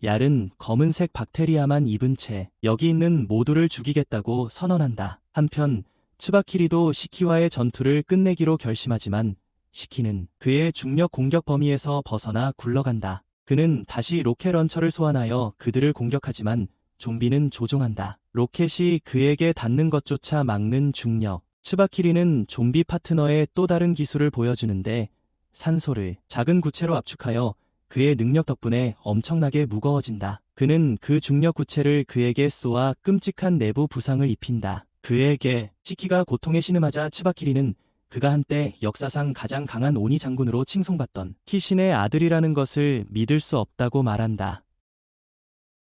Speaker 1: 얇은 검은색 박테리아만 입은 채 여기 있는 모두를 죽이겠다고 선언한다. 한편 츠바키리도 시키와의 전투를 끝내기로 결심하지만 시키는 그의 중력 공격 범위에서 벗어나 굴러간다. 그는 다시 로켓 런처를 소환하여 그들을 공격하지만 좀비는 조종한다. 로켓이 그에게 닿는 것조차 막는 중력. 츠바키리는 좀비 파트너의 또 다른 기술을 보여주는데 산소를 작은 구체로 압축하여 그의 능력 덕분에 엄청나게 무거워진다. 그는 그 중력 구체를 그에게 쏘아 끔찍한 내부 부상을 입힌다. 그에게 시키가 고통에 신음하자 츠바키리는 그가 한때 역사상 가장 강한 오니 장군으로 칭송받던 키신의 아들이라는 것을 믿을 수 없다고 말한다.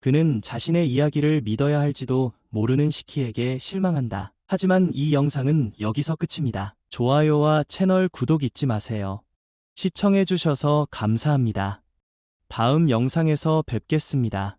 Speaker 1: 그는 자신의 이야기를 믿어야 할지도 모르는 시키에게 실망한다. 하지만 이 영상은 여기서 끝입니다. 좋아요와 채널 구독 잊지 마세요. 시청해주셔서 감사합니다. 다음 영상에서 뵙겠습니다.